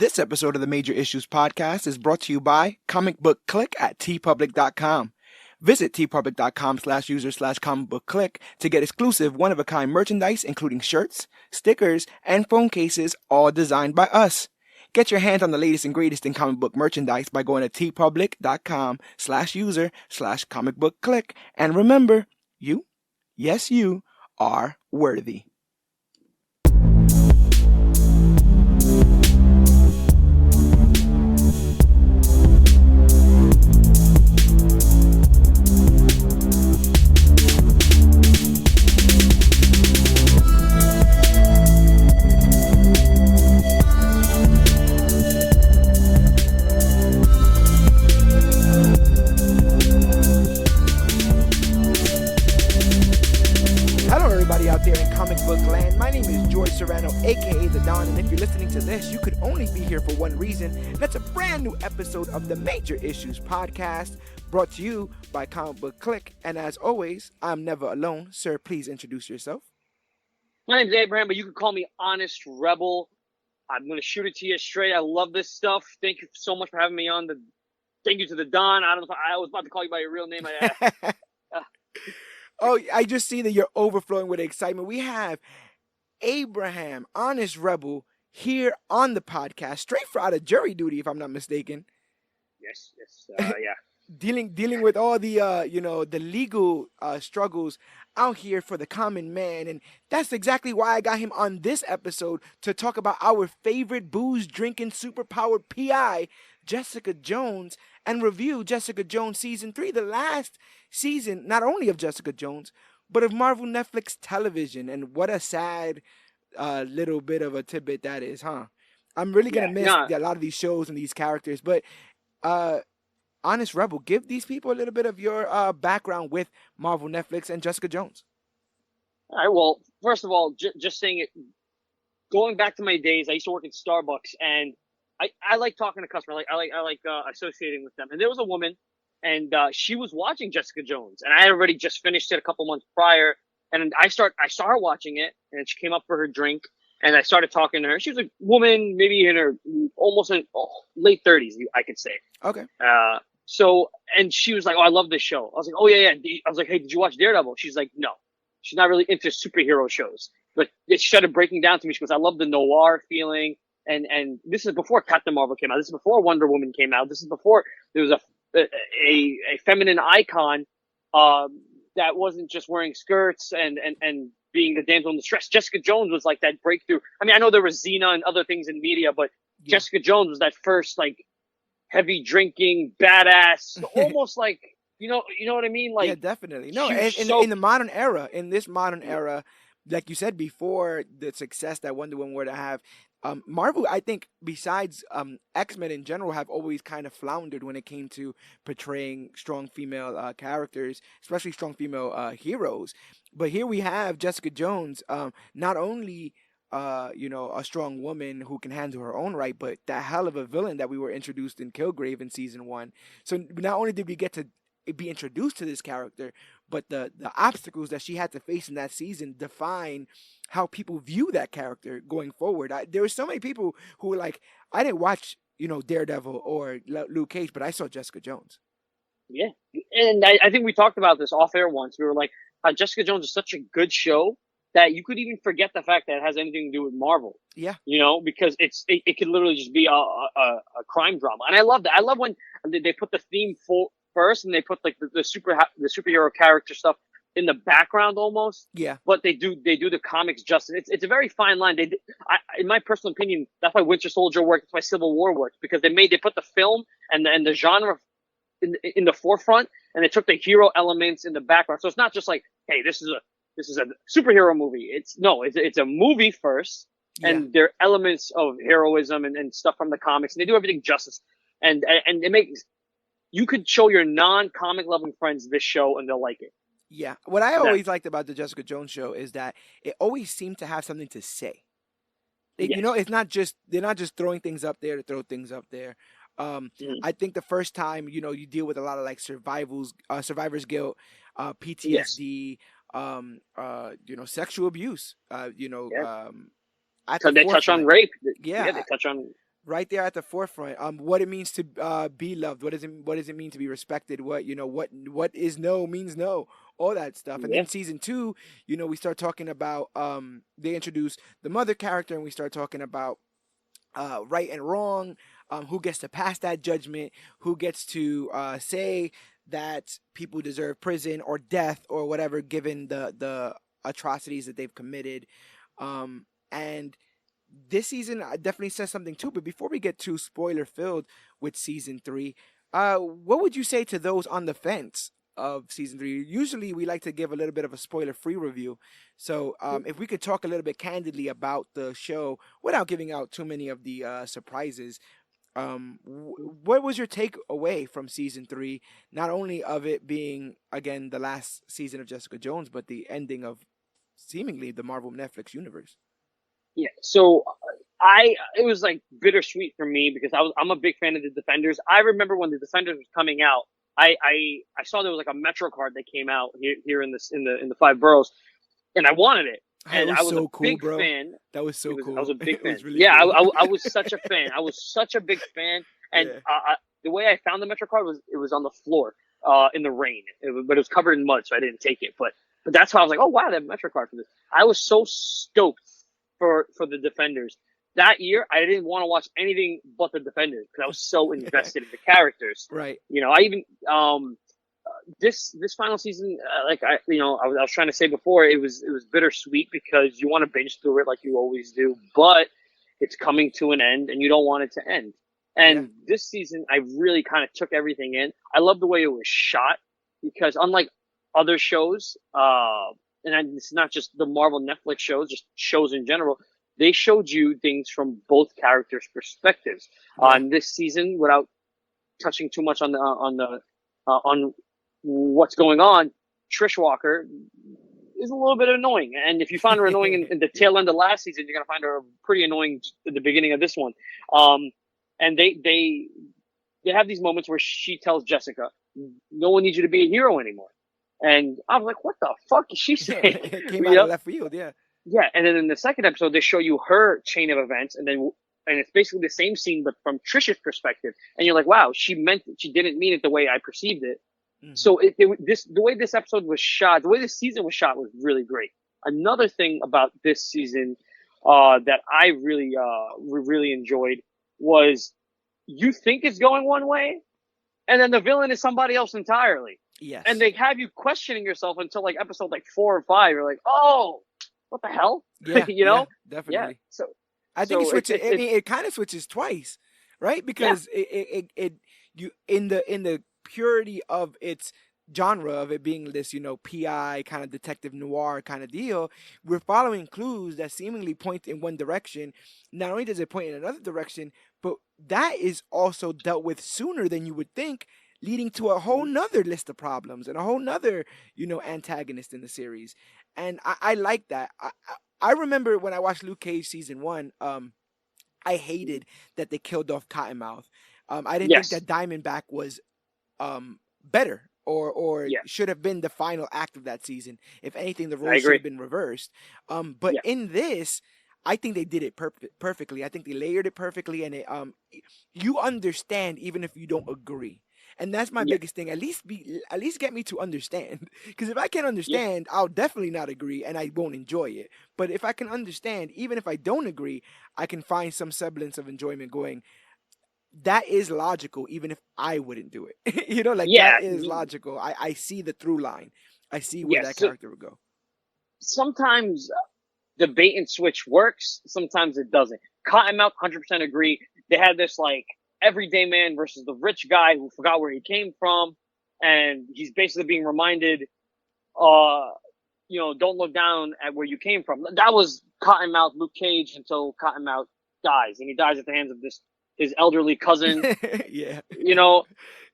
This episode of the Major Issues Podcast is brought to you by ComicBook Clique at tpublic.com. Visit tpublic.com/user/comicbookclick to get exclusive one-of-a-kind merchandise, including shirts, stickers, and phone cases, all designed by us. Get your hands on the latest and greatest in comic book merchandise by going to tpublic.com/user/comicbookclick. And remember, you, yes you, are worthy. Out there in comic book land, my name is George Serrano, aka The Don, and if you're listening to this, you could only be here for one reason, and that's a brand new episode of the Major Issues Podcast, brought to you by Comic Book Clique. And as always, I'm never alone. Sir, please introduce yourself. My name's Abraham, but you can call me Honest Rebel. I'm going to shoot it to you straight. I love this stuff. Thank you so much for having me on. Thank you to The Don. I was about to call you by your real name. Oh, I just see that you're overflowing with excitement. We have Abraham, Honest Rebel, here on the podcast, straight out of jury duty, if I'm not mistaken. Yes, yeah. dealing with all the the legal struggles out here for the common man, and that's exactly why I got him on this episode to talk about our favorite booze drinking superpowered PI, Jessica Jones, and review Jessica Jones season 3, the last season not only of Jessica Jones but of Marvel Netflix television. And what a sad little bit of a tidbit that is, huh? I'm really gonna miss a lot of these shows and these characters, but Honest Rebel, give these people a little bit of your background with Marvel Netflix and Jessica Jones. All right, well, first of all, just saying it, going back to my days, I used to work in Starbucks, and I like talking to customers. I like associating with them. And there was a woman, and she was watching Jessica Jones, and I had already just finished it a couple months prior. And I saw her watching it, and she came up for her drink, and I started talking to her. She was a woman, maybe in her almost late 30s, I could say. Okay. And she was like, "Oh, I love this show." I was like, "Oh yeah." I was like, "Hey, did you watch Daredevil?" She's like, "No." She's not really into superhero shows, but she started breaking down to me. She goes, "I love the noir feeling." And this is before Captain Marvel came out. This is before Wonder Woman came out. This is before there was a feminine icon that wasn't just wearing skirts and being the damsel in distress. Jessica Jones was like that breakthrough. I mean, I know there was Xena and other things in media, but Jessica Jones was that first like heavy drinking badass, almost like you know what I mean? Like, yeah, definitely. No, in the modern era, in this modern era, like you said before, the success that Wonder Woman were to have. Marvel, I think, besides X-Men in general, have always kind of floundered when it came to portraying strong female characters, especially strong female heroes. But here we have Jessica Jones, not only a strong woman who can handle her own right, but that hell of a villain that we were introduced in Kilgrave in season 1. So not only did we get to be introduced to this character, but the obstacles that she had to face in that season define how people view that character going forward. There were so many people who were like, I didn't watch, Daredevil or Luke Cage, but I saw Jessica Jones. Yeah. And I think we talked about this off air once. We were like, Jessica Jones is such a good show that you could even forget the fact that it has anything to do with Marvel. Yeah. Because it could literally just be a crime drama. And I love that. I love when they put the theme first and they put like the superhero character stuff in the background almost. Yeah. But they do the comics justice. It's a very fine line. In my personal opinion, that's why Winter Soldier worked. That's why Civil War worked, because they put the film and the genre in the forefront, and they took the hero elements in the background. So it's not just like, hey, this is a superhero movie. It's a movie first, and there are elements of heroism and stuff from the comics, and they do everything justice. And it makes, you could show your non-comic loving friends this show and they'll like it. Yeah. What I always liked about the Jessica Jones show is that it always seemed to have something to say. It's not just, they're not just throwing things up there to throw things up there. I think the first time, you deal with a lot of like survivor's guilt, PTSD, sexual abuse, so they touch on rape. Yeah, they touch on right there at the forefront. What it means to be loved. What does it mean to be respected? What what is no means no. All that stuff. And Yeah. then season two, we start talking about they introduce the mother character, and we start talking about right and wrong, who gets to pass that judgment, who gets to say that people deserve prison or death or whatever, given the atrocities that they've committed. And this season definitely says something too. But before we get too spoiler filled with season three, what would you say to those on the fence of season three? Usually, we like to give a little bit of a spoiler free review. So, if we could talk a little bit candidly about the show without giving out too many of the surprises, what was your takeaway from season three? Not only of it being again the last season of Jessica Jones, but the ending of seemingly the Marvel Netflix universe. Yeah. So it was like bittersweet for me because I'm a big fan of the Defenders. I remember when the Defenders was coming out, I saw there was like a Metro card that came out here in the five boroughs, and I wanted it, It and was I was a so cool, big bro. fan. That was so I was cool. a big It fan. was really Yeah, cool. I was such a fan. I was such a big fan, and Yeah. the way I found the Metro card was it was on the floor in the rain, but it was covered in mud, so I didn't take it. But that's how I was like, oh wow, that Metro card for this. I was so stoked for the Defenders. That year, I didn't want to watch anything but the Defenders because I was so invested in the characters. Right. I even this final season, like I was trying to say before, it was bittersweet because you want to binge through it like you always do, but it's coming to an end and you don't want it to end. Yeah. And this season, I really kind of took everything in. I love the way it was shot because unlike other shows, it's not just the Marvel Netflix shows, just shows in general. They showed you things from both characters' perspectives. Yeah. On this season, without touching too much on what's going on, Trish Walker is a little bit annoying. And if you found her annoying in the Yeah. tail end of last season, you're gonna find her pretty annoying at the beginning of this one. And they have these moments where she tells Jessica, "No one needs you to be a hero anymore." And I was like, "What the fuck is she Yeah. saying?" It came you out of know? left field. Yeah. Yeah. And then in the second episode, they show you her chain of events, and it's basically the same scene, but from Trisha's perspective. And you're like, "Wow, she meant it. She didn't mean it the way I perceived it." Hmm. So the way this episode was shot, the way this season was shot was really great. Another thing about this season that I really enjoyed was you think it's going one way, and then the villain is somebody else entirely, and Yes. they have you questioning yourself until like episode like 4 or 5. You're like, oh, what the hell, Yeah. you Yeah. know? Yeah. Definitely. So I think it it's switches. it's I it's mean, it kind of switches twice, right? yeah, Because it you in the purity of its genre of it being this PI kind of detective noir kind of deal, we're following clues that seemingly point in one direction. Not only does it point in another direction, but that is also dealt with sooner than you would think, leading to a whole nother list of problems and a whole nother antagonist in the series. And I like that. I remember when I watched Luke Cage season one, I hated that they killed off Cottonmouth. I didn't think yes, that Diamondback was better or yeah, should have been the final act of that season. If anything, the I roles should agree. have been reversed. But Yeah, in this, I think they did it perfectly. I think they layered it perfectly, and you understand even if you don't agree. And that's my yeah, biggest thing. At least get me to understand. Because if I can yeah, understand, I'll definitely not agree, and I won't enjoy it. But if I can understand, even if I don't agree, I can find some semblance of enjoyment going, that is logical, even if I wouldn't do it. Like yeah, that is logical. I see the through line. I see where that yes. So character would go. sometimes the bait and switch works. Sometimes it doesn't. Cottonmouth, 100% agree. They had this like everyday man versus the rich guy who forgot where he came from, and he's basically being reminded, uh, don't look down at where you came from. That was Cottonmouth Luke Cage until Cottonmouth dies, and he dies at the hands of this his elderly cousin. Yeah, You know,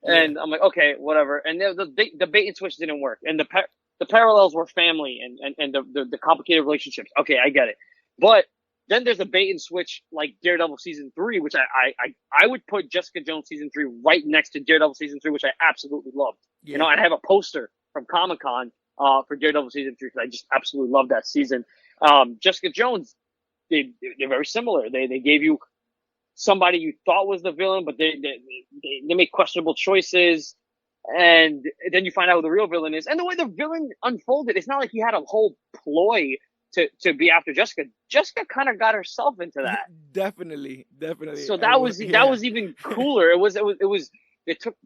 yeah, and I'm like, okay, whatever. And the bait and switch didn't work, and the parallels were family and the complicated relationships. Okay, I get it, but then there's a bait and switch like Daredevil season 3, which I would put Jessica Jones season 3 right next to Daredevil season 3, which I absolutely loved. yeah, And I have a poster from Comic Con for Daredevil season 3 because I just absolutely love that season. Jessica Jones, they're very similar. They gave you somebody you thought was the villain, but they make questionable choices, and then you find out who the real villain is. And the way the villain unfolded, it's not like he had a whole ploy to be after Jessica. Jessica kind of got herself into that. Definitely. So And that yeah. was even cooler. It was they took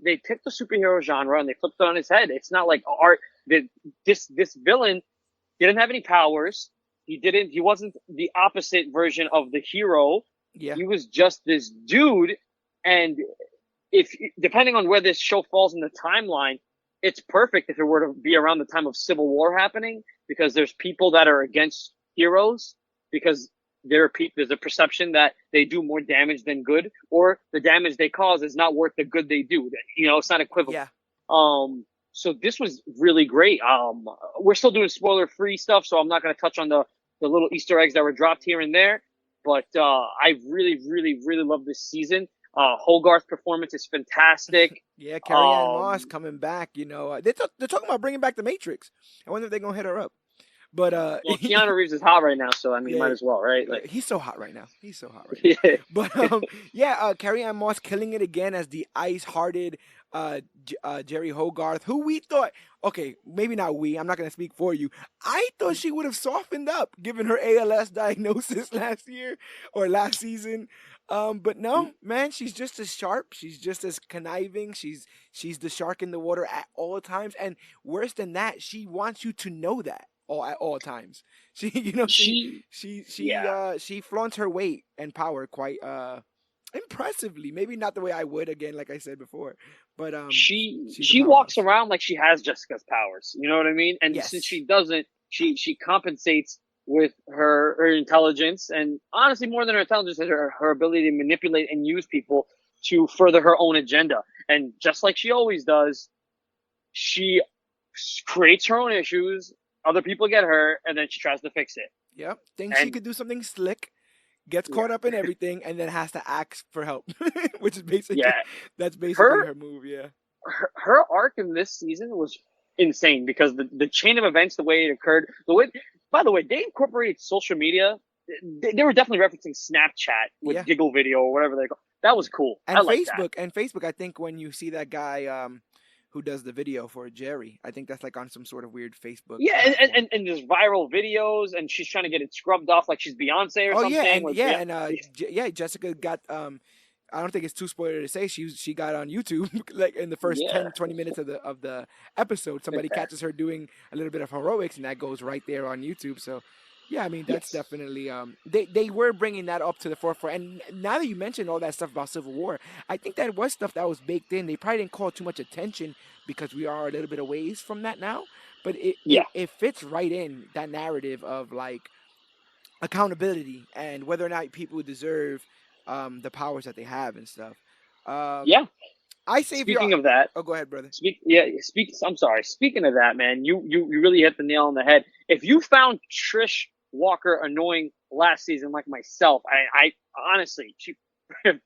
the superhero genre and they flipped it on its head. It's not like art that this villain didn't have any powers. He wasn't the opposite version of the hero. Yeah. He was just this dude. And if depending on where this show falls in the timeline, it's perfect if it were to be around the time of Civil War happening, because there's people that are against heroes because there's a perception that they do more damage than good, or the damage they cause is not worth the good they do. You know, it's not equivalent. Yeah. So this was really great. We're still doing spoiler free stuff, so I'm not going to touch on the little Easter eggs that were dropped here and there. But I really, really, really love this season. Hogarth's performance is fantastic. Yeah, Carrie Ann Moss coming back. You know, they're talking about bringing back the Matrix. I wonder if they're gonna hit her up. But Well, Keanu Reeves is hot right now, so I mean, yeah, might as well, right? yeah, Like, he's so hot right now. He's so hot right now. yeah, But yeah, Carrie Ann Moss killing it again as the ice-hearted Jerry Hogarth, who we thought, okay, maybe not we. I'm not gonna speak for you. I thought she would have softened up given her ALS diagnosis last year or last season. But no, man, she's just as sharp. She's just as conniving. She's the shark in the water at all times, and worse than that, she wants you to know that at all times. She, you know, she, yeah, she flaunts her weight and power quite impressively. Maybe not the way I would, again, like I said before, but she's a she walks powerhouse. around like she has Jessica's powers. You know what I mean? And since Yes. she doesn't, she compensates with her intelligence, and honestly, more than her intelligence, is her ability to manipulate and use people to further her own agenda. And just like she always does, she creates her own issues. Other people get hurt, and then she tries to fix it. Yep. Thinks she And could do something slick, gets caught yeah, up in everything, and then has to ask for help, which is basically yeah, that's basically her her move. Yeah. her arc in this season was insane because the chain of events, the way it occurred, the way. By the way, they incorporated social media. They were definitely referencing Snapchat with Yeah. Giggle Video or whatever they call. That was cool. I And like that. Facebook, I think when you see that guy who does the video for Jerry, I think that's like on some sort of weird Facebook Yeah, platform. and there's viral videos, and she's trying to get it scrubbed off like she's Beyonce or Oh yeah, something. and yeah, Jessica got I don't think it's too spoiler to say she got on YouTube like in the first Yeah, 10-20 minutes of the episode. Somebody catches her doing a little bit of heroics, and that goes right there on YouTube. So yeah, I mean that's yes, definitely they were bringing that up to the forefront. And now that you mentioned all that stuff about Civil War, I think that was stuff that was baked in. They probably didn't call too much attention because we are a little bit away from that now. But yeah, it fits right in that narrative of like accountability and whether or not people deserve the powers that they have and stuff. Um, yeah. I say if you're, Speaking of that, oh, go ahead, brother. I'm sorry. Speaking of that, man, you really hit the nail on the head. If you found Trish Walker annoying last season, like myself, I honestly, she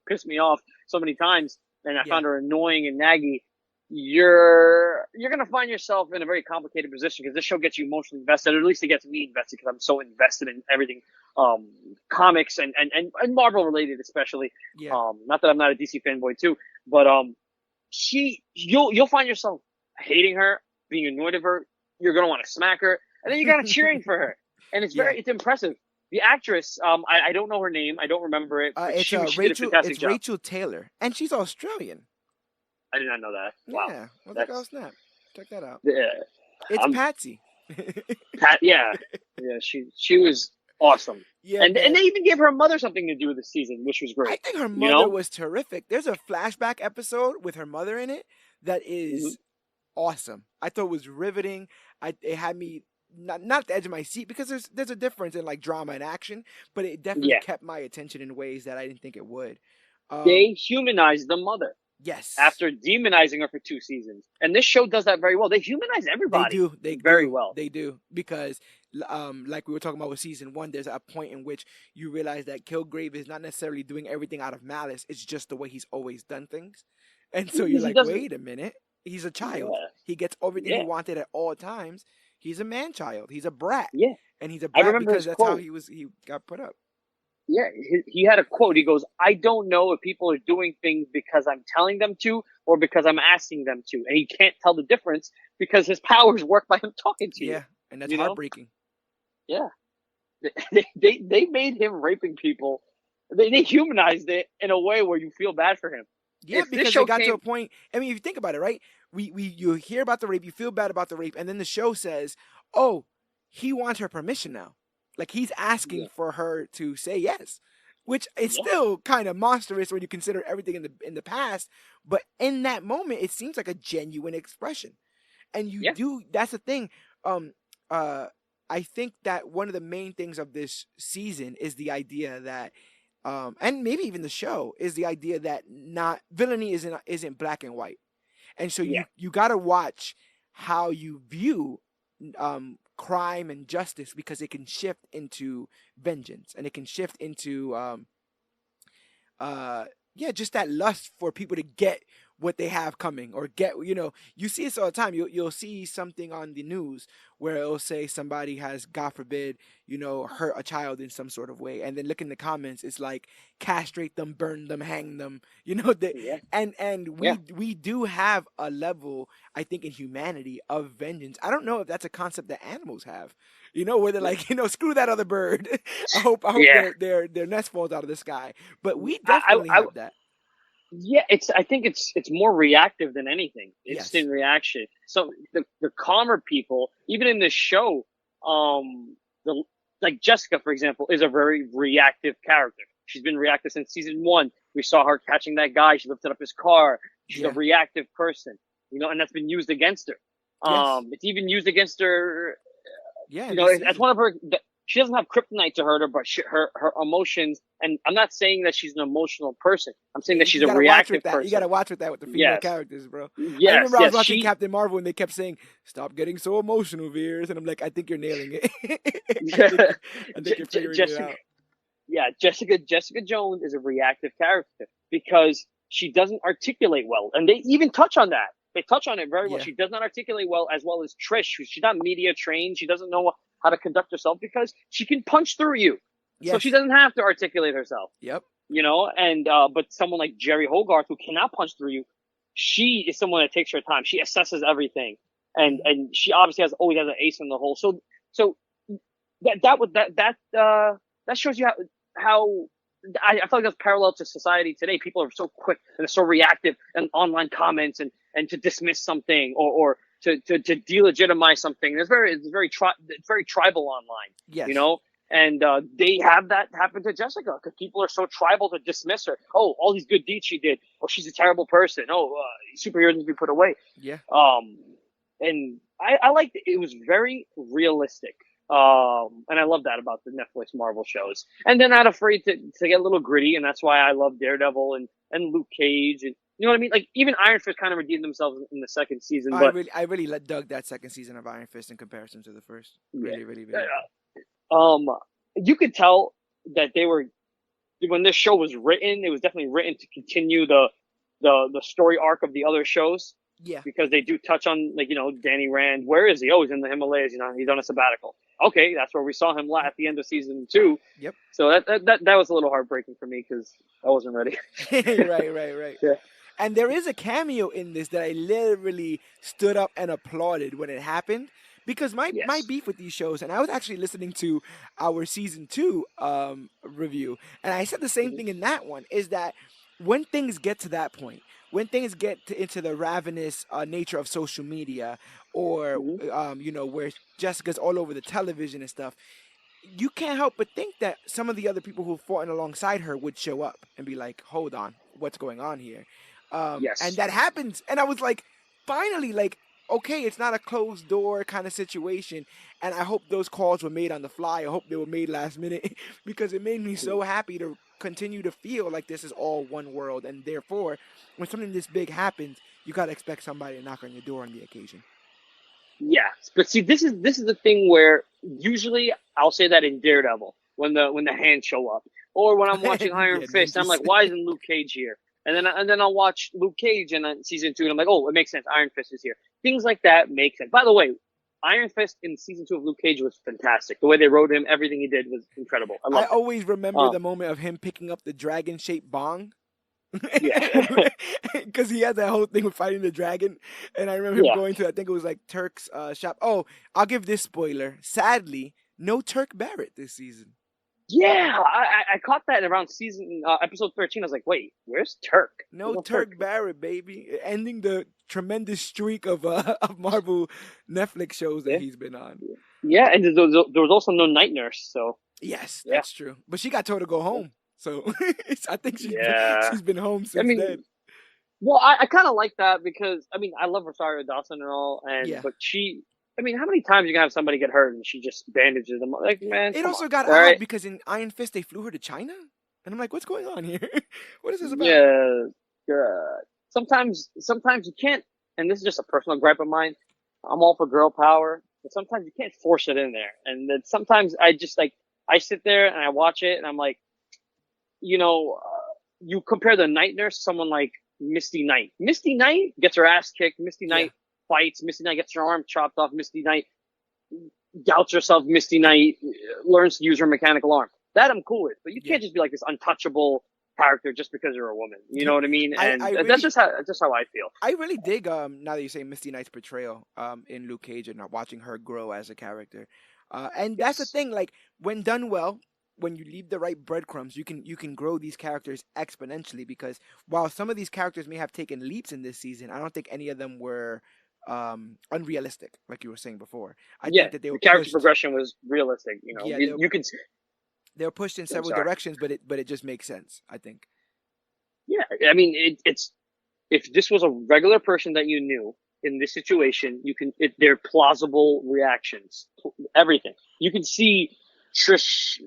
pissed me off so many times, and I Yeah, found her annoying and naggy. You're gonna find yourself in a very complicated position because this show gets you emotionally invested, or at least it gets me invested because I'm so invested in everything, comics and Marvel related, especially. yeah. Not that I'm not a DC fanboy too, but you'll find yourself hating her, being annoyed of her. You're gonna want to smack her, and then you're gonna cheering for her, and Yeah. it's impressive. The actress, I don't know her name, I don't remember it, but It's she did a Rachel. fantastic It's job. Rachel Taylor, and she's Australian. I did not know that. Wow, Yeah, I was like, oh that's snap, check that out. yeah. It's I'm Patsy. Pat. Yeah, yeah. She was awesome, Yeah, and man. they even gave her mother something to do this season, which was I great. think her You mother know. was terrific. There's a flashback episode with her mother in it that Mm-hmm. is awesome. I thought it was riveting. It had me not at the edge of my seat because there's a difference in like drama and action, but it definitely Yeah, kept my attention in ways that I didn't think it would. they humanized the mother Yes, after demonizing her for 2 seasons, and this show does that very well. They humanize they everybody do. They very do. well. They do because like we were talking about with season one, there's a point in which you realize that Kilgrave is not necessarily doing everything out of malice. It's just the way he's always done things, and so you're Because he like, doesn't. wait a minute. He's a child. Yeah, He gets everything he yeah, wanted at all times. He's a man child. He's a brat, yeah. and he's a I brat remember because his that's how quote. he got put up. Yeah, he had a quote. He goes, "I don't know if people are doing things because I'm telling them to or because I'm asking them to," and he can't tell the difference because his powers work by him talking to you. Yeah, and that's You know? heartbreaking. Yeah. They made him raping people. They humanized it in a way where you feel bad for him. Yeah, If this because it show got to a came, point. I mean, if you think about it, right? We you hear about the rape, you feel bad about the rape, and then the show says, "Oh, he wants her permission now." Like he's asking yeah, for her to say yes, which is yeah, still kind of monstrous when you consider everything in the past. But in that moment, it seems like a genuine expression, and you yeah, do. That's the thing. Um, uh, I think that one of the main things of this season is the idea that and maybe even the show is the idea that not villainy isn't black and white, and so yeah, you got to watch how you view crime and justice because it can shift into vengeance and it can shift into uh yeah, just that lust for people to get what they have coming or get, you see this all the time. You'll see something on the news where it'll say somebody has, god forbid, hurt a child in some sort of way, and then look in the comments, it's like castrate them, burn them, hang them, yeah, and yeah. we do have a level, I think, in humanity of vengeance. I don't know if that's a concept that animals have, where they're like, screw that other bird. I hope Yeah. their nest falls out of the sky. But we I, definitely I, have that. yeah, I think it's more reactive than anything. Yes. Instant reaction. So the calmer people, even in this show, the like Jessica, for example, is a very reactive character. She's been reactive since season one. We saw her catching that guy. She lifted up his car. She's a Yeah. reactive person, and that's been used against her. Yes. It's even used against her. Yeah. In this As season, one of her. She doesn't have kryptonite to hurt her, but her emotions. And I'm not saying that she's an emotional person. I'm saying that you she's a gotta watch with reactive that. You gotta person. watch with that with the female Yes, characters, bro. I yes, remember I was yes. watching Captain Marvel and they kept saying, "Stop getting so emotional, Veers," and I'm like, I think you're nailing it. I think you're figuring it Jessica, out. yeah, Jessica Jones is a reactive character because she doesn't articulate well, and they even touch on that. They touch on it very well. Yeah. She does not articulate well as Trish. She's not media trained. She doesn't know how to conduct herself because she can punch through you, so she Yes. doesn't have to articulate herself. Yep. And but someone like Jerry Hogarth who cannot punch through you, she is someone that takes her time. She assesses everything, and Hmm. and she obviously always has an ace in the hole. So that shows you how I feel like that's parallel to society today. People are so quick and they're so reactive and online comments and to dismiss something or to delegitimize something. It's very tribal online, you Yes. know. And they have that happen to Jessica because people are so tribal to dismiss her. Oh, all these good deeds she did. Oh, she's a terrible person. Oh, superheroes need to be put away. Yeah. Um, and I liked it. It was very realistic. And I love that about the Netflix Marvel shows. And they're not afraid to get a little gritty, and that's why I love Daredevil and Luke Cage, and you know what I mean. Like even Iron Fist kind of redeemed themselves in the second season, but I really dug that second season of Iron Fist in comparison to the first. yeah, Really, really, really. um, you could tell that they were when this show was written. It was definitely written to continue the story arc of the other shows Yeah. because they do touch on Danny Rand. Where is he? Oh, he's in the Himalayas. He's on a sabbatical. Okay, that's where we saw him at the end of season two. Yep. So that was a little heartbreaking for me because I wasn't ready. Right, right, right. Yeah. And there is a cameo in this that I literally stood up and applauded when it happened. Because my Yes. beef with these shows, and I was actually listening to our season two review, and I said the same Mm-hmm. thing in that one, is that when things get to that point, when things into the ravenous nature of social media, or Mm-hmm. where Jessica's all over the television and stuff, you can't help but think that some of the other people who fought in alongside her would show up and be like, hold on, what's going on here? And Yes. that happens. And I was like, finally, like, okay, it's not a closed door kind of situation. And I hope those calls were made on the fly. I hope they were made last minute because it made me so happy to continue to feel like this is all one world. And therefore, when something this big happens, you got to expect somebody to knock on your door on the occasion. Yeah. But see, this is the thing where usually I'll say that in Daredevil when the hands show up, or when I'm watching Iron Yeah, Fist, I'm ninjas. like, why isn't Luke Cage here? And then I'll watch Luke Cage in season two, and I'm like, oh, it makes sense. Iron Fist is here. Things like that make sense. By the way, Iron Fist in season 2 of Luke Cage was fantastic. The way they wrote him, everything he did was incredible. I I loved it. always remember Um, the moment of him picking up the dragon-shaped bong. yeah, Because he had that whole thing with fighting the dragon, and I remember him yeah, going to, I think it was like Turk's shop. Oh, I'll give this spoiler. Sadly, no Turk Barrett this season. yeah. I caught that around season episode 13. I was like, wait, where's Turk? There's No no Turk. Turk Barrett, baby, ending the tremendous streak of of Marvel Netflix shows that Yeah, he's been on. yeah. And there was also no Night Nurse. So Yes, yeah, that's true. But she got told to go home, so I think yeah. she's been home I since mean, then. well, I kind of like that because I mean I love Rosario Dawson and all, and Yeah. but she, I mean, how many times you can have somebody get hurt and she just bandages them? Like, man, It come on, also got all odd right? because in Iron Fist they flew her to China, and I'm like, what's going on here? What is this about? Yeah, yeah. Sometimes you can't, and this is just a personal gripe of mine. I'm all for girl power, but sometimes you can't force it in there. And then sometimes I just like I sit there and I watch it, and I'm like, you compare the night nurse to someone like Misty Knight. Misty Knight gets her ass kicked. Misty Yeah, Knight fights. Misty Knight gets her arm chopped off. Misty Knight doubts herself. Misty Knight learns to use her mechanical arm. That I'm cool with, but you yeah. can't just be like this untouchable character just because you're a woman. You know what I mean? I And that's really just how I feel. I really dig now that you say Misty Knight's portrayal in Luke Cage and watching her grow as a character. And that's the Yes. thing, like when done well, when you leave the right breadcrumbs, you can grow these characters exponentially because while some of these characters may have taken leaps in this season, I don't think any of them were unrealistic, like you were saying before. I Yeah, think that they the were character pushed. progression was realistic. Yeah, You can. they were pushed in I'm several sorry. directions, but it just makes sense, I think. Yeah, I mean, it's if this was a regular person that you knew in this situation, they're plausible reactions. Everything you can see, Trish.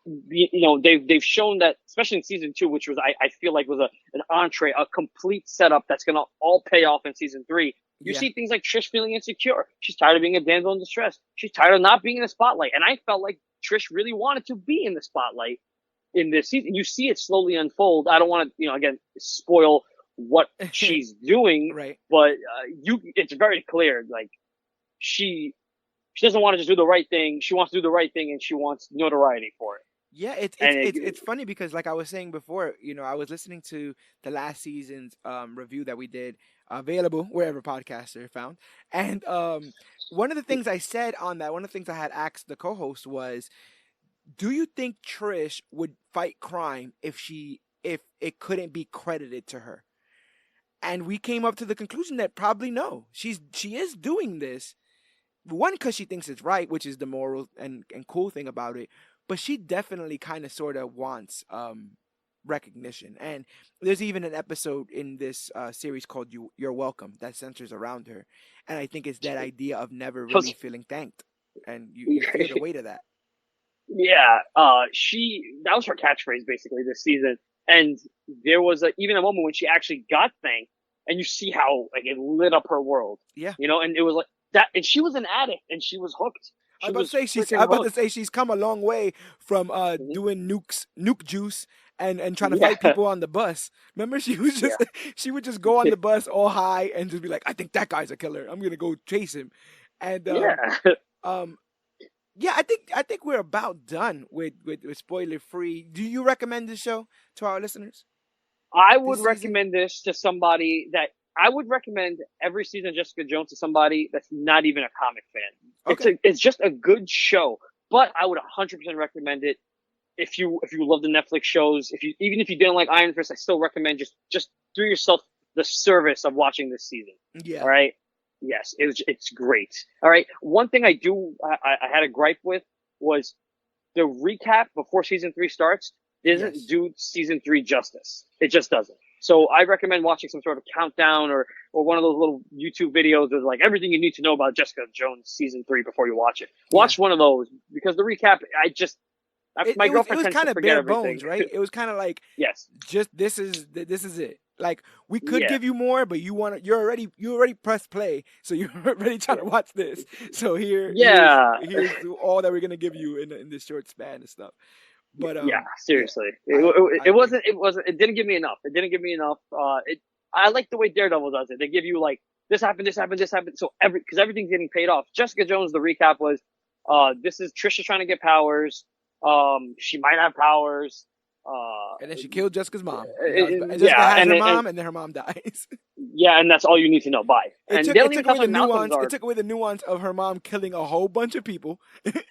They've shown that, especially in season 2, which was I feel like was an entree, a complete setup that's gonna all pay off in season 3. You Yeah, see things like Trish feeling insecure. She's tired of being a damsel in distress. She's tired of not being in the spotlight, and I felt like Trish really wanted to be in the spotlight in this season. You see it slowly unfold. I don't want to, again, spoil what she's doing, right. but it's very clear. Like she doesn't want to just do the right thing. She wants to do the right thing, and she wants notoriety for it. Yeah, it's it's And it's it's funny because like I was saying before, I was listening to the last season's review that we did, available wherever podcasts are found. And one of the things I said on that, one of the things I had asked the co-host was, do you think Trish would fight crime if it couldn't be credited to her? And we came up to the conclusion that probably no. She is doing this one because she thinks it's right, which is the moral and cool thing about it. But she definitely kind of sort of wants recognition. And there's even an episode in this series called "You're Welcome" that centers around her. And I think it's that idea of never really feeling thanked, and you feel the weight of that. yeah, that was her catchphrase basically this season. And there was even a moment when she actually got thanked, and you see how like it lit up her world, Yeah. and it was like that. And she was an addict, and she was hooked. I She was about to was say freaking hooked. she's come a long way from Hmm. doing nuke juice and trying to fight Yeah, people on the bus. Remember, she was just yeah, she would just go on the bus all high and just be like, I think that guy's a killer. I'm gonna go chase him. And yeah. um yeah, I think we're about done with spoiler free. Do you recommend this show to our listeners I would this season? recommend this to somebody that I would recommend every season of Jessica Jones to somebody that's not even a comic fan. Okay. It's just a good show, but I would 100% recommend it if you love the Netflix shows. Even if you didn't like Iron Fist, I still recommend just do yourself the service of watching this season. Yeah. All right. Yes, it's great. All right. One thing I had a gripe with was the recap before season 3 starts doesn't Yes. do season 3 justice. It just doesn't. So I recommend watching some sort of countdown or one of those little YouTube videos with like everything you need to know about Jessica Jones season 3 before you watch it. Yeah. Watch one of those because the recap, It, my it was it girlfriend was tends to kind of forget bare everything. bones, right? It was kind of like Yes. just this is it. Like we could Yeah. give you more, but you already pressed play, so you're already trying Yeah. to watch this. So Yeah. here's all that we're gonna give you in this short span and stuff. But Yeah, yeah, seriously, I agree. it didn't give me enough. It didn't give me enough. I like the way Daredevil does it. They give you like this happened, this happened, this happened. So because everything's getting paid off. Jessica Jones, the recap was, this is Trisha trying to get powers. She might have powers. And then she killed Jessica's mom. And Jessica Yeah, has her mom, and then her mom dies. yeah, and that's all you need to know. Bye. And they don't even touch on Malcolm's arc. It took away the nuance of her mom killing a whole bunch of people,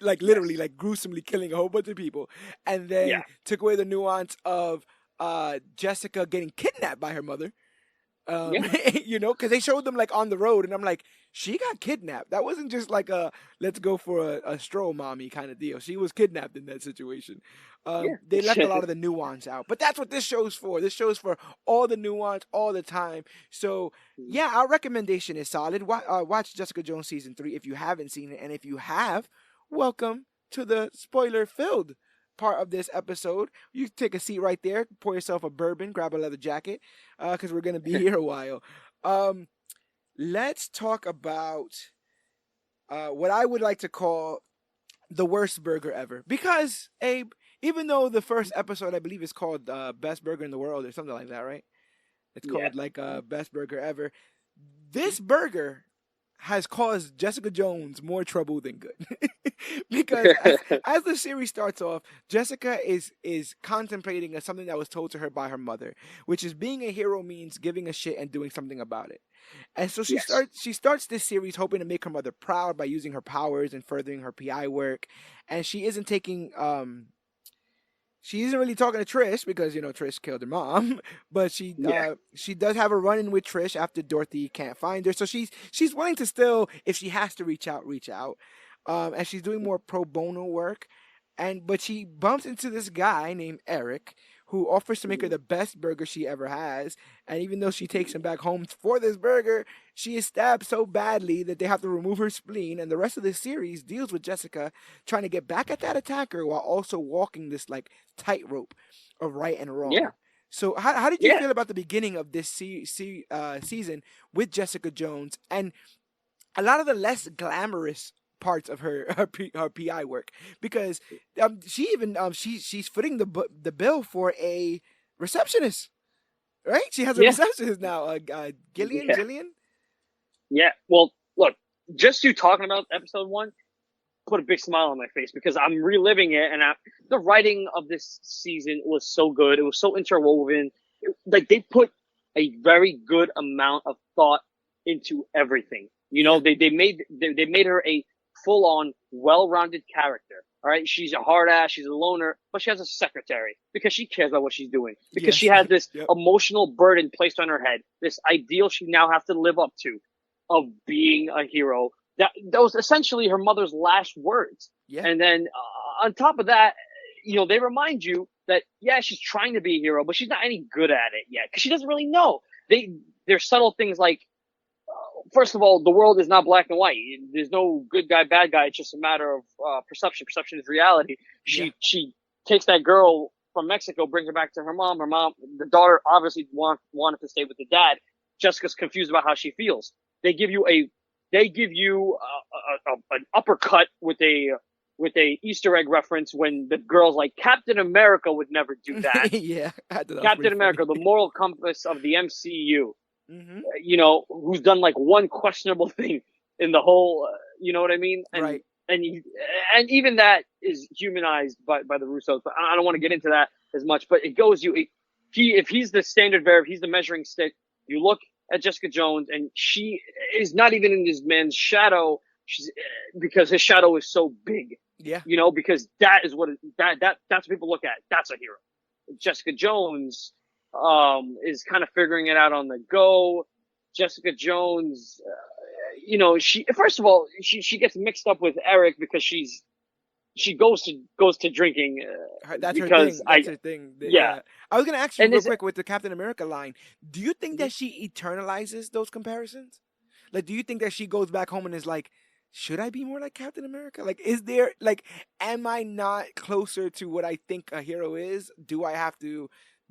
like literally, like gruesomely killing a whole bunch of people, and then took away the nuance of Jessica getting kidnapped by her mother. You know, because they showed them like on the road, and I'm like, she got kidnapped. That wasn't just like a let's go for a stroll, mommy kind of deal. She was kidnapped in that situation. They left a lot of the nuance out, but that's what this show's for. This show's for all the nuance all the time. So yeah, our recommendation is solid. Watch Jessica Jones season 3 if you haven't seen it, and if you have, welcome to the spoiler-filled part of this episode. You take a seat right there, pour yourself a bourbon, grab a leather jacket, because we're gonna be here a while. Let's talk about what I would like to call the worst burger ever. Because, Abe, even though the first episode, I believe, is called Best Burger in the World or something like that, right? It's called like Best Burger Ever. This burger has caused Jessica Jones more trouble than good. Because as the series starts off, Jessica is contemplating something that was told to her by her mother, which is being a hero means giving a shit and doing something about it. And so she starts this series hoping to make her mother proud by using her powers and furthering her PI work. And she isn't taking she isn't really talking to Trish because, you know, Trish killed her mom, but she does have a run-in with Trish after Dorothy can't find her. So she's willing to still, if she has to reach out. And she's doing more pro bono work. But she bumps into this guy named Eric who offers to make her the best burger she ever has. And even though she takes him back home for this burger, she is stabbed so badly that they have to remove her spleen. And the rest of the series deals with Jessica trying to get back at that attacker while also walking this like tightrope of right and wrong. Yeah. So how did you feel about the beginning of this season with Jessica Jones and a lot of the less glamorous parts of her PI work, because she even she's footing the bill for a receptionist, right? She has a receptionist now, Gillian. Yeah. Well, look, just you talking about episode 1 put a big smile on my face because I'm reliving it, and the writing of this season was so good. It was so interwoven. Like they put a very good amount of thought into everything. You know, they made her a full-on, well-rounded character. All right, she's a hard ass, she's a loner, but she has a secretary because she cares about what she's doing. Because she has this emotional burden placed on her head, this ideal she now has to live up to of being a hero. That was essentially her mother's last words. Yeah. And then on top of that, you know, they remind you that she's trying to be a hero, but she's not any good at it yet because she doesn't really know. There's subtle things like, first of all, the world is not black and white. There's no good guy, bad guy. It's just a matter of perception. Perception is reality. She takes that girl from Mexico, brings her back to her mom. Her mom, the daughter, obviously wanted to stay with the dad. Jessica's confused about how she feels. They give you an uppercut with a Easter egg reference when the girl's like, Captain America would never do that. Captain America, the moral compass of the MCU. Mm-hmm. You know, who's done like one questionable thing in the whole, you know what I mean? And, and even that is humanized by the Russos, but I don't want to get into that as much, but it goes, if he's the standard bearer, if he's the measuring stick, you look at Jessica Jones and she is not even in this man's shadow, because his shadow is so big. Yeah. You know, because that is that's what people look at. That's a hero. Jessica Jones, is kind of figuring it out on the go. Jessica Jones, you know, she gets mixed up with Eric because she goes to drinking. That's her thing. That's her thing. Yeah. I was gonna ask you real quick with the Captain America line. Do you think that she eternalizes those comparisons? Like, do you think that she goes back home and is like, should I be more like Captain America? Like, am I not closer to what I think a hero is? Do I have to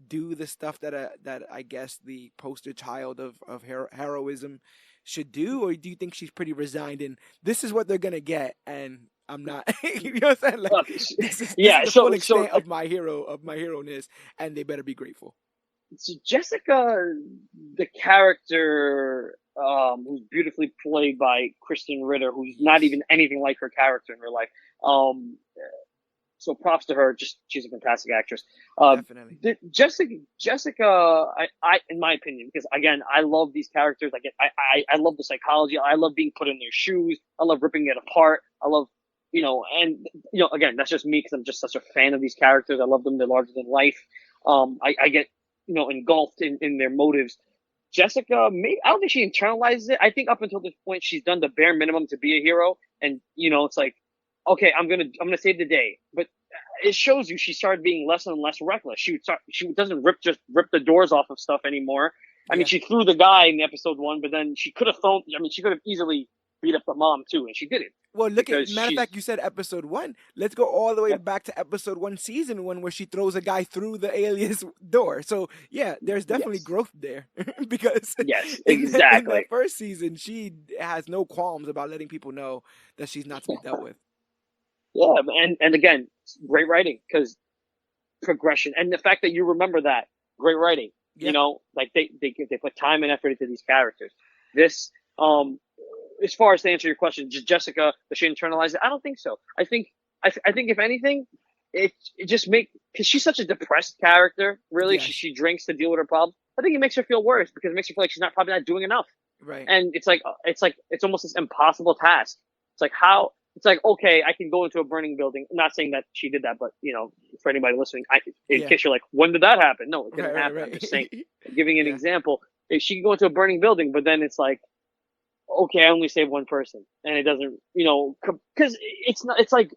do the stuff that I guess the poster child of heroism should do, or do you think she's pretty resigned and this is what they're gonna get and I'm not? You know what I'm saying? Like, this is the full extent of my hero-ness, and they better be grateful. So Jessica, the character, who's beautifully played by Kristen Ritter, who's not Yes, even anything like her character in real life. Um, so props to her. Just she's a fantastic actress. Uh, definitely. Jessica, in my opinion, because again, I love these characters. I love the psychology. I love being put in their shoes. I love ripping it apart. I love, and again, that's just me because I'm just such a fan of these characters. I love them. They're larger than life. I get, engulfed in their motives. Jessica, maybe, I don't think she internalizes it. I think up until this point, she's done the bare minimum to be a hero, and it's like, okay, I'm gonna save the day. But it shows you she started being less and less reckless. She doesn't just rip the doors off of stuff anymore. I mean, Yeah. she threw the guy in episode 1, but then she could have thrown. I mean, she could have easily beat up the mom too, and she didn't Well, look at because matter of she's fact, you said episode one. Let's go all the way yeah, back to episode one, season one, where she throws a guy through the alias door. So yeah, there's definitely yes, growth there because yes, in that exactly. first season, she has no qualms about letting people know that she's not to be dealt with. Yeah, and again, great writing because progression and the fact that you remember that great writing. Yeah, Like they put time and effort into these characters. This as far as to answer your question, Jessica, does she internalize it? I don't think so. I think if anything, it just because she's such a depressed character. Really, she yes, she drinks to deal with her problems. I think it makes her feel worse because it makes her feel like she's probably not doing enough. right. And it's almost this impossible task. It's like how it's like okay, I can go into a burning building. I'm not saying that she did that, but for anybody listening, in Yeah, case you're like, when did that happen? No, it right, didn't right, happen. I'm just saying, right. giving an Yeah, example. If she can go into a burning building, but then it's like, okay, I only saved one person, and it doesn't, because it's not. It's like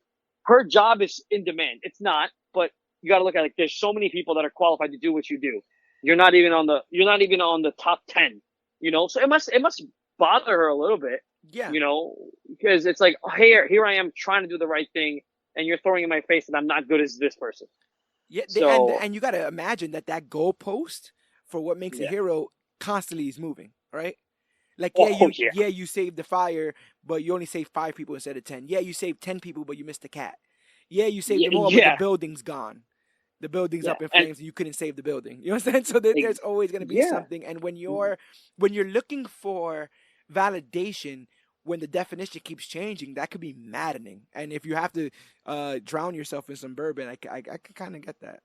her job is in demand. It's not, but you got to look at it. Like, there's so many people that are qualified to do what you do. You're not even on the top 10. So it must bother her a little bit. yeah, Because it's like, oh, here I am trying to do the right thing, and you're throwing in my face that I'm not good as this person. yeah. And So you got to imagine that goalpost for what makes a yeah. hero constantly is moving, right? Like Oh yeah. yeah you saved the fire, but you only saved 5 people instead of 10. Yeah, you saved 10 people, but you missed the cat. Yeah, you saved Yeah. them all, but the Yeah. building's gone. The building's Yeah. up in And flames, and you couldn't save the building. You know what I'm saying? So there's always going to be yeah. something. And when you're looking for validation, when the definition keeps changing, that could be maddening. And if you have to drown yourself in some bourbon, I can kind of get that.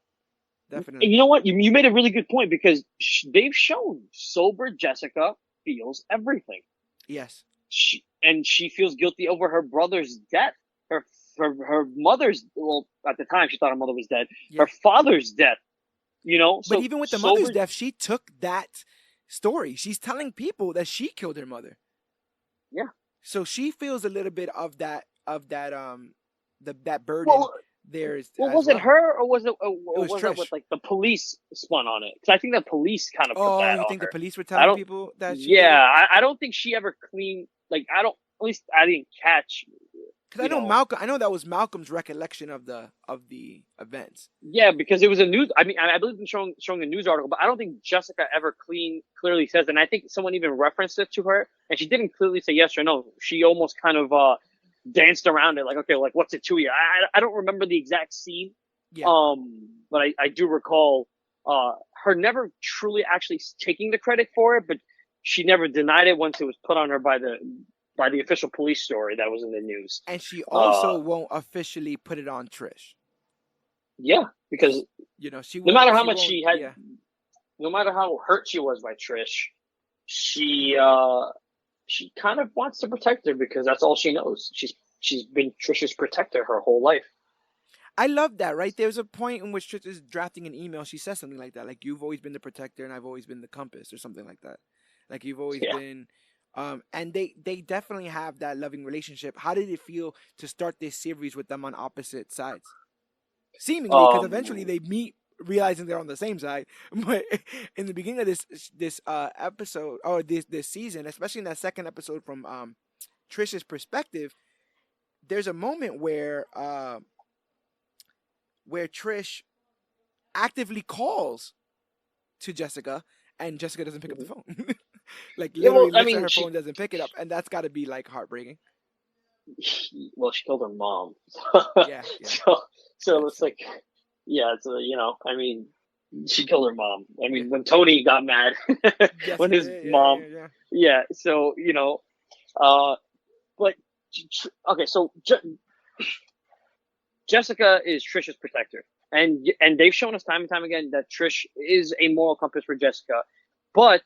And Definitely. you know what? You made a really good point because they've shown sober Jessica feels everything. Yes. She feels guilty over her brother's death. Her mother's, well, at the time she thought her mother was dead. Her Yeah. father's death. But So even with the mother's sober. death, she took that story. She's telling people that she killed her mother. Yeah. So she feels a little bit of that that burden Well, there well, as was it well. her or was it It or was was that Trish. with like the police spun on it? Because I think the police kind of put Oh, that you on think the her. police were I telling don't. people that she did Yeah, it? I don't think she ever cleaned. Like I don't. At least I didn't catch. Because I You know know. Malcolm. I know that was Malcolm's recollection of the events. Yeah, because it was a news. I mean, I believe in showing a news article, but I don't think Jessica ever clearly says. And I think someone even referenced it to her, and she didn't clearly say yes or no. She almost kind of danced around it, like, okay, like what's it to you? I don't remember the exact scene, Yeah, but I do recall her never truly actually taking the credit for it, but she never denied it once it was put on her by the official police story that was in the news. and she Uh, also won't officially put it on Trish. yeah, because She no won't. matter how She much won't. she had, Yeah, no matter how hurt she was by Trish, she she kind of wants to protect her because that's all she knows. She's been Trish's protector her whole life. I love that. Right, there's a point in which Trish is drafting an email. She says something like that, like "You've always been the protector, and I've always been the compass," or something like that. Like you've always Yeah. been. And they definitely have that loving relationship. How did it feel to start this series with them on opposite sides? Seemingly, because eventually Um. they meet, realizing they're on the same side. But in the beginning of this episode, or this season, especially in that second episode from Trish's perspective, there's a moment where Trish actively calls to Jessica, and Jessica doesn't pick up the phone. Like Yeah. Well, literally I looks at mean, her phone, doesn't pick it up, and that's got to be like heartbreaking. she killed her mom. Yeah, yeah, so that's it's true. like, yeah, it's I mean, She killed her mom. I Yeah. mean, when Tony got mad, Yes, when he his did. Yeah, mom, yeah, yeah. yeah. So uh, but okay, so Jessica is Trish's protector, and they've shown us time and time again that Trish is a moral compass for Jessica, but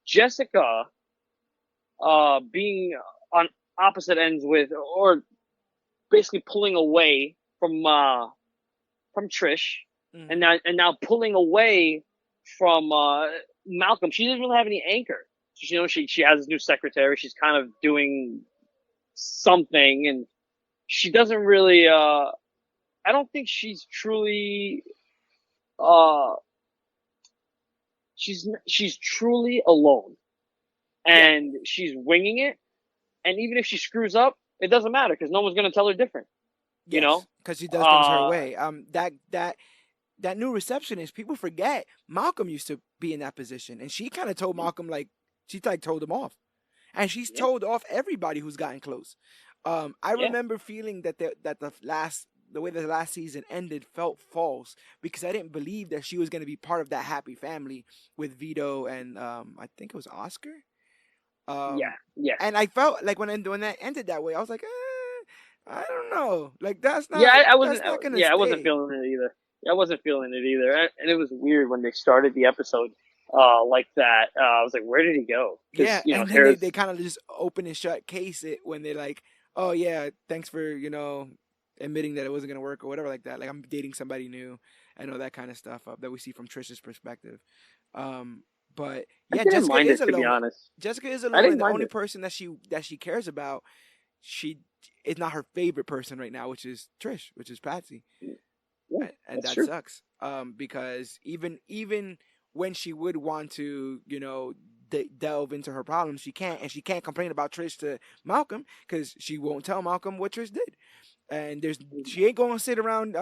Jessica, being on opposite ends with, or basically pulling away from Trish, and Hmm. now pulling away from Malcolm. She doesn't really have any anchor. So, she has this new secretary. She's kind of doing something, and she doesn't really. I don't think she's truly. Uh, she's truly alone, Yeah. and she's winging it. And even if she screws up, it doesn't matter because no one's gonna tell her different. You Yes, know. because she does things her Uh, way. That new receptionist, people forget Malcolm used to be in that position, and she kind of told Malcolm like she like told him off, and she's yeah, told off everybody who's gotten close. I yeah, remember feeling that the way the last season ended felt false because I didn't believe that she was going to be part of that happy family with Vito and I think it was Oscar. yeah, Um, yes. and I felt like when that ended that way, I was like, I don't know, like Yeah, I wasn't. that's not gonna Yeah, I wasn't stay. feeling it either. I wasn't feeling it either, and it was weird when they started the episode like that. I was like, where did he go? Because Yeah, and then they here's kind of just open and shut case it when they're like, oh yeah, thanks for admitting that it wasn't gonna work or whatever like that. Like I'm dating somebody new, and all that kind of stuff that we see from Trish's perspective. Um, but I yeah, didn't mind it, to be honest. Jessica is I alone, didn't and the mind only it. person that she cares about, she is not her favorite person right now, which is Trish, which is Patsy, Yeah, and that's that true. sucks. Because even when she would want to, delve into her problems, she can't, and she can't complain about Trish to Malcolm because she won't tell Malcolm what Trish did, and she ain't gonna sit around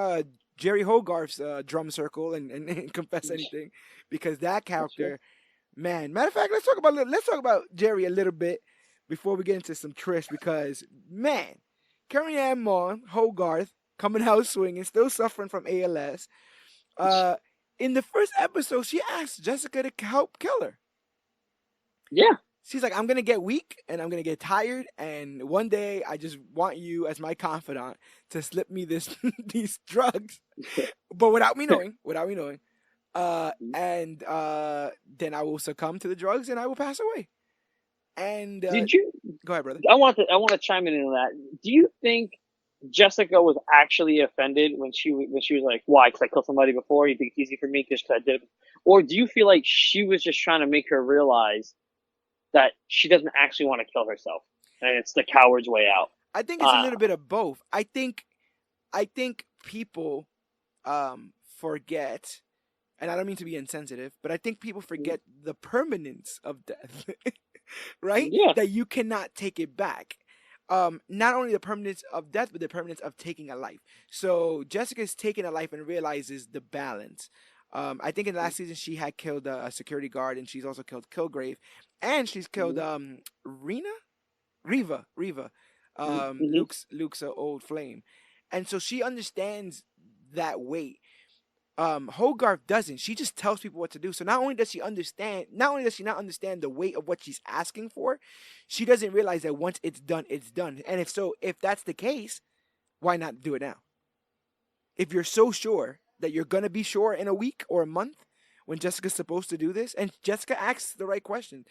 Jerry Hogarth's drum circle and confess anything because that That's true. character, man. Matter of fact, let's talk about Jerry a little bit before we get into some Trish because man, Carrie Ann Moore Hogarth coming out swinging, still suffering from ALS. Uh, in the first episode, she asked Jessica to help kill her. Yeah. She's like, I'm gonna get weak and I'm gonna get tired, and one day I just want you as my confidant to slip me this these drugs, but without me knowing. And then I will succumb to the drugs and I will pass away. And Did you? go ahead, brother. I want to chime in on that. Do you think Jessica was actually offended when she was like, "Why? Because I killed somebody before. You think it's easy for me because I did it?" Or do you feel like she was just trying to make her realize that she doesn't actually want to kill herself, and it's the coward's way out? I think it's a Uh, little bit of both. I think people forget, and I don't mean to be insensitive, but I think people forget the permanence of death, right? yeah, That you cannot take it back. Not only the permanence of death, but the permanence of taking a life. So Jessica's taking a life and realizes the balance. I think in the last season she had killed a security guard, and she's also killed Kilgrave, and she's killed Rena, Riva, hmm Luke's old flame, and so she understands that weight. Hogarth doesn't. She just tells people what to do. So not only does she not understand the weight of what she's asking for, she doesn't realize that once it's done, it's done. And if that's the case, why not do it now? If you're so sure that you're gonna be sure in a week or a month when Jessica's supposed to do this, and Jessica asks the right question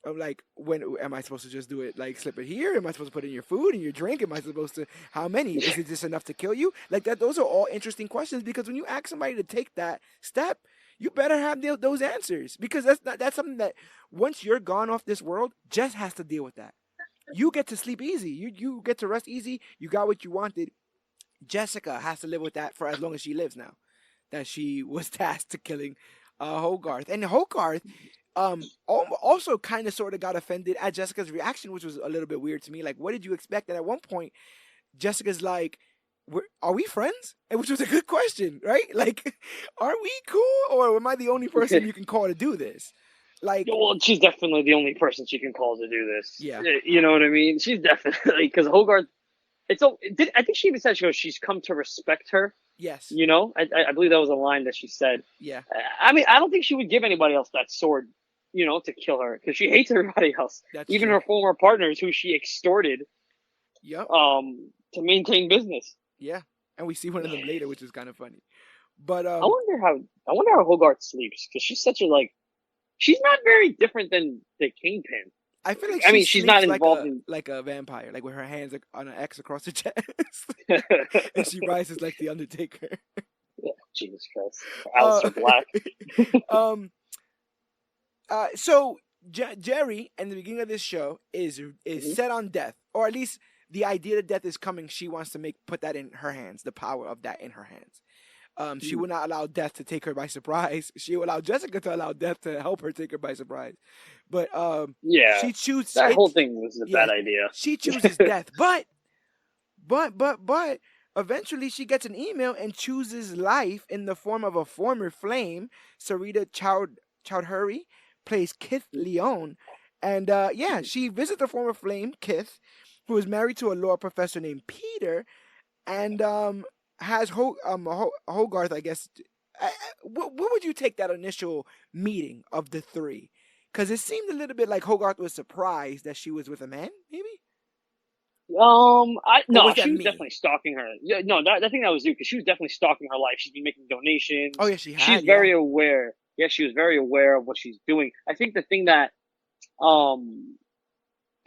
of like, when am I supposed to just do it? Like, slip it here? Am I supposed to put it in your food and your drink? Am I supposed to? How many? Is it just enough to kill you? Like that. Those are all interesting questions because when you ask somebody to take that step, you better have those answers because that's something that once you're gone off this world, Jess has to deal with that. You get to sleep easy. You get to rest easy. You got what you wanted. Jessica has to live with that for as long as she lives now. That she was tasked to killing Hogarth. And Hogarth also kind of sort of got offended at Jessica's reaction, which was a little bit weird to me. Like, what did you expect? And at one point, Jessica's like, are we friends? And which was a good question, right? Like, are we cool? Or am I the only person you can call to do this? Like, well, she's definitely the only person she can call to do this. yeah. You know what I mean? She's definitely because Hogarth. It's so. I think she even said she's come to respect her. Yes. You know, I believe that was a line that she said. Yeah. I mean, I don't think she would give anybody else that sword, you know, to kill her because she hates everybody else, That's even true. her former partners who she extorted Yep. to maintain business. Yeah. And we see one of them later, which is kind of funny. But I wonder how Hogarth sleeps because she's such a like she's not very different than the Kingpin. I feel like I she mean, she's not sleeps involved in. like a vampire, like with her hands like, on an X across her chest, and she rises like the Undertaker. Jesus Christ, Uh, Alistair Black. um. So Jerry, in the beginning of this show, is Mhm. set on death, or at least the idea that death is coming. She wants to put that in her hands, the power of that in her hands. She would not allow death to take her by surprise. She would allow Jessica to allow death to help her take her by surprise. But Yeah, she chooses that it. whole thing was a Yeah, bad idea. she chooses death. But eventually she gets an email and chooses life in the form of a former flame. Sarita Chowdhury plays Kith Leone. And yeah, she visits the former flame, Kith, who is married to a law professor named Peter, and has Hogarth, I guess. What would you take that initial meeting of the three? Because it seemed a little bit like Hogarth was surprised that she was with a man, maybe? I Or no, was that she was me? definitely stalking her. Yeah, no, that, I think that was you because she was definitely stalking her life. She's been making Oh, donations. yeah, she She's had, yeah. very aware. Yeah, she was very aware of what she's doing. I think the thing that um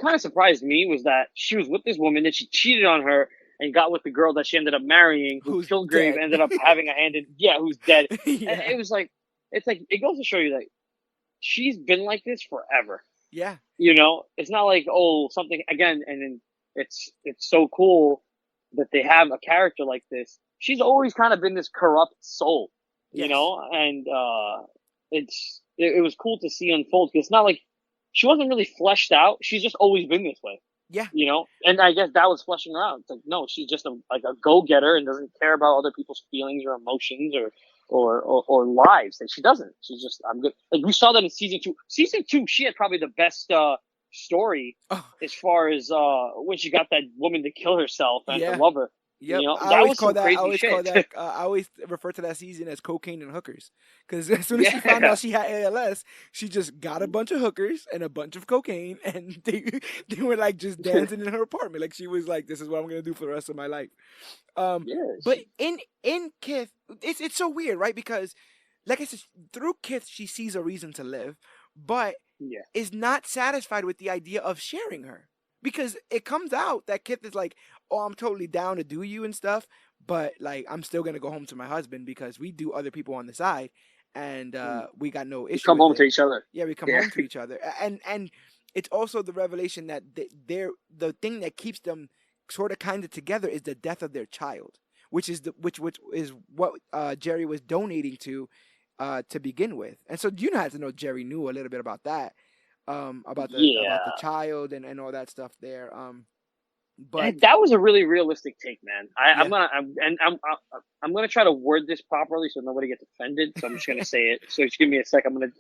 kind of surprised me was that she was with this woman, then she cheated on her and got with the girl that she ended up marrying, who Who's Kilgrave dead. ended up having a hand in. Yeah, who's dead. And Yeah. it was like, it's like it goes to show you that she's been like this forever. Yeah. You know, it's not like oh something again, and then it's so cool that they have a character like this. She's always kind of been this corrupt soul, you Yes. know, and it was cool to see unfold because it's not like she wasn't really fleshed out. She's just always been this way, Yeah. you know. And I guess that was fleshing her out. It's like no, she's just like a go getter and doesn't care about other people's feelings or emotions or lives. Like she doesn't. She's just I'm good. Like we saw that in season 2. Season 2, she had probably the best story Oh, as far as when she got that woman to kill herself and her yeah. lover. Yep. You know, that was some I crazy always call shit. that. I always refer to that season as cocaine and hookers, because as soon as she found Yeah, out she had ALS, she just got a bunch of hookers and a bunch of cocaine, and they were like just dancing in her apartment. Like she was like, "This is what I'm gonna do for the rest of my life." Um, yeah, but in Kith, it's so weird, right? Because like I said, through Kith, she sees a reason to live, but yeah, is not satisfied with the idea of sharing her. Because it comes out that Kith is like, oh, I'm totally down to do you and stuff, but like I'm still gonna go home to my husband because we do other people on the side, and we got no we issue come with home to it. each other. Yeah, we come Yeah, home to each other, and it's also the revelation that they're the thing that keeps them sort of kind of together is the death of their child, which is which is what Jerry was donating to begin with. And so you have to know Jerry knew a little bit about that, about the yeah. child and all that stuff there. But And that was a really realistic take, man. yeah, I'm gonna try to word this properly so nobody gets offended. So I'm just gonna say it. So just give me a sec. I'm gonna.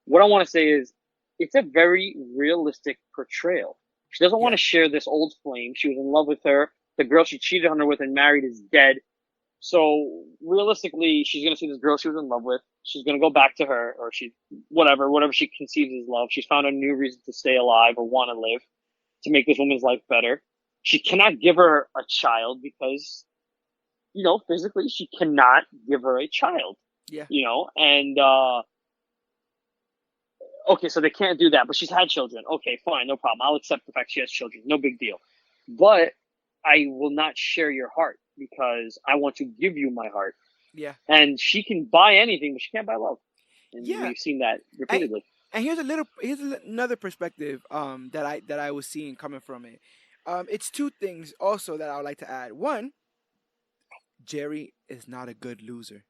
What I want to say is, it's a very realistic portrayal. She doesn't want yeah, to share this old flame. She was in love with her. The girl she cheated on her with and married is dead. So realistically, she's gonna see this girl she was in love with. She's gonna go back to her, or she, whatever she conceives as love. She's found a new reason to stay alive or want to live to make this woman's life better. She cannot give her a child because, you know, physically she cannot give her a child. yeah, You know, and okay, so they can't do that, but she's had children. Okay, fine, no problem. I'll accept the fact she has children. No big deal. But I will not share your heart because I want to give you my heart. yeah, And she can buy anything, but she can't buy love. And yeah. we've seen that And, repeatedly. and here's another perspective that I was seeing coming from it. It's two things also that I would like to add. One, Jerry is not a good loser.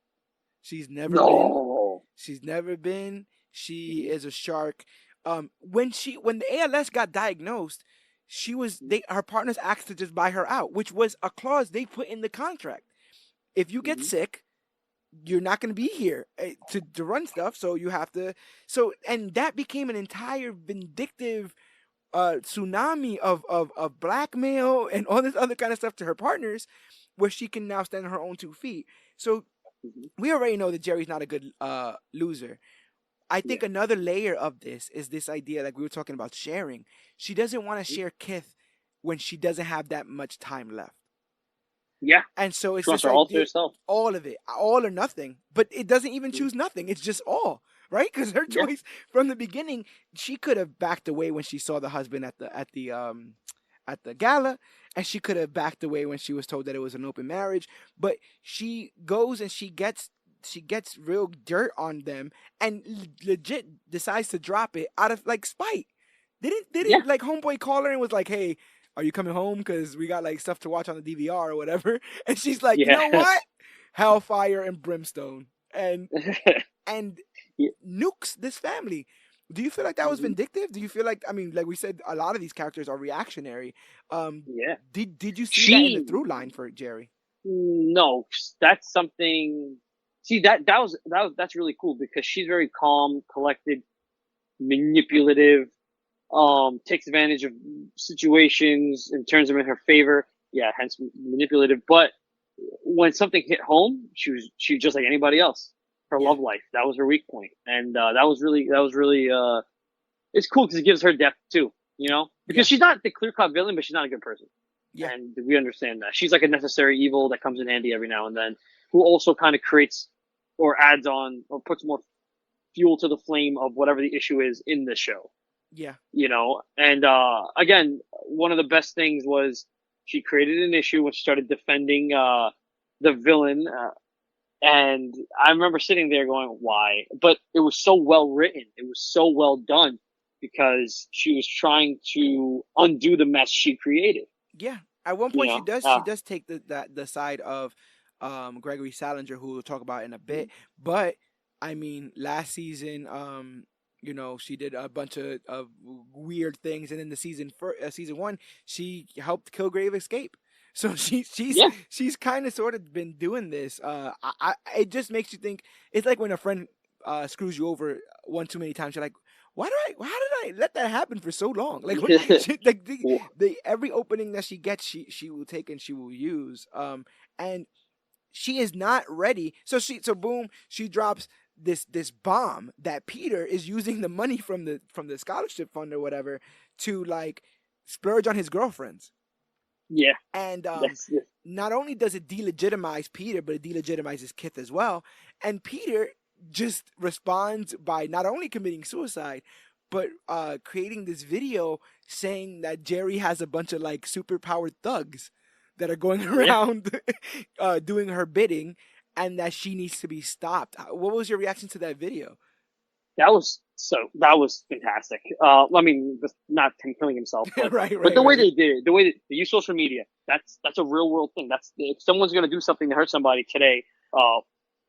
She's never been. No. She's never been. She is a shark. When the ALS got diagnosed, she was they her partners asked to just buy her out, which was a clause they put in the contract. If you get Mm-hmm. sick, you're not going to be here to run stuff, so you have to. So and that became an entire vindictive tsunami of blackmail and all this other kind of stuff to her partners where she can now stand on her own 2 feet. So Mhm. we already know that Jerry's not a good loser. I Yeah. think another layer of this is this idea, like we were talking about sharing. She doesn't want to Mhm. share Kith when she doesn't have that much time left. Yeah. And so it's She wants this her all to idea, herself. all of it, all or nothing. But it doesn't even Mhm. choose nothing. It's just all, right? Because her Yeah. choice from the beginning, she could have backed away when she saw the husband at the gala, and she could have backed away when she was told that it was an open marriage. But she goes and she gets real dirt on them and legit decides to drop it out of like spite. Yeah. Didn't like homeboy call her and was like, "Hey, are you coming home? Because we got like stuff to watch on the DVR or whatever." And she's like, "You Yeah. know what? Hellfire and brimstone and Yeah. nukes this family." Do you feel like that was Mhm. vindictive? Do you feel like, I mean, like we said, a lot of these characters are reactionary. Um, Yeah. did you see that in the She through line for Jerry? no, that's something. See that's really cool because she's very calm, collected, manipulative, takes advantage of situations and turns them in her favor. Yeah, hence manipulative. But when something hit home, she was just like anybody else. Her Yeah, love life, that was her weak point, and that was really it's cool because it gives her depth too. You know, because yeah, she's not the clear cut villain, but she's not a good person, yeah, and we understand that she's like a necessary evil that comes in handy every now and then, who also kind of creates or adds on or puts more fuel to the flame of whatever the issue is in the show. yeah, You know, and again, one of the best things was she created an issue when she started defending the villain, and I remember sitting there going, "Why?" But it was so well written, it was so well done because she was trying to undo the mess she created. yeah. At one You point, know, she does take the side of Gregory Salinger, who we'll talk about in a bit. But I mean, last season, you know, she did a bunch of weird things, and in the season one, she helped Kilgrave escape. So yeah, she's kind of sort of been doing this. It just makes you think. It's like when a friend screws you over one too many times. You're like, why did I let that happen for so long? Like what, like the every opening that she gets, she will take and she will use. And she is not ready. So boom, she drops this bomb that Peter is using the money from the scholarship fund or whatever to like splurge on his girlfriends. yeah, And that's not only does it delegitimize Peter, but it delegitimizes Kith as well. And Peter just responds by not only committing suicide, but creating this video saying that Jerry has a bunch of like super powered thugs that are going yeah. around doing her bidding, and that she needs to be stopped. What was your reaction to that video? That was fantastic. I mean, not him killing himself, but Right, the way right. they did it, the way they use social media, that's a real world thing. That's if someone's gonna do something to hurt somebody today, uh,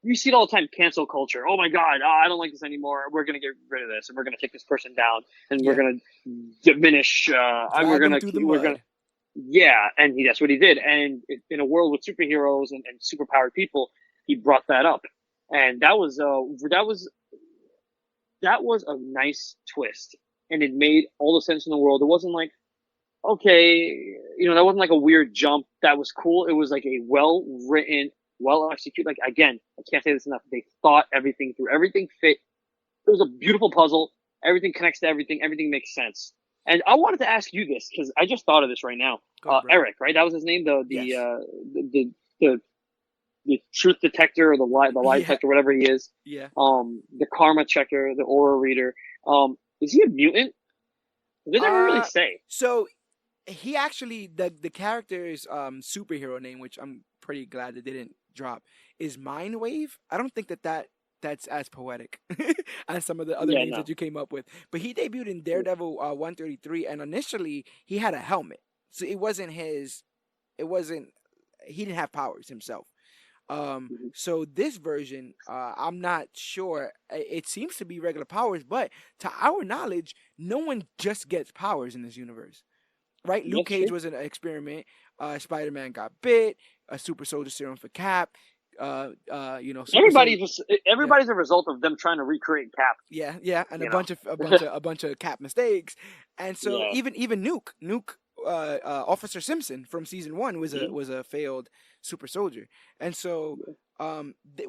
you see it all the time. Cancel culture. Oh my god, I don't like this anymore. We're gonna get rid of this, and we're gonna take this person down, and we're Yeah, gonna diminish. And drag them through the we're gonna mud. yeah, and that's what he did. And in a world with superheroes and superpowered people, he brought that up, and that was a nice twist, and it made all the sense in the world. It wasn't like, okay, that wasn't like a weird jump. That was cool. It was like a well written, well executed. Like again, I can't say this enough. They thought everything through. Everything fit. It was a beautiful puzzle. Everything connects to everything. Everything makes sense. And I wanted to ask you this because I just thought of this right now. Go ahead, brother. Eric, right? That was his name. Yes. The the truth detector or the lie Yeah. detector, whatever he is. Yeah. The karma checker, the aura reader. Is he a mutant? They never really Uh, say. so he actually the character's superhero name, which I'm pretty glad they didn't drop, is Mindwave. I don't think that's as poetic as some of the other Yeah, names no. that you came up with. But he debuted in Daredevil 133, and initially he had a helmet, so it wasn't his. It wasn't. He didn't have powers himself. Mhm. So this version, I'm not sure. It seems to be regular powers, but to our knowledge, no one just gets powers in this universe, right? Luke That's Cage true. was an experiment. Spider Man got bit. A super soldier serum for Cap. Super soldier. Yeah, Everybody's a result of them trying to recreate Cap. yeah, and You know. a bunch of Cap mistakes. And so Yeah. even Nuke Officer Simpson from season 1 was Mhm. a failed super soldier, and so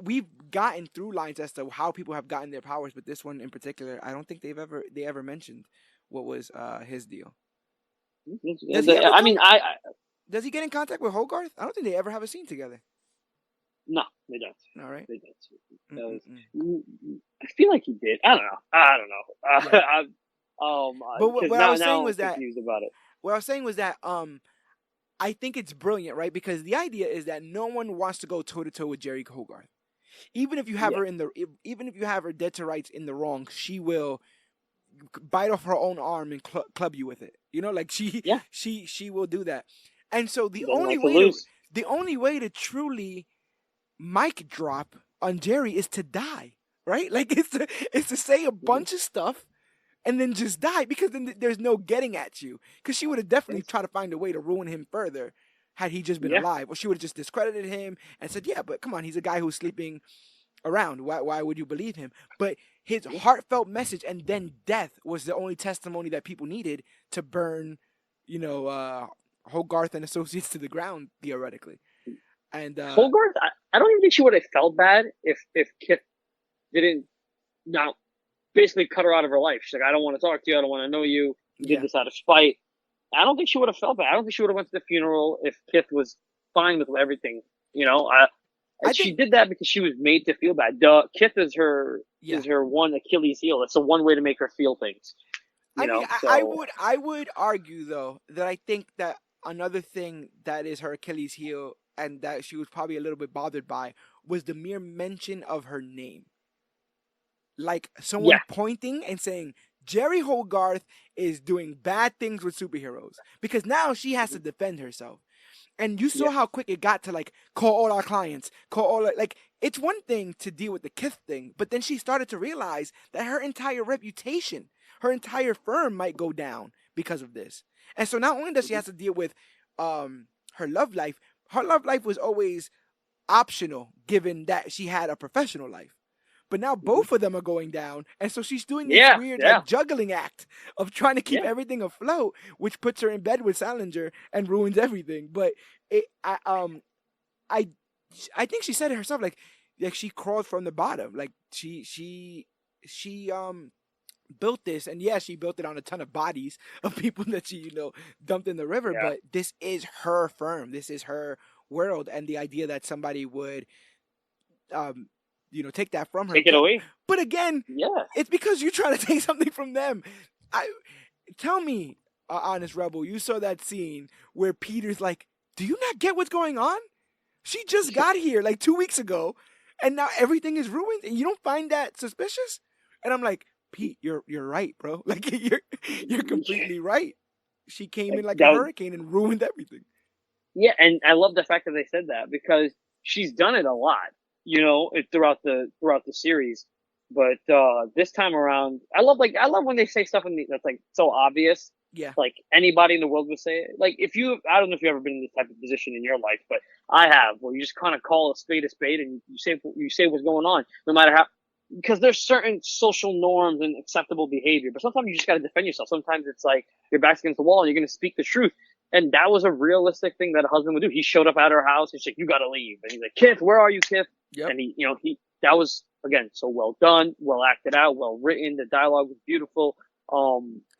we've gotten through lines as to how people have gotten their powers, but this one in particular, I don't think they ever mentioned what was his deal. Does he ever I come? mean, Does he get in contact with Hogarth? I don't think they ever have a scene together. no, they don't. All right. They don't. Because Mm-mm-mm. I feel like he did. I don't know. I don't know. Yeah. But Because what I was saying now I'm was that confused about it. what I was saying was that I think it's brilliant, right? Because the idea is that no one wants to go toe to toe with Jerry Hogarth. Even if you have Yeah. her even if you have her dead to rights in the wrong, she will bite off her own arm and club you with it. You know, like Yeah. she will do that. And so He doesn't like to lose. the only way to truly mic drop on Jerry is to die, right? Like it's to say a Mhm. bunch of stuff and then just die, because then there's no getting at you. Because she would have definitely Yes. tried to find a way to ruin him further had he just been Yeah. alive, or she would have just discredited him and said, "Yeah, but come on, he's a guy who's sleeping around. Why would you believe him?" But his Yeah. heartfelt message and then death was the only testimony that people needed to burn, you know, Hogarth and associates to the ground theoretically. And Hogarth, I don't even think she would have felt bad if Kit didn't now basically cut her out of her life. She's like, I don't want to talk to you. I don't want to know you. You did yeah, this out of spite. I don't think she would have felt bad. I don't think she would have went to the funeral if Kith was fine with everything. You know, I she think did that because she was made to feel bad. Kith yeah. is her one Achilles heel. It's the one way to make her feel things. I You mean, know, so I would argue though that I think that another thing that is her Achilles heel and that she was probably a little bit bothered by was the mere mention of her name. Like someone yeah, pointing and saying Jerry Hogarth is doing bad things with superheroes, because now she has to defend herself. And you saw yeah, how quick it got to like call all our clients, call all like it's one thing to deal with the Kith thing, but then she started to realize that her entire reputation, her entire firm might go down because of this. And so not only does she have to deal with her love life, her love life was always optional given that she had a professional life. But now both of them are going down, and so she's doing this yeah, weird yeah, like juggling act of trying to keep yeah. everything afloat, which puts her in bed with Salinger and ruins everything. But I I think she said it herself, like she crawled from the bottom, like she built this, and yeah, she built it on a ton of bodies of people that she dumped in the river. Yeah. But this is her firm, this is her world, and the idea that somebody would um take that from her. Take it away. But again, Yeah. it's because you're trying to take something from them. I Tell me, honest rebel, you saw that scene where Peter's like, "Do you not get what's going on? She just got here like 2 weeks ago, and now everything is ruined, and you don't find that suspicious?" And I'm like, Pete, you're right, bro. Like you're completely right. She came in Like like a that. hurricane and ruined everything. Yeah, and I love the fact that they said that because she's done it a lot, throughout the series. But this time around, I love when they say stuff that's like so obvious. Yeah. Like anybody in the world would say it. Like if you, I don't know if you've ever been in this type of position in your life, but I have, where you just kind of call a spade, and you say what's going on, no matter how, because there's certain social norms and acceptable behavior. But sometimes you just got to defend yourself. Sometimes it's like your back's against the wall and you're going to speak the truth. And that was a realistic thing that a husband would do. He showed up at her house and she's like, "You got to leave." And he's like, "Kith, where are you, Kith?" Yep. And that was, again, so well done, well acted out, well written. The dialogue was beautiful.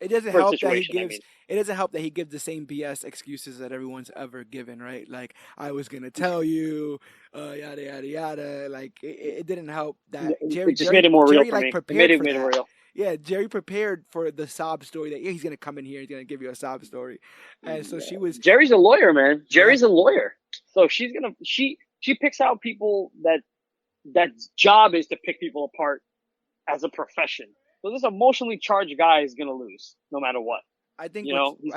It doesn't For a help that he situation, I gives. mean. It doesn't help that he gives the same BS excuses that everyone's ever given, right? Like I was gonna tell you, yada yada yada. Like it didn't help that It just made it more real Jerry for like me. It made prepared it for made it that. real. Yeah, Jerry prepared for the sob story that, yeah, he's gonna come in here, he's gonna give you a sob story, and so she was. Jerry's a lawyer, man. Yeah, Jerry's a lawyer. So she picks out people that job is to pick people apart as a profession. So this emotionally charged guy is gonna lose no matter what. He's I think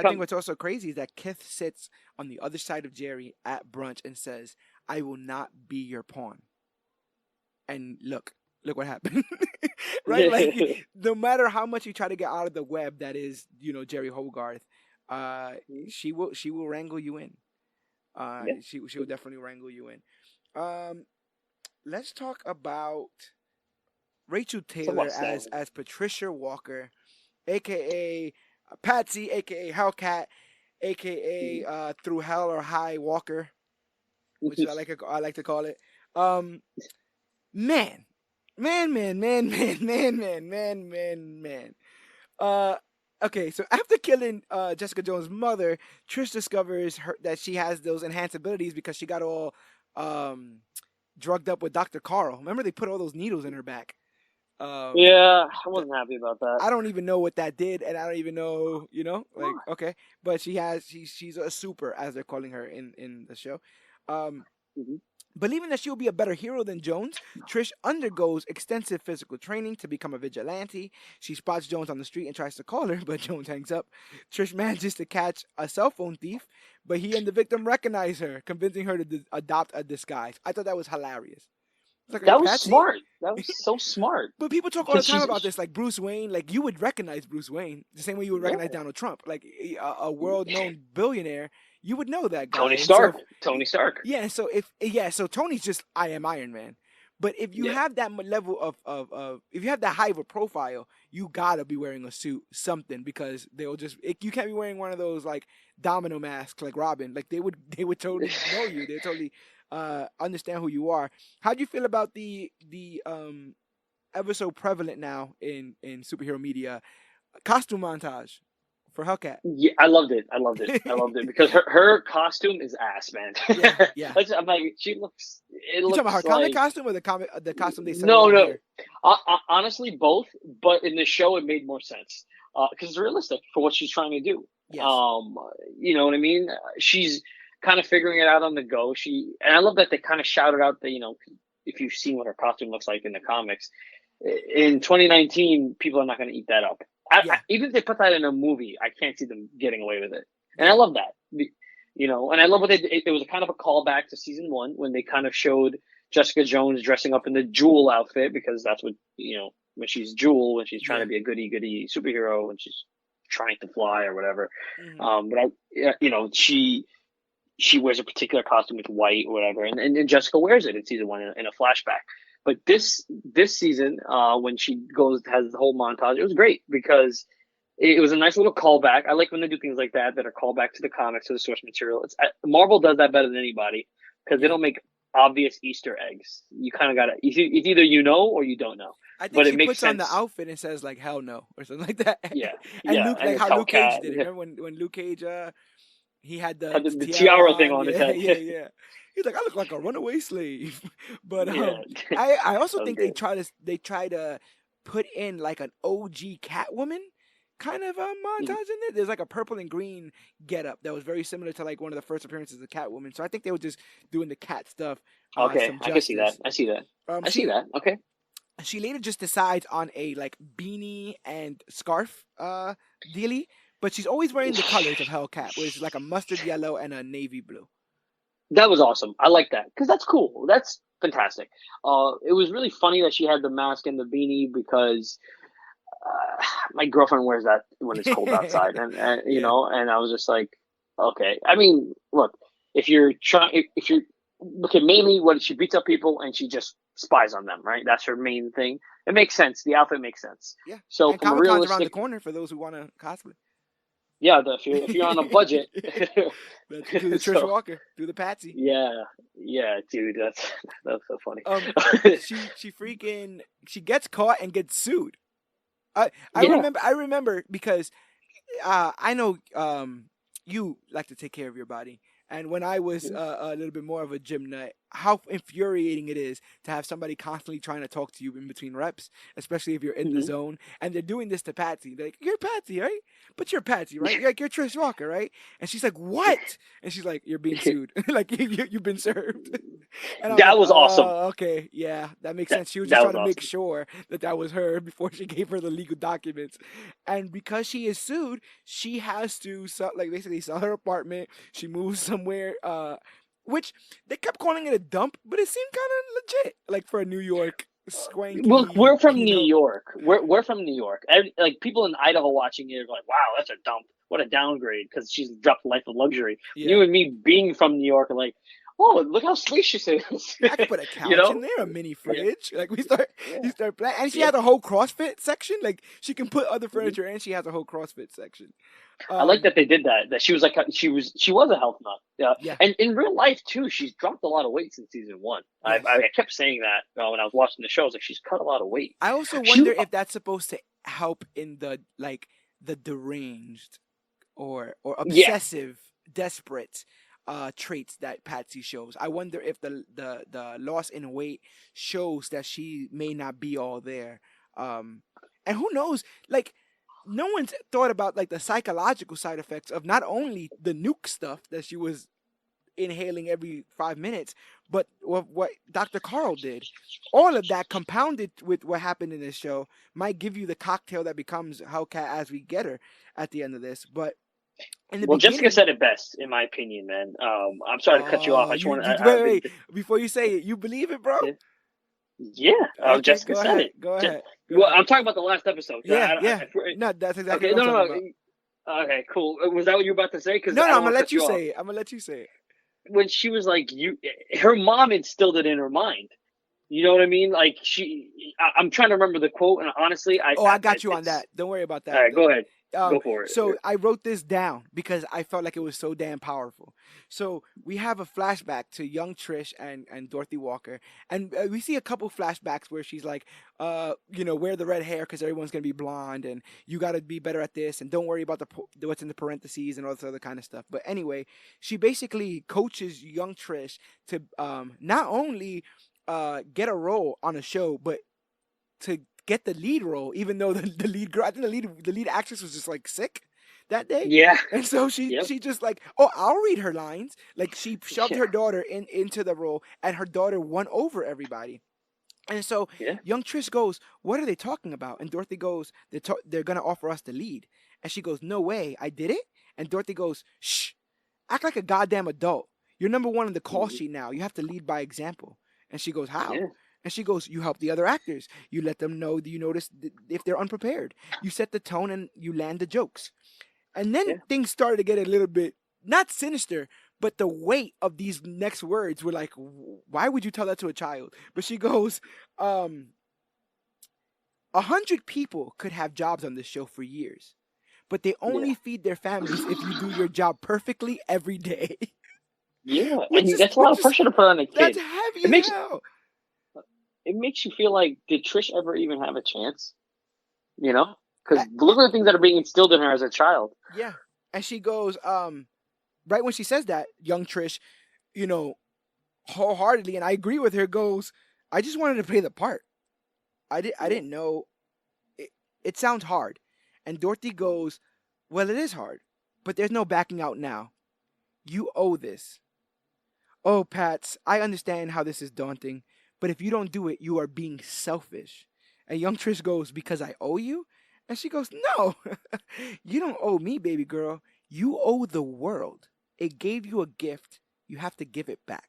come. what's also crazy is that Kith sits on the other side of Jerry at brunch and says, "I will not be your pawn." And look what happened. Right? Like no matter how much you try to get out of the web that is, Jerry Hogarth, she will wrangle you in. Yeah. She will definitely wrangle you in. Um, let's talk about Rachel It's Taylor about as Patricia Walker, aka Patsy, aka Hellcat, aka Through Hell or High Walker, which I like to call it. Um, man, man. Uh, okay, so after killing Jessica Jones' mother, Trish discovers that she has those enhanced abilities because she got all um drugged up with Dr. Carl. Remember they put all those needles in her back. Um, Yeah, I th- wasn't happy about that. I don't even know what that did, and I don't even know, like okay, but she's a super as they're calling her in the show. Um, Mhm. Believing that she'll be a better hero than Jones, Trish undergoes extensive physical training to become a vigilante. She spots Jones on the street and tries to call her, but Jones hangs up. Trish manages to catch a cell phone thief, but he and the victim recognize her, convincing her to adopt a disguise. I thought that was hilarious. It's like, are you That was Patsy? smart. That was so smart But people talk all the because time about this, like Bruce Wayne. Like you would recognize Bruce Wayne the same way you would yeah, recognize Donald Trump, like a world-known billionaire. You would know that guy. Tony And so, Stark. Tony Stark. yeah. So so Tony's just I am Iron Man. But if you Yeah. have that level of if you have that high of a profile, you gotta be wearing a suit, something, because they'll you can't be wearing one of those like domino masks like Robin. Like they would totally know you. They totally understand who you are. How do you feel about the ever so prevalent now in superhero media costume montage for Hellcat? Yeah, I loved it. I loved it. I loved it because her costume is ass, man. Yeah, yeah. I'm like, she looks. It You talking about her looks comic like costume or the costume they sent no, along no. here? Honestly, both. But in the show, it made more sense because it's realistic for what she's trying to do. Yes. Um, you know what I mean? She's kind of figuring it out on the go. And I love that they kind of shouted out that if you've seen what her costume looks like in the comics, in 2019, people are not going to eat that up. Yeah, Even if they put that in a movie, I can't see them getting away with it. And I yeah. love that. And I love what they did. It was a kind of a callback to season one when they kind of showed Jessica Jones dressing up in the Jewel outfit because that's what, when she's Jewel, when she's trying to Yeah. be a goody goody superhero, when she's trying to fly or whatever. Hmm. She wears a particular costume with white or whatever, and Jessica wears it in season one in a flashback. But this season, when she has the whole montage, it was great because it was a nice little callback. I like when they do things like that are callback to the comics, to the source material. Marvel does that better than anybody because they Yeah. don't make obvious Easter eggs. You kind of gotta. It's either you know or you don't know, I think but it she makes puts on the sense. outfit and says like "Hell no" or something like that. Yeah, And yeah, Luke, and like it's how Luke Cage Hellcat. did it. Remember when Luke Cage he had Had the the tiara tiara thing on? on his Yeah, head. yeah, yeah. He's like, I look like a runaway slave. But Yeah, I also that was think great. they try to put in like an OG Catwoman kind of a Mhm. montage in there. There's like a purple and green getup that was very similar to like one of the first appearances of Catwoman. So I think they were just doing the cat stuff Okay, some I can see that. justice. I see that. Um, I see she that. Okay. she later just decides on a like beanie and scarf dealie, but she's always wearing the colors of Hellcat, which is like a mustard yellow and a navy blue. That was awesome. I like that because that's cool. That's fantastic. It was really funny that she had the mask and the beanie because my girlfriend wears that when it's cold outside, and Yeah. and I was just like, okay. I mean, look, if you're trying, if you're okay, mainly what she beats up people and she just spies on them, right? That's her main thing. It makes sense. The outfit makes sense. Yeah. So And from a Comic Con's around the realistic, corner for those who want to cosplay. yeah, if you're on a budget, Let's do the Trish so Walker, do the Patsy. yeah, yeah, dude, that's so funny. She gets caught and gets sued. Yeah. I remember because I know you like to take care of your body, and when I was a little bit more of a gym nut, how infuriating it is to have somebody constantly trying to talk to you in between reps, especially if you're in the Hmm. zone, and they're doing this to Patsy. They're like, "You're Patsy, right? But you're Patsy, right? You're like you're Trish Walker, right?" And she's like, "What?" And she's like, "You're being sued. Like you've been served." And I was That like, was awesome. "Oh, okay, yeah, that makes That, sense." She was just that trying was to make awesome. sure that was her before she gave her the legal documents. And because she is sued, she has to sell, like basically sell her apartment. She moves somewhere, which they kept calling it a dump, but it seemed kind of legit, like for a New York Look, we're swanky, from New York. We're from New York. Like people in Idaho watching it are like, "Wow, that's a dump. What a downgrade!" Because she's dropped life of luxury. yeah, You and me being from New York are like, oh, look how spacious she is. I could put a You couch in know? there, a mini Yeah, fridge. Like you yeah, start playing, and she yeah. has a whole CrossFit section. Like she can put other Mhm. furniture, and she has a whole CrossFit section. I like Um, that they did that. That she was like she was a health nut. Yeah, yeah, and in real life too, she's dropped a lot of weight since season one. yes. I kept saying that when I was watching the show. I was like, she's cut a lot of weight. I also She wonder if that's supposed to help in the like the deranged or yeah. obsessive, desperate traits that Patsy shows. I wonder if the loss in weight shows that she may not be all there. Um, and who knows? Like, no one's thought about like the psychological side effects of not only the nuke stuff that she was inhaling every 5 minutes, but what Dr. Carl did. All of that compounded with what happened in this show might give you the cocktail that becomes Hellcat as we get her at the end of this. But in the Well, Jessica beginning, said it best, in my opinion, man. I'm sorry to cut you off. I just you, want you to. wait, wait, before you say it, you believe it, bro? Yeah, Okay, Jessica go said ahead, it. go Just, ahead, go well, ahead. I'm talking about the last episode. Yeah, yeah. No, that's exactly Okay, what I'm no, talking no, about. no. Okay, cool. Was that what you were about to say? Because No, I no, don't I'm gonna want to let cut you you off. say it. I'm gonna let you say it. When she was like, her mom instilled it in her mind. You know what I mean? Like I'm trying to remember the quote, and honestly, Oh, I got you on it's that. Don't worry about all that. right. Go ahead, go for it. So I wrote this down because I felt like it was so damn powerful. So we have a flashback to young Trish and Dorothy Walker, and we see a couple flashbacks where she's like, wear the red hair because everyone's gonna be blonde, and you got to be better at this, and don't worry about what's in the parentheses and all this other kind of stuff. But anyway, she basically coaches young Trish to not only get a role on a show, but to get the lead role, even though the lead girl, I think the lead actress was just like sick that day. Yeah. And so she Yep. she just like, oh, I'll read her lines. Like she shoved Yeah. her daughter into the role, and her daughter won over everybody. And so Yeah. young Trish goes, "What are they talking about?" And Dorothy goes, "They're gonna offer us the lead." And she goes, "No way, I did it." And Dorothy goes, "Shh, act like a goddamn adult. You're number one on the call Mhm. sheet now. You have to lead by example." And she goes, "How?" Yeah. And she goes, "You help the other actors. You let them know that you notice if they're unprepared. You set the tone and you land the jokes." And then Yeah. things started to get a little bit not sinister, but the weight of these next words were like, why would you tell that to a child? But she goes, 100 people could have jobs on this show for years, but they Yeah. only feed their families if you do your job perfectly every day. Yeah. which And is that's a lot which of is pressure to put on a That's kid. heavy It as makes hell. it makes you feel like, did Trish ever even have a chance? You know, because look at the things that are being instilled in her as a child. Yeah. And she goes, right when she says that, young Trish, you know, wholeheartedly, and I agree with her, goes, I just wanted to play the part. I Yeah. didn't know it sounds hard. And Dorothy goes, well, it is hard, but there's no backing out now. You owe this. Oh, Pats, I understand how this is daunting, but if you don't do it, you are being selfish. And young Trish goes, because I owe you? And she goes, no, you don't owe me, baby girl. You owe the world. It gave you a gift. You have to give it back.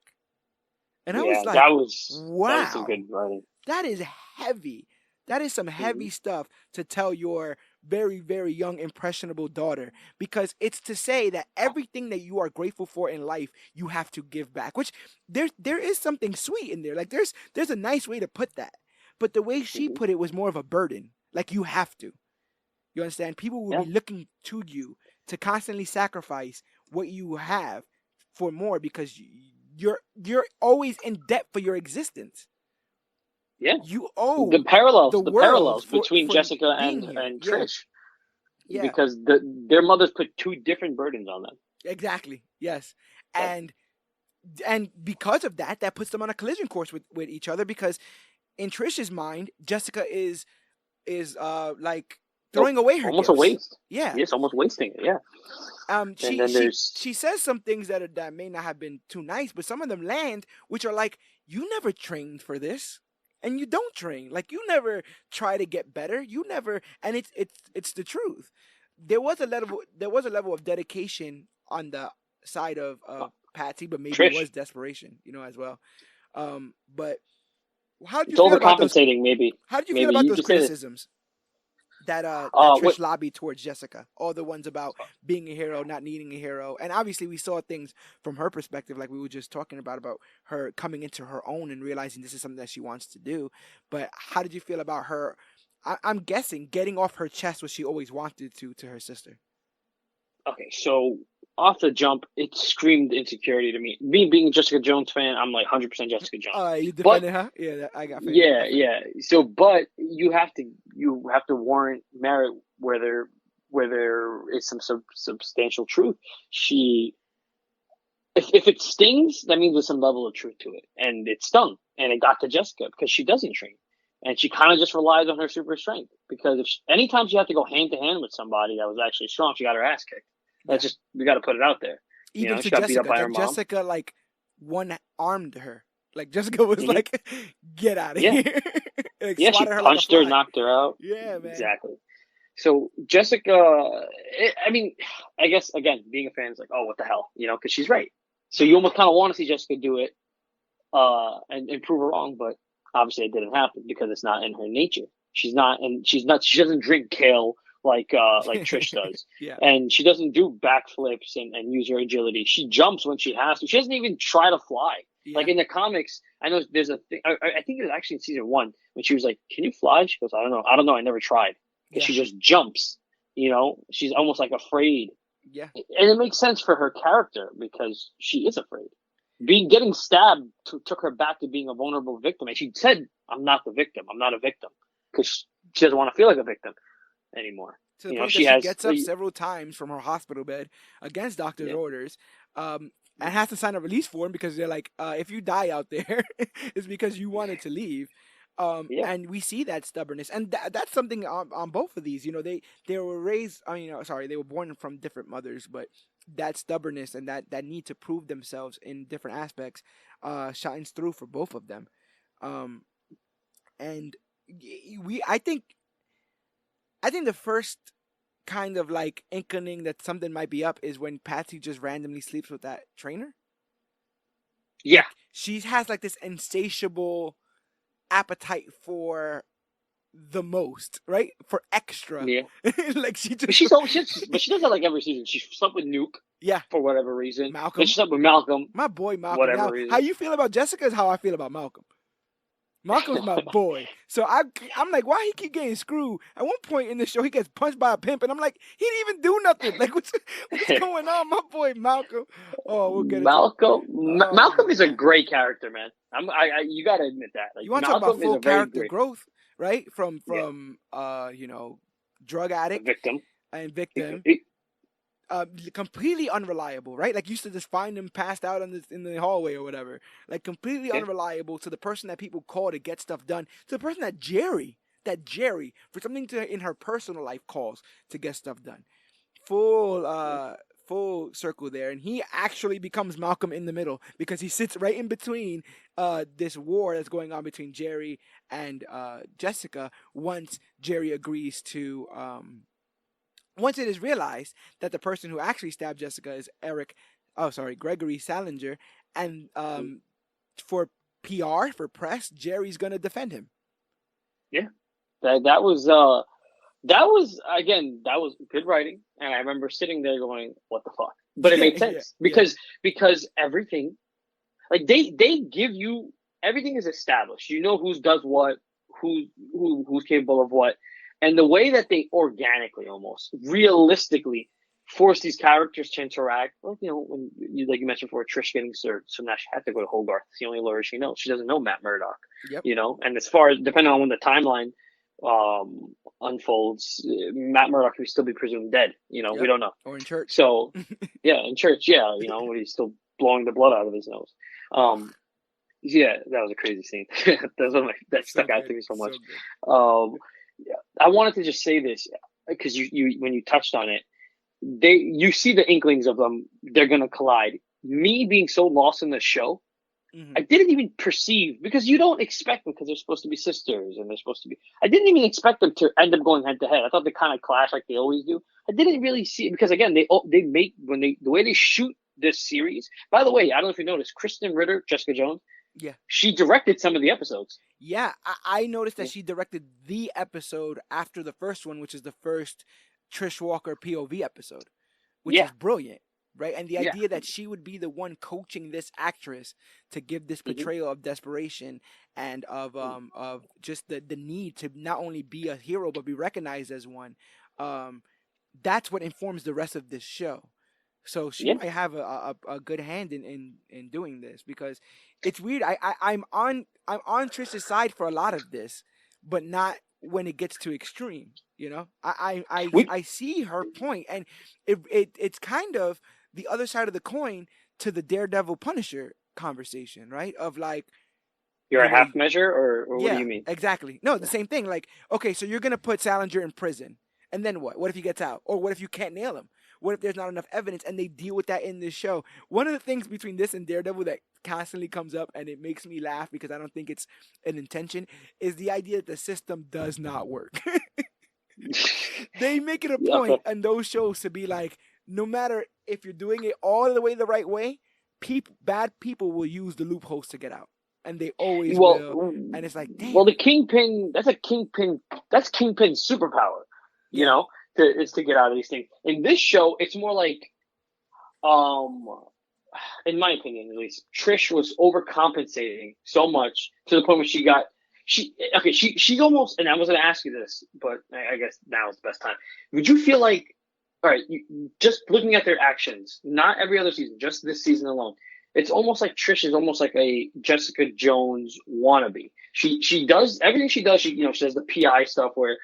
And I Yeah. was like, That was some wow, good writing. that is heavy. That is some Mm-hmm. heavy stuff to tell your very, very young, impressionable daughter, because it's to say that everything that you are grateful for in life, you have to give back. Which there is something sweet in there. Like there's a nice way to put that, but the way she Mm-hmm. put it was more of a burden. Like you have to. You understand? People will Yeah. be looking to you to constantly sacrifice what you have for more because you're always in debt for your existence. Yeah. You owe the The world parallels between for Jessica being here. and Yeah, Trish, yeah, because their mothers put two different burdens on them. exactly. Yes, Yeah. and because of that, that puts them on a collision course with each other. Because in Trish's mind, Jessica is like Oh, throwing away her almost a gifts. waste. Yeah. Yes, almost wasting it. Yeah. And She then she there's she says some things that may not have been too nice, but some of them land, which are like, you never trained for this, and you don't train. Like you never try to get better. You never, and it's the truth. There was a level of dedication on the side of Patsy, but maybe it Trish. was desperation, as well. But how did you It's feel about those? overcompensating. Maybe. How did you feel Maybe about you those just said it. criticisms? that What? Trish lobbied towards Jessica. All the ones about being a hero, not needing a hero, and obviously we saw things from her perspective, like we were just talking about her coming into her own and realizing this is something that she wants to do. But how did you feel about her? I'm guessing getting off her chest what she always wanted to her sister. Okay, so off the jump, it screamed insecurity to me. Me being a Jessica Jones fan, I'm like 100% Jessica Jones. You But defended her? Yeah, I got faith. yeah, yeah. So, but you have to warrant merit where there is some substantial truth. She, if it stings, that means there's some level of truth to it, and it stung, and it got to Jessica because she doesn't train, and she kind of just relies on her super strength. Because anytime she had to go hand to hand with somebody that was actually strong, she got her ass kicked. Yeah. That's just, we got to put it out there. Even to She got beat up Jessica, by her like mom. Jessica, like one armed her. Like Jessica was Hmm. like, "Get out of Yeah, here!" Like yeah. She swatted her like a punched her, fly. knocked her out. Yeah, man. Exactly. So Jessica, I mean, I guess again, being a fan is like, oh, what the hell, because she's right. So you almost kind of want to see Jessica do it, and prove her wrong, but obviously it didn't happen because it's not in her nature. She doesn't drink kale like Trish does, Yeah, and she doesn't do backflips and use her agility. She jumps when she has to. She doesn't even try to fly. yeah, Like in the comics, I know there's a thing. I think it was actually in season 1 when she was like, "Can you fly?" She goes, I don't know. I never tried." Because yeah, she just jumps. She's almost like afraid, yeah, and it makes sense for her character because she is afraid. Getting stabbed took her back to being a vulnerable victim, and she said, "I'm not the victim. I'm not a victim," because she doesn't want to feel like a victim anymore. to the point that She she has. gets up several times from her hospital bed against doctor's Yeah, orders, and has to sign a release form because they're like, if you die out there, it's because you wanted to leave. yeah, And we see that stubbornness, and that's something on both of these. They were raised. I mean, sorry, they were born from different mothers, but that stubbornness and that need to prove themselves in different aspects shines through for both of them. Um, and I think the first kind of like inkling that something might be up is when Patsy just randomly sleeps with that trainer. yeah, Like she has like this insatiable appetite for the most, right? For extra. yeah. Like she But just she does that like every season. She slept with Nuke yeah, for whatever reason. Then Malcolm. she slept with Malcolm, My boy Malcolm. whatever Now, how reason. you feel about Jessica is how I feel about Malcolm. Malcolm's my boy. So I'm like, why he keep getting screwed? At one point in the show, he gets punched by a pimp, and I'm like, he didn't even do nothing. Like, what's going on, my boy Malcolm? Oh, we'll get into. Oh Malcolm is a man, great character, man. You got to admit that. Like you want to talk about Malcolm is full a very character great, growth, right? From yeah, drug a addict victim. and victim, He- completely unreliable, right? Like you used to just find him passed out in the hallway or whatever. Like completely yeah, unreliable to the person that people call to get stuff done. To the person that Jerry for something to in her personal life calls to get stuff done. Full circle there, and he actually becomes Malcolm in the middle because he sits right in between this war that's going on between Jerry and Jessica. Once Jerry agrees to once it is realized that the person who actually stabbed Jessica is Gregory Salinger, and for PR, for press, Jerry's gonna defend him. yeah. That was good writing, and I remember sitting there going, "What the fuck?" But it Yeah, made yeah, sense yeah, because everything, like they give you, everything is established. You know who does what, who's capable of what, and the way that they organically, almost realistically, force these characters to interact. Like when like you mentioned before, Trish getting served, so now she had to go to Hogarth. It's the only lawyer she knows. She doesn't know Matt Murdock. yep, And as far as depending on when the timeline unfolds, Matt Murdock would still be presumed dead. We yep. don't know. Or in church. So yeah, in church, yeah, when he's still blowing the blood out of his nose. Oh, Yeah, that was a crazy scene. That so stuck out to good, me so so much. good. Yeah, I wanted to just say this because you when you touched on it, you see the inklings of them. They're gonna collide. Me being so lost in the show, Hmm. I didn't even perceive, because you don't expect them, because they're supposed to be sisters and they're supposed to be. I didn't even expect them to end up going head to head. I thought they kind of clash like they always do. I didn't really see it because again they make the way they shoot this series. By the way, I don't know if you noticed, Kristen Ritter, Jessica Jones, Yeah. She directed some of the episodes. Yeah, I noticed that Yeah. she directed the episode after the first one, which is the first Trish Walker POV episode, which Yeah. is brilliant, right? And the Yeah. idea that she would be the one coaching this actress to give this Hmm. portrayal of desperation and of just the need to not only be a hero but be recognized as one, um, that's what informs the rest of this show. So she Yeah. might have a good hand in doing this because it's weird. I'm on Trish's side for a lot of this, but not when it gets too extreme. You know, We I see her point, and it's kind of the other side of the coin to the Daredevil Punisher conversation, right? Of like, You're you a know, half measure, or what do yeah, you mean? exactly. No, the same thing. Like, okay, so you're gonna put Salinger in prison, and then what? What if he gets out? Or what if you can't nail him? What if there's not enough evidence? And they deal with that in this show. One of the things between this and Daredevil that constantly comes up, and it makes me laugh because I don't think it's an intention, is the idea that the system does not work. They make it a point Okay. in those shows to be like, no matter if you're doing it all the way the right way, bad people will use the loopholes to get out, and they always Well, will. And it's like, well, damn, the Kingpin. That's a Kingpin. That's Kingpin's superpower. You yeah, know, is to get out of these things. In this show, it's more like, um, in my opinion, at least, Trish was overcompensating so much to the point where she almost. And I was going to ask you this, but I guess now is the best time. Would you feel like, all right, just looking at their actions, not every other season, just this season alone, it's almost like Trish is almost like a Jessica Jones wannabe. She does everything she does. She does the PI stuff where,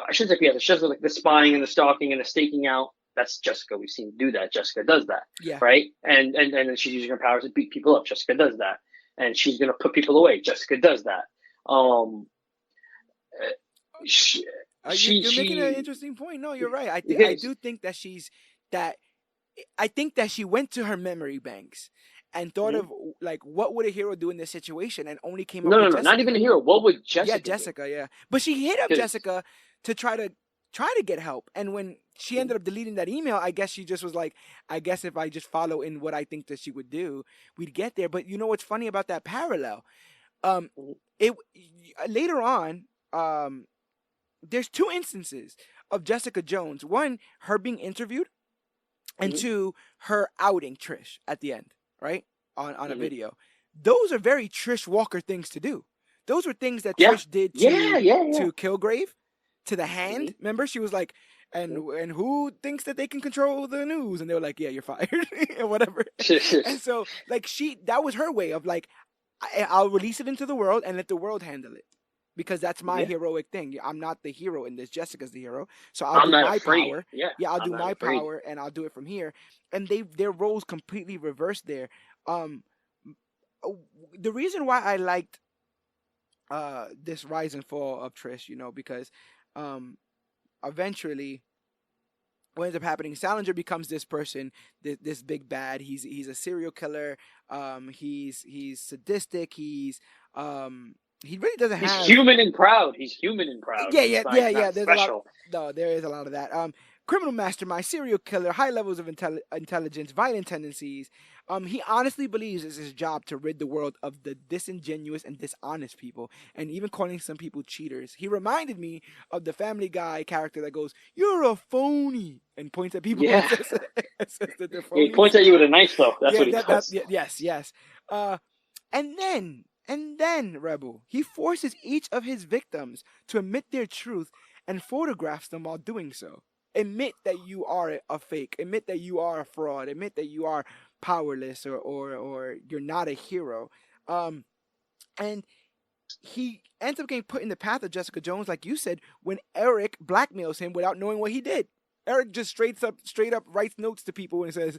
I shouldn't say PI. She does like the spying and the stalking and the staking out. That's Jessica. We've seen do that. Jessica does that, yeah. right? And then she's using her powers to beat people up. Jessica does that, and she's gonna put people away. Jessica does that. Um, she, You're making an she interesting point. No, you're right. I because do think that that. I think that she went to her memory banks and thought mhm. of like what would a hero do in this situation, and only came up No, with no, no, not even Jessica. a hero. What would Yeah, Jessica do? Jessica. Yeah, but she hit up Because Jessica to try to get help. And when she ended up deleting that email, I guess she just was like, I guess if I just follow in what I think that she would do, we'd get there. But you know what's funny about that parallel? Um, it later on, there's two instances of Jessica Jones. One, her being interviewed, and two, her outing Trish at the end, right? On a video. Those are very Trish Walker things to do. Those were things that yeah, Trish did yeah, yeah, yeah. to Kilgrave, to the Mm-hmm. Hand. Remember, she was like, and who thinks that they can control the news? And they were like, yeah, you're fired, and whatever. And so, like, that was her way of like, I'll release it into the world and let the world handle it. Because that's my Yeah, heroic thing. I'm not the hero in this. Jessica's the hero. So I'll I'm do not my afraid. power. Yeah, Yeah, I'll I'm do not my afraid. power and I'll do it from here. And their roles completely reversed there. Um the reason why I liked this rise and fall of Trish, because um eventually what ends up happening, Salinger becomes this person, this big bad. He's a serial killer. He's sadistic. He really doesn't He's have. human and proud. He's human and proud. Yeah, He's yeah, not. yeah, He's yeah. not There's a lot. special. No, there is a lot of that. Criminal mastermind, serial killer, high levels of intelligence, violent tendencies. He honestly believes it's his job to rid the world of the disingenuous and dishonest people, and even calling some people cheaters. He reminded me of the Family Guy character that goes, "You're a phony," and points at people and Yeah. says that they're He phonies. points at you with a knife, though. That's Yeah, what he that does. yes, yes. Uh, and then Rebel, he forces each of his victims to admit their truth and photographs them while doing so. Admit that you are a fake. Admit that you are a fraud. Admit that you are powerless or you're not a hero. Um, and he ends up getting put in the path of Jessica Jones, like you said, when Eric blackmails him without knowing what he did. Eric just straight up writes notes to people and says,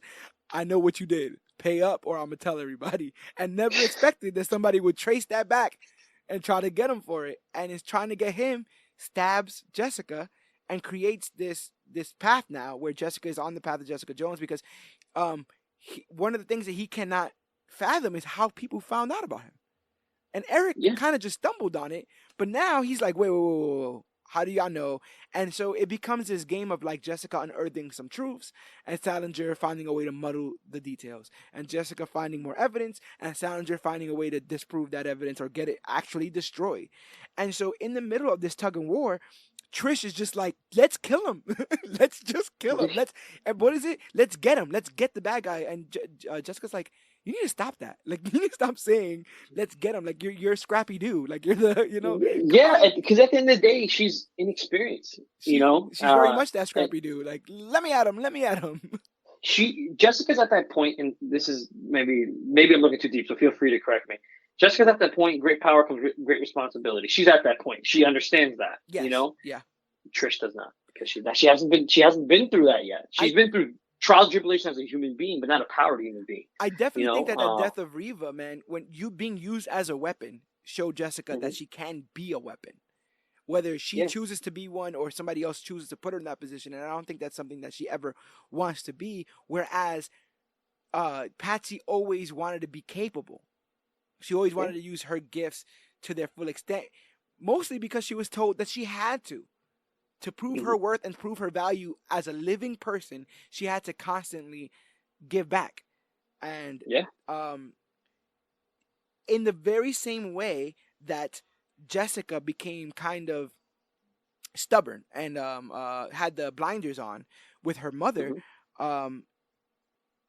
"I know what you did. Pay up, or I'm gonna tell everybody." And never expected that somebody would trace that back and try to get him for it. And is trying to get him, stabs Jessica, and creates this path now where Jessica is on the path of Jessica Jones because one of the things that he cannot fathom is how people found out about him. And Eric Yeah. kind of just stumbled on it, but now he's like, wait, wait, wait, wait, wait. How do y'all know? And so it becomes this game of like Jessica unearthing some truths and Salinger finding a way to muddle the details, and Jessica finding more evidence and Salinger finding a way to disprove that evidence or get it actually destroyed. And so in the middle of this tug and war, Trish is just like, let's kill him. Let's just kill him. And what is it? Let's get him. Let's get the bad guy. And Jessica's like, you need to stop that. Like, you need to stop saying, let's get him. Like, you're Scrappy Doo. Like, you're the, come Yeah, on. because at the end of the day, she's inexperienced. She's very much that Scrappy Doo. Like, let me at him. Let me at him. Jessica's at that point, and this is maybe I'm looking too deep, so feel free to correct me. Jessica's at that point. Great power comes great responsibility. She's at that point. She understands that. Yes. Yeah. Trish does not, because she hasn't been through that yet. She's been through trials and tribulations as a human being, but not a powered human being. I definitely think that the death of Reva, man, when you being used as a weapon, showed Jessica that she can be a weapon. Whether she chooses to be one or somebody else chooses to put her in that position, and I don't think that's something that she ever wants to be. Whereas Patsy always wanted to be capable. She always wanted to use her gifts to their full extent, mostly because she was told that she had to prove her worth and prove her value as a living person. She had to constantly give back, and in the very same way that Jessica became kind of stubborn and had the blinders on with her mother,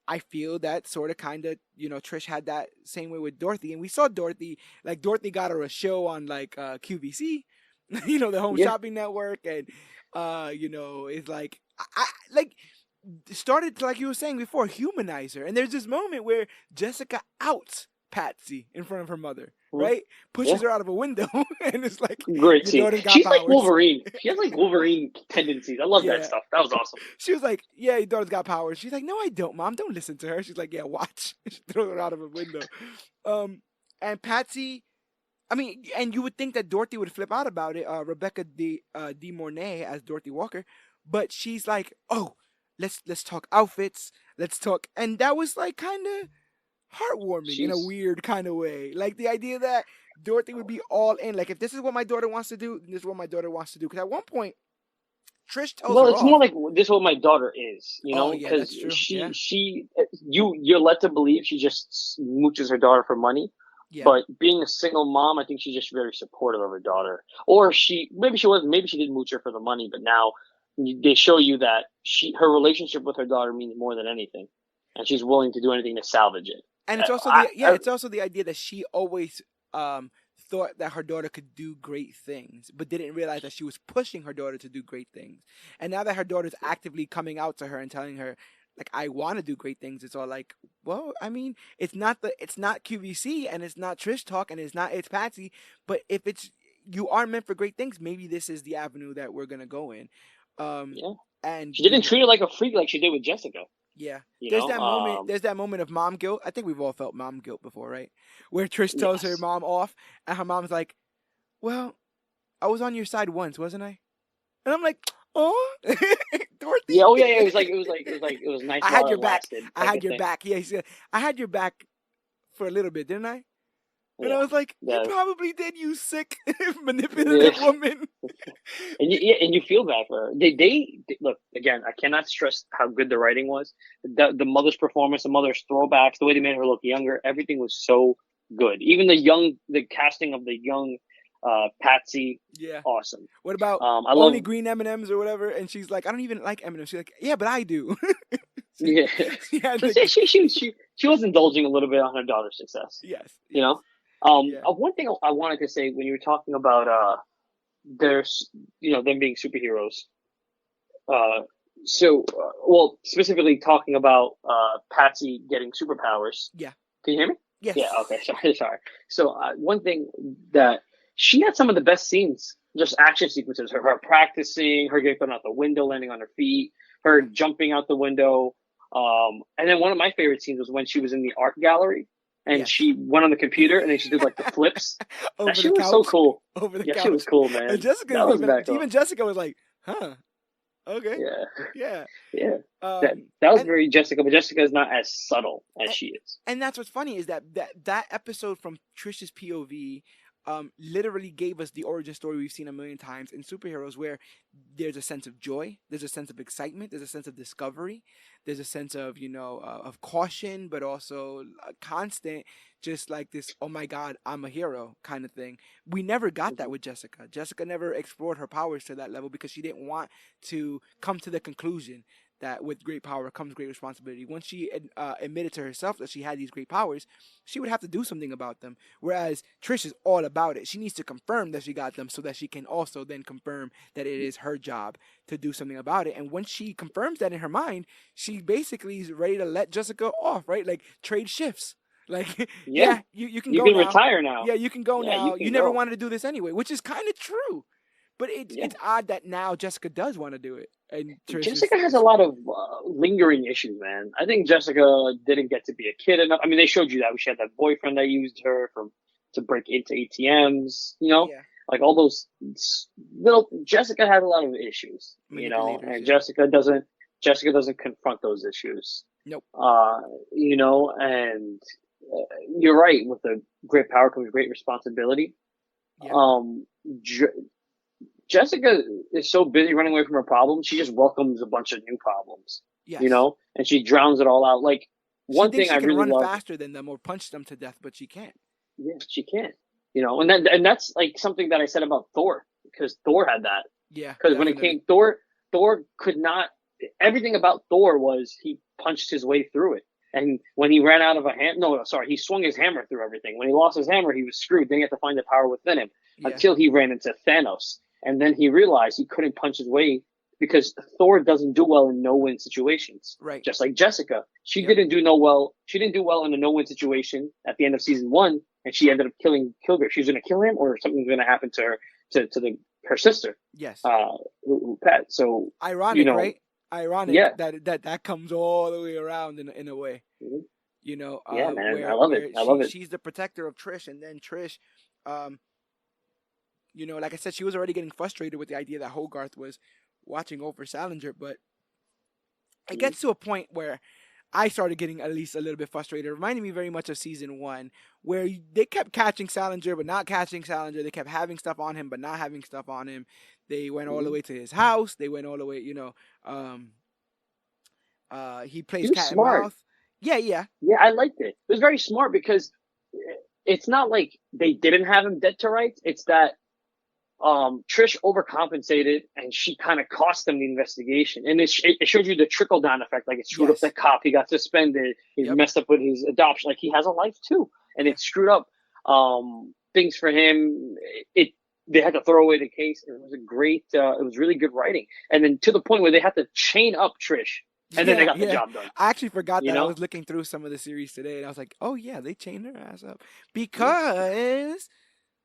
I feel that sort of kind of, Trish had that same way with Dorothy. And we saw Dorothy got her a show on like QVC, the Home Shopping Network. And, it's like, I started to, like you were saying before, humanize her. And there's this moment where Jessica outs Patsy in front of her mother, right? Pushes her out of a window, and it's like, great scene. She's powers. Like Wolverine. She has like Wolverine tendencies. I love that stuff. That was awesome. She was like, yeah, your daughter's got powers. She's like, no, I don't, Mom. Don't listen to her. She's like, yeah, watch. She throws her out of a window. And Patsy, I mean, and you would think that Dorothy would flip out about it, Rebecca De Mornay as Dorothy Walker, but she's like, oh, let's talk outfits. Let's talk. And that was like kind of heartwarming in a weird kind of way. Like the idea that Dorothy would be all in. Like, if this is what my daughter wants to do, then this is what my daughter wants to do. Because at one point, Trish tells her Well, it's more like, this is what my daughter is, because you're led to believe she just mooches her daughter for money. Yeah. But being a single mom, I think she's just very supportive of her daughter. Or maybe she did mooch her for the money, but now they show you that her relationship with her daughter means more than anything. And she's willing to do anything to salvage it. And it's also it's also the idea that she always thought that her daughter could do great things, but didn't realize that she was pushing her daughter to do great things. And now that her daughter's actively coming out to her and telling her, like, I want to do great things, it's all like, well, I mean, it's not QVC and it's not Trish talk and it's Patsy, but if you are meant for great things, maybe this is the avenue that we're gonna go in. And she didn't treat her like a freak like she did with Jessica. Yeah, there's that moment of mom guilt. I think we've all felt mom guilt before, right? Where Trish tells her mom off, and her mom's like, "Well, I was on your side once, wasn't I?" And I'm like, "Oh, Dorothy." Yeah, It was nice. I had your back. I had your back. Yeah, he said, "I had your back for a little bit, didn't I?" And I was like, you probably did, you sick, manipulative woman. And you feel bad for her. They look, again, I cannot stress how good the writing was. The mother's performance, the mother's throwbacks, the way they made her look younger, everything was so good. Even the casting of the young Patsy, awesome. What about only green M&Ms or whatever? And she's like, I don't even like M&Ms. She's like, yeah, but I do. She was indulging a little bit on her daughter's success. Yes. One thing I wanted to say when you were talking about there's them being superheroes. Specifically talking about Patsy getting superpowers. Yeah. Can you hear me? Yes. Yeah. Okay. Sorry. So one thing that she had some of the best scenes, just action sequences. Her practicing, her getting thrown out the window, landing on her feet, her jumping out the window. And then one of my favorite scenes was when she was in the art gallery. And she went on the computer and then she did like the flips. That shit was so cool. Over the couch. She was cool, man. And Jessica was like, huh. Okay. Yeah. That was very Jessica, but Jessica is not as subtle as she is. And that's what's funny is that episode from Trish's POV literally gave us the origin story we've seen a million times in superheroes, where there's a sense of joy, there's a sense of excitement, there's a sense of discovery, there's a sense of, of caution, but also a constant, just like this, oh my God, I'm a hero kind of thing. We never got that Mhm. with Jessica. Jessica never explored her powers to that level because she didn't want to come to the conclusion that with great power comes great responsibility. Once she admitted to herself that she had these great powers, she would have to do something about them. Whereas Trish is all about it. She needs to confirm that she got them so that she can also then confirm that it is her job to do something about it. And once she confirms that in her mind, she basically is ready to let Jessica off, right? Like trade shifts. Like, Yeah, yeah, you can you go can now. retire now. Yeah, you can go Yeah, you now. You can never go. wanted to do this anyway, which is kind of true. But it's Yeah. it's odd that now Jessica does want to do it, and Trish Jessica has a is lot of lingering issues, man. I think Jessica didn't get to be a kid enough. I mean, they showed you that she had that boyfriend that used her to break into ATMs. yeah, Like all those little. Jessica has a lot of issues. manipulators. And Yeah, Jessica doesn't confront those issues. nope. Uh, and you're right. With the great power comes great responsibility. Yeah, Um, Jessica is so busy running away from her problems, she just welcomes a bunch of new problems, yes. and she drowns it all out. Like, She one thinks thing I she can really run love, faster than them or punch them to death, but she can't. yeah, she can't, and that's like something that I said about Thor, because Thor had that. Yeah, Because when it definitely. came, Thor could not, everything about Thor was he punched his way through it. And when he ran out of a hammer, no, sorry, he swung his hammer through everything. When he lost his hammer, he was screwed. Then he had to find the power within him Yeah, until he ran into Thanos. And then he realized he couldn't punch his way because Thor doesn't do well in no-win situations. right. Just like Jessica, she Yep. didn't do no well. She didn't do well in a no-win situation at the end of season one, and she ended up killing Kilgore. She was going to kill him, or something was going to happen to her, her sister, Yes. who Pat. So, you Ironic, know, right? Ironic yeah, that comes all the way around in a way. Mhm. You know, Yeah, man, I where love it. where I love it. she's the protector of Trish, and then Trish, um, like I said, she was already getting frustrated with the idea that Hogarth was watching over Salinger, but it Mhm. gets to a point where I started getting at least a little bit frustrated. It reminded me very much of season one, where they kept catching Salinger but not catching Salinger. They kept having stuff on him but not having stuff on him. They went all the Mhm. way to his house. They went all the way, um, he He plays was cat and smart. mouse. Yeah, yeah, Yeah, I liked it. It was very smart because it's not like they didn't have him dead to rights. It's that Trish overcompensated and she kind of cost them the investigation. And it showed you the trickle down effect. Like, it screwed up the yes, cop. He got suspended. He's yep, messed up with his adoption. Like, he has a life too. And yeah, it screwed up things for him. They had to throw away the case. It was it was really good writing. And then to the point where they had to chain up Trish, and then they yeah, got the yeah. job done. I actually forgot You that. I know? was looking through some of the series today, and I was like, oh yeah, they chained her ass up Yeah. because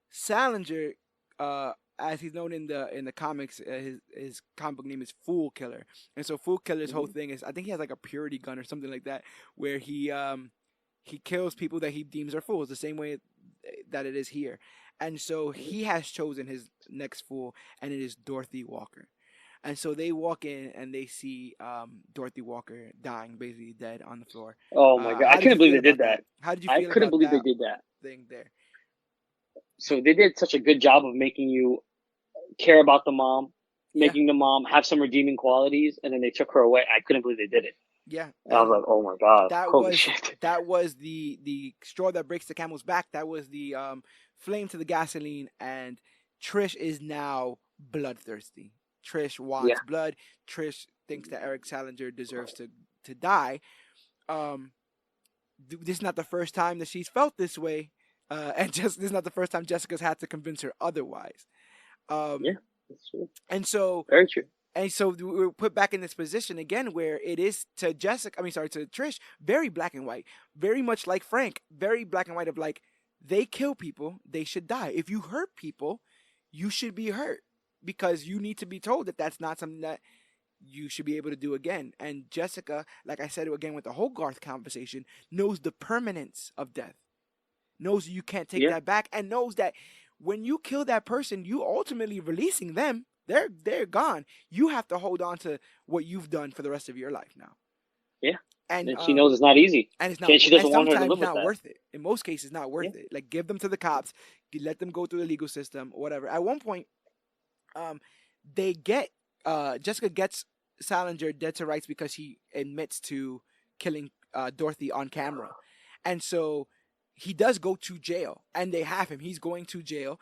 Salinger, as he's known in the comics, his comic book name is Fool Killer, and so Fool Killer's whole Mhm. thing is, I think he has like a purity gun or something like that, where he kills people that he deems are fools, the same way that it is here, and so Mhm. he has chosen his next fool, and it is Dorothy Walker. And so they walk in and they see Dorothy Walker dying, basically dead on the floor. Oh my god, I How did you couldn't believe feel they did about that. that? How did you I feel couldn't about believe they that did that. thing there? So they did such a good job of making you care about the mom, Yeah, making the mom have some redeeming qualities, and then they took her away. I couldn't believe they did it. yeah, I was and like, oh my god, that holy was shit. the straw that breaks the camel's back. That was the flame to the gasoline, and Trish is now bloodthirsty. Trish Yeah. wants blood. Trish thinks that Eric Salinger deserves to die. Um, this is not the first time that she's felt this way, and just this is not the first time Jessica's had to convince her otherwise. Yeah. Um, That's true. and so Very true. we were put back in this position again where it is to Jessica, I mean, sorry, to Trish, very black and white, very much like Frank, very black and white of like, they kill people, they should die. If you hurt people, you should be hurt because you need to be told that that's not something that you should be able to do again. And Jessica, like I said again with the Hogarth conversation, knows the permanence of death, knows you can't take Yeah. that back, and knows that when you kill that person, you ultimately releasing them. They're gone. You have to hold on to what you've done for the rest of your life now. Yeah. and And she knows it's not easy. and it's not, She and doesn't want her to sometimes live with not that. worth it. In most cases, not Yeah. worth it. Like give them to the cops, let them go through the legal system, or whatever. At one point, um, they get Jessica gets Salinger dead to rights because he admits to killing Dorothy on camera, and so he does go to jail, and they have him. He's going to jail,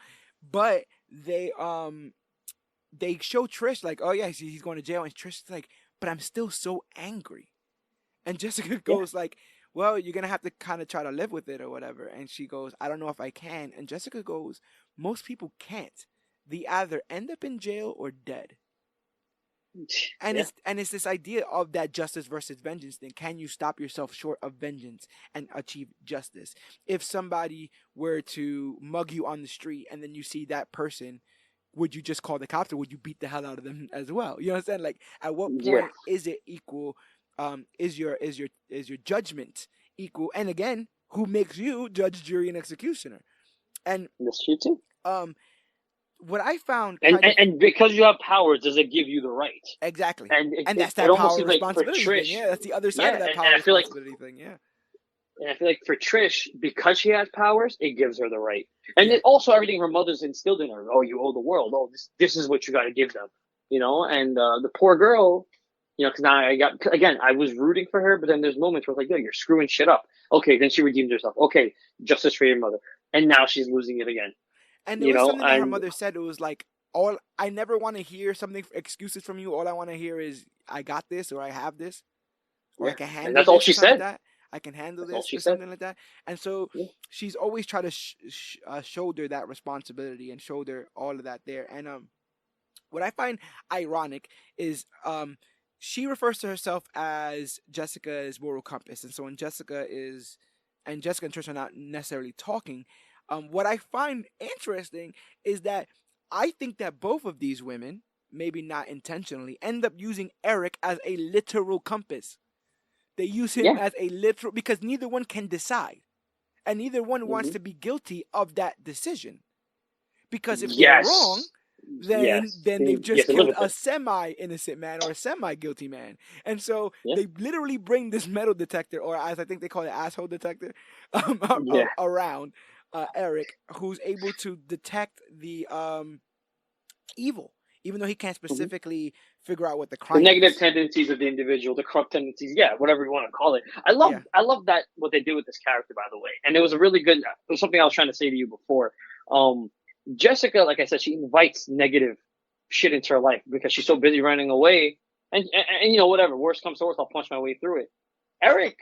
but they show Trish like, oh yeah, he's going to jail, and Trish's like, but I'm still so angry, and Jessica Yeah. goes like, well, you're gonna have to kind of try to live with it or whatever, and she goes, I don't know if I can, and Jessica goes, most people can't. They either end up in jail or dead. And Yeah. it's this idea of that justice versus vengeance thing. Can you stop yourself short of vengeance and achieve justice? If somebody were to mug you on the street and then you see that person, would you just call the cops or would you beat the hell out of them as well? You know what I'm saying? Like, at what Yeah. point is it equal? Is your judgment equal? And again, who makes you judge, jury, and executioner? And That's true too. what I found And, kind and of and because you have powers, does it give you the right? exactly, And and that's it that almost power seems like for responsibility thing. Trish, Yeah, that's the other side yeah, of that and power I feel like responsibility thing. Yeah. and I feel like for Trish, because she has powers, it gives her the right. And Yeah. it also everything her mother's instilled in her. Oh, you owe the world. Oh, this is what you got to give them. And the poor girl, because now I was rooting for her, but then there's moments where it's like, yo, you're screwing shit up. Okay, then she redeemed herself. Okay, justice for your mother. And now she's losing it again. And there was something that her And mother said. It was like, all I never want to hear something excuses from you. All I want to hear is I got this, or I have this, or I yeah, can and handle that's all this, or she something like said. that. I can handle That's all this, she or said. something like that. And so Yeah. she's always tried to shoulder that responsibility and shoulder all of that there. And what I find ironic is she refers to herself as Jessica's moral compass, and so when Jessica and Trish are not necessarily talking, what I find interesting is that I think that both of these women, maybe not intentionally, end up using Eric as a literal compass. They use him Yeah. as a literal because neither one can decide, and neither one wants Mm-hmm. to be guilty of that decision. Because if they're wrong, Yes. then Yes. they've You have just to live killed with a it. semi-innocent man or a semi-guilty man. And so Yeah. they literally bring this metal detector, or as I think they call it, asshole detector, Yeah. around Eric, who's able to detect the evil, even though he can't Mm-hmm. specifically figure out what the The crime negative is. tendencies of the individual, the corrupt tendencies, yeah, whatever you want to call it. Yeah. I love that what they did with this character, by the way. And it was a really good. It was something I was trying to say to you before. Jessica, like I said, she invites negative shit into her life because she's so busy running away. And whatever worst comes to worst, I'll punch my way through it. Eric,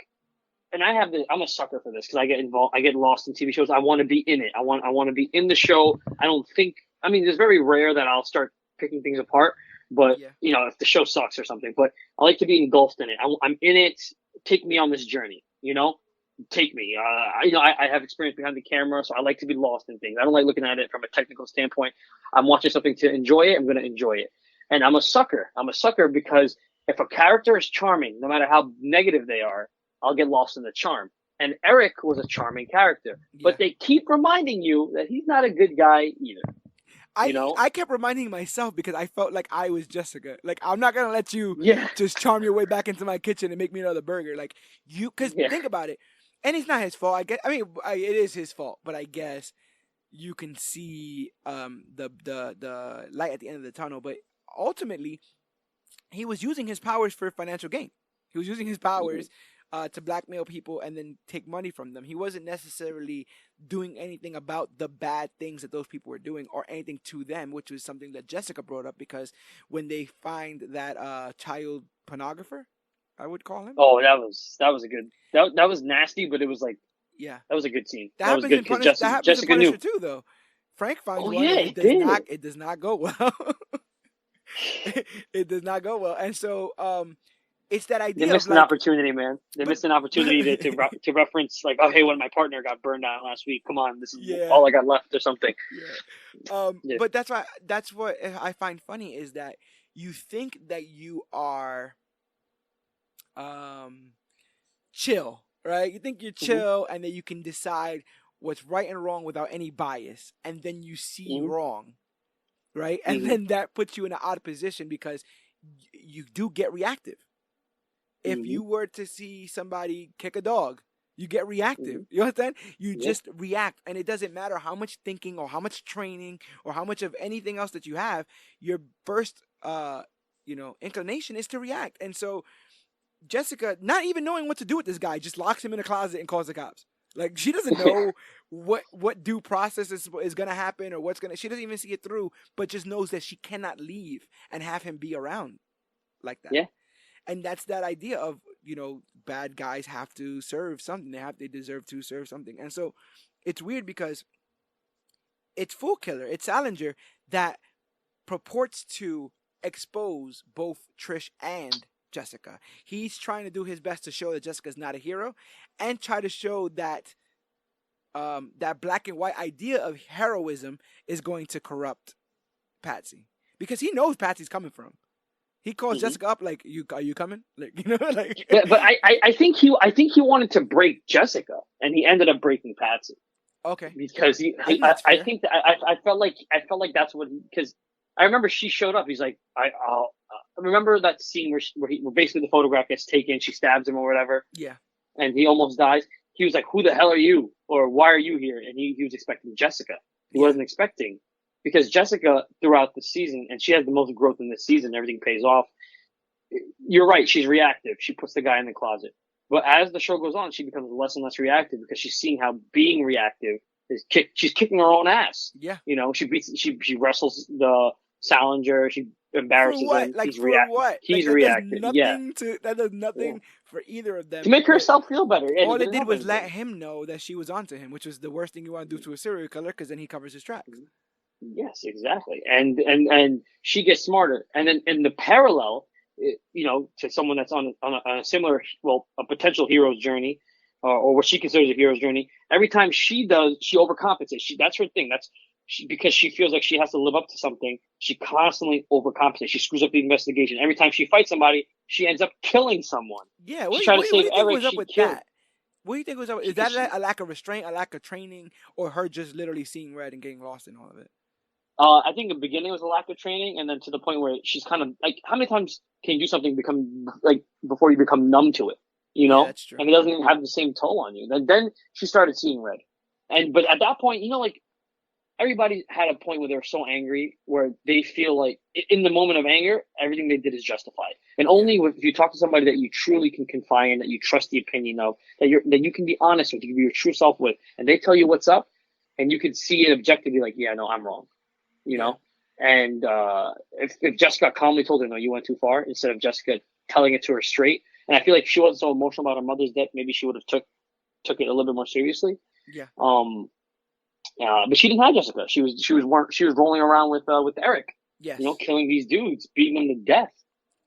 and I'm a sucker for this because I get involved, I get lost in TV shows. I want to be in it. I want to be in the show. I don't think. I mean, it's very rare that I'll start picking things apart. But Yeah. if the show sucks or something, but I like to be engulfed in it. I'm in it. Take me on this journey. Take me. I have experience behind the camera, so I like to be lost in things. I don't like looking at it from a technical standpoint. I'm watching something to enjoy it. I'm going to enjoy it, and I'm a sucker. I'm a sucker because if a character is charming, no matter how negative they are, I'll get lost in the charm. And Eric was a charming character, Yeah. but they keep reminding you that he's not a good guy either. I kept reminding myself because I felt like I was Jessica. Like, I'm not gonna let you Yeah. just charm your way back into my kitchen and make me another burger. Like, because Yeah. think about it, and it's not his fault. I guess. I mean, it is his fault, but I guess you can see the light at the end of the tunnel. But ultimately, he was using his powers for financial gain. He was using his powers to blackmail people and then take money from them. He wasn't necessarily doing anything about the bad things that those people were doing or anything to them, which was something that Jessica brought up because when they find that child pornographer, I would call him. Oh, that was a good. That was nasty, but it was like Yeah, that was a good scene. that That was happens good in because Punish. That happens in Jessica knew. Punisher too, though. Frank finds Oh one, yeah, and it did. it does not go well. It does not go well, and so it's that They idea missed of an like, opportunity, man. They but missed an opportunity to reference like, oh hey, when my partner got burned out last week. Come on, this is yeah, all I got left or something. yeah. Yeah. But that's what I find funny is that you think that you are um chill, right? You think you're Mm-hmm. chill and that you can decide what's right and wrong without any bias, and then you see Mm-hmm. wrong, right? And Mm-hmm. then that puts you in an odd position because you do get reactive. if you were to see somebody kick a dog, you get reactive. Mm-hmm. You understand? You Yeah. just react, and it doesn't matter how much thinking or how much training or how much of anything else that you have. Your first, inclination is to react. And so Jessica, not even knowing what to do with this guy, just locks him in a closet and calls the cops. Like she doesn't know what due process is gonna happen or what's gonna. She doesn't even see it through, but just knows that she cannot leave and have him be around like that. Yeah. And that's that idea of bad guys have to serve something. They deserve to serve something. And so it's weird because it's Fool Killer, it's Salinger that purports to expose both Trish and Jessica. He's trying to do his best to show that Jessica's not a hero, and try to show that that black and white idea of heroism is going to corrupt Patsy, because he knows Patsy's coming from. He calls Jessica up like, are you coming? Like, like. But I think he wanted to break Jessica, and he ended up breaking Patsy. Okay. Because I think that I felt like that's what, because I remember she showed up. He's like, I remember that scene where basically the photograph gets taken, she stabs him or whatever. Yeah. And he almost dies. He was like, who the hell are you? Or why are you here? And he was expecting Jessica. He wasn't expecting, because Jessica throughout the season, and she has the most growth in this season, everything pays off. You're right. She's reactive. She puts the guy in the closet. But as the show goes on, she becomes less and less reactive, because she's seeing how being reactive she's kicking her own ass. Yeah. She wrestles the Salinger. She embarrasses him. Like, he's reactive. What? He's like, reactive. That does nothing for either of them. To make herself feel better. All it did was let him know that she was onto him, which was the worst thing you want to do to a serial killer, because then he covers his tracks. Yes, exactly. And she gets smarter. And then in the parallel, to someone that's on a similar, a potential hero's journey, or what she considers a hero's journey, every time she overcompensates. That's her thing. Because she feels like she has to live up to something. She constantly overcompensates. She screws up the investigation. Every time she fights somebody, she ends up killing someone. Yeah, what do you think was up with that? What do you think was up? Is that a lack of restraint, a lack of training, or her just literally seeing red and getting lost in all of it? I think the beginning was a lack of training, and then to the point where she's kind of like, how many times can you do something before you become numb to it? Yeah, that's true. And it doesn't have the same toll on you. Then she started seeing red, but at that point, everybody had a point where they were so angry, where they feel like in the moment of anger, everything they did is justified. And only if you talk to somebody that you truly can confide in, that you trust the opinion of, that you can be honest with, you can be your true self with, and they tell you what's up, and you can see it objectively, like, yeah, no, I'm wrong. And if Jessica calmly told her, no, you went too far, instead of Jessica telling it to her straight, and I feel like if she wasn't so emotional about her mother's death, maybe she would have took it a little bit more seriously. Yeah. But she didn't have Jessica. She was rolling around with Eric. Yes. Killing these dudes, beating them to death.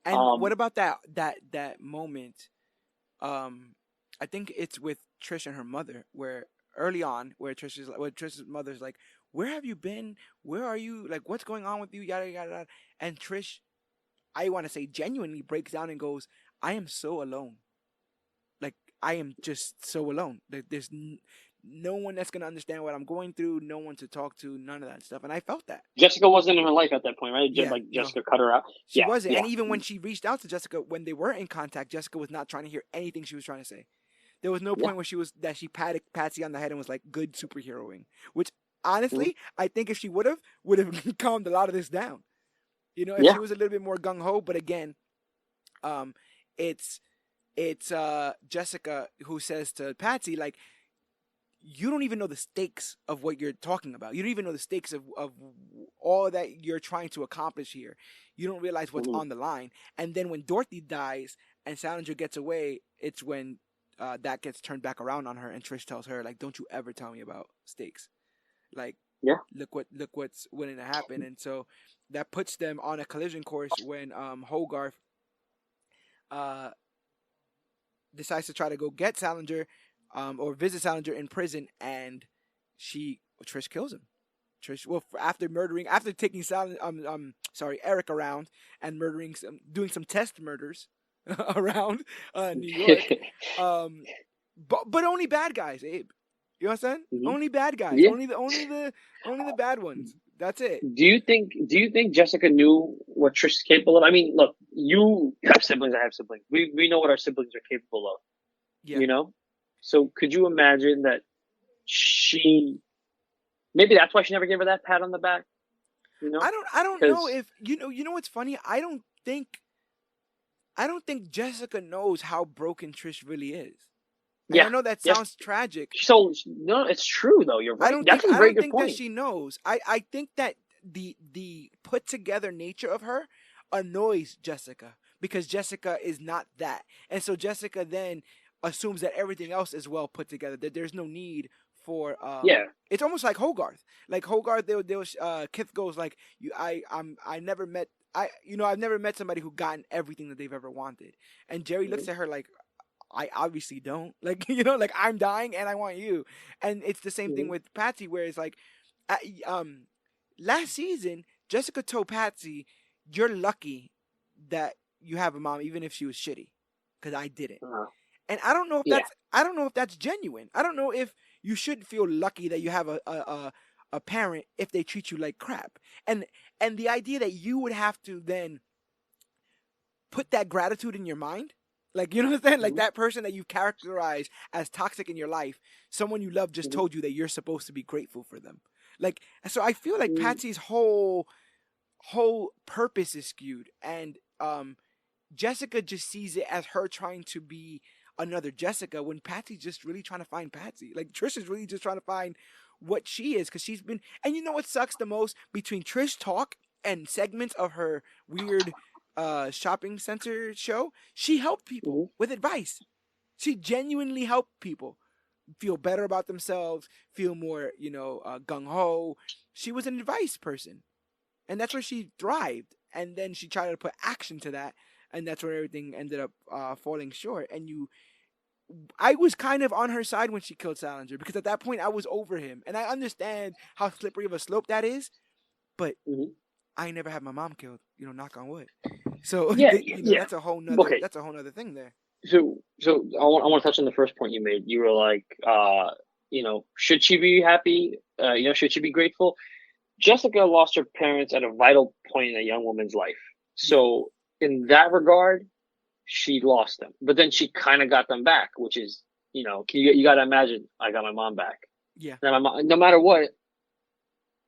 And what about that moment? I think it's with Trish and her mother, where early on, where Trish's mother's like, where have you been? Where are you? Like, what's going on with you? Yada, yada, yada. And Trish, I want to say, genuinely breaks down and goes, I am so alone. Like, I am just so alone. There's no one that's going to understand what I'm going through, no one to talk to, none of that stuff. And I felt that. Jessica wasn't in her life at that point, right? Yeah, Jessica cut her out. She wasn't. Yeah. And even when she reached out to Jessica, when they were in contact, Jessica was not trying to hear anything she was trying to say. There was no point where she patted Patsy on the head and was like, good superheroing. Which, honestly, I think if she would have calmed a lot of this down. If she was a little bit more gung-ho. But again, it's Jessica who says to Patsy, like, you don't even know the stakes of what you're talking about. You don't even know the stakes of all that you're trying to accomplish here. You don't realize what's on the line. And then when Dorothy dies and Salinger gets away, it's when that gets turned back around on her, and Trish tells her, like, don't you ever tell me about stakes. Like, look what's going to happen. And so that puts them on a collision course when Hogarth decides to try to go get Salinger, or visit Salinger in prison, and Trish kills him. After taking Eric around and doing some test murders around New York, but only bad guys, Abe. You know what I'm saying? Only bad guys. Yeah. Only the bad ones. That's it. Do you think Jessica knew what Trish is capable of? I mean, look, you have siblings, I have siblings. We know what our siblings are capable of, Yeah. you know? So could you imagine that she maybe that's why she never gave her that pat on the back, you know? I don't know Because if you know what's funny? I don't think Jessica knows how broken Trish really is. And I yeah, know that yes. sounds tragic. So no, it's true though. You're right. That's a I very don't good think that point. she knows. I think that the put together nature of her annoys Jessica because Jessica is not that. And so Jessica then assumes that everything else is well put together, that there's no need for Yeah. it's almost like Hogarth. Like Hogarth they'll Kith goes like I never met I've never met somebody who gotten everything that they've ever wanted. And Jerry Hmm. looks at her like I obviously don't. Like, like I'm dying and I want you. And it's the same thing Hmm. with Patsy, where it's like, uh, um, last season, Jessica told Patsy, "You're lucky that you have a mom, even if she was shitty, because I didn't." Uh, And yeah. I don't know if that's genuine. I don't know if you should feel lucky that you have a parent if they treat you like crap. And the idea that you would have to then put that gratitude in your mind. Like, you know what I'm saying? Like Hmm. that person that you've characterized as toxic in your life, someone you love just Hmm. told you that you're supposed to be grateful for them. Like, so I feel like Patsy's whole purpose is skewed, and Jessica just sees it as her trying to be another Jessica when Patsy's just really trying to find Patsy. Like Trish is really just trying to find what she is because she's been. And you know what sucks the most between Trish talk and segments of her weird shopping center show? She helped people Hmm. with advice. She genuinely helped people feel better about themselves, feel more gung ho. She was an advice person, and that's where she thrived. And then she tried to put action to that, and that's where everything ended up falling short. I was kind of on her side when she killed Salinger because at that point I was over him, and I understand how slippery of a slope that is. But Hmm. I never had my mom killed. Knock on wood. So Yeah. Yeah. Okay. that's a whole nother thing there. So I want to touch on the first point you made. You were like, should she be happy? Should she be grateful? Jessica lost her parents at a vital point in a young woman's life. Yeah, So in that regard, she lost them, but then she kind of got them back, which is, you got to imagine, I got my mom back. yeah, Now, my mom, no matter what,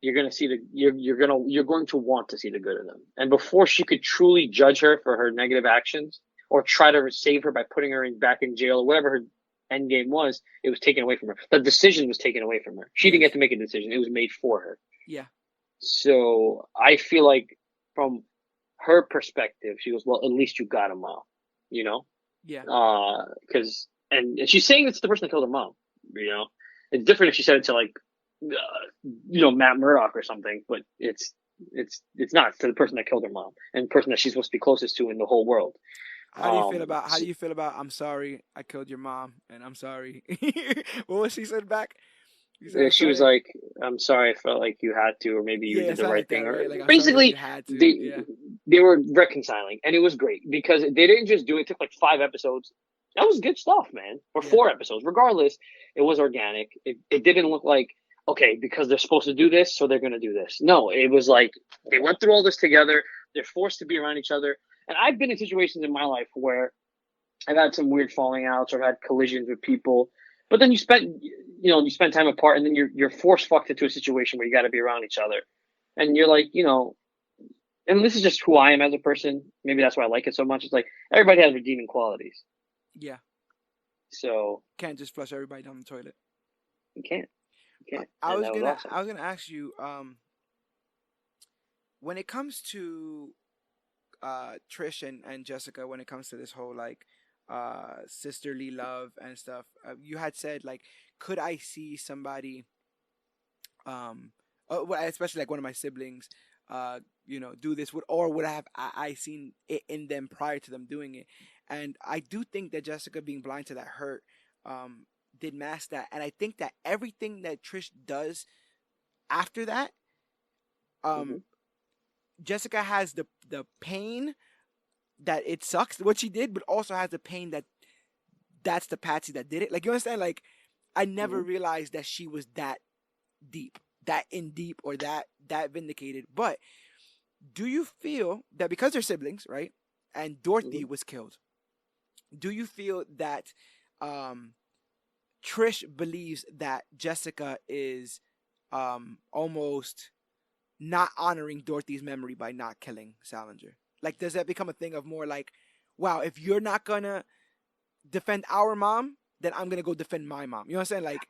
you're gonna see you're going to want to see the good in them. And before she could truly judge her for her negative actions or try to save her by putting her back in jail or whatever her end game was, it was taken away from her. The decision was taken away from her. She didn't get yes, to make a decision; it was made for her. yeah, So I feel like from her perspective, she goes, "Well, at least you got a mom," you know, yeah, because and she's saying it's the person that killed her mom. You know, it's different if she said it to like, Matt Murdock or something, but it's not to the person that killed her mom and the person that she's supposed to be closest to in the whole world. How do you feel about I'm sorry I killed your mom and I'm sorry. What was she said back? You said I'm she was sorry. like, "I'm sorry, I felt like you had to, or maybe you Yeah, did the something right like thing." that, Or right? Like I'm sorry that you basically, had to. they Yeah, they were reconciling, and it was great because they didn't just do it. It took like 5 episodes. That was good stuff, man. Or yeah, 4 episodes. Regardless, it was organic. It didn't look like, okay, because they're supposed to do this, so they're gonna do this. No, it was like they went through all this together. They're forced to be around each other. And I've been in situations in my life where I've had some weird falling outs or had collisions with people. But then you spend time apart, and then you're force fucked into a situation where you got to be around each other, and you're like, and this is just who I am as a person. Maybe that's why I like it so much. It's like everybody has redeeming qualities, yeah. so Can't just flush everybody down the toilet. you can't, you can't, I and was that was gonna awesome. I was gonna ask you when it comes to Trish and Jessica, when it comes to this whole like sisterly love and stuff, you had said like, could I see somebody, um, especially like one of my siblings, do this? Would I have I seen it in them prior to them doing it? And I do think that Jessica being blind to that hurt, did mask that, and I think that everything that Trish does after that, um, Hmm. Jessica has the pain that it sucks what she did, but also has the pain that that's the Patsy that did it. Like you understand? Like I never Hmm. realized that she was that deep. that in deep or that vindicated. But do you feel that because they're siblings, right? And Dorothy Mhm. was killed. Do you feel that um, Trish believes that Jessica is almost not honoring Dorothy's memory by not killing Salinger? Like, does that become a thing of more like, wow, if you're not gonna defend our mom, then I'm gonna go defend my mom. You know what I'm saying? Like,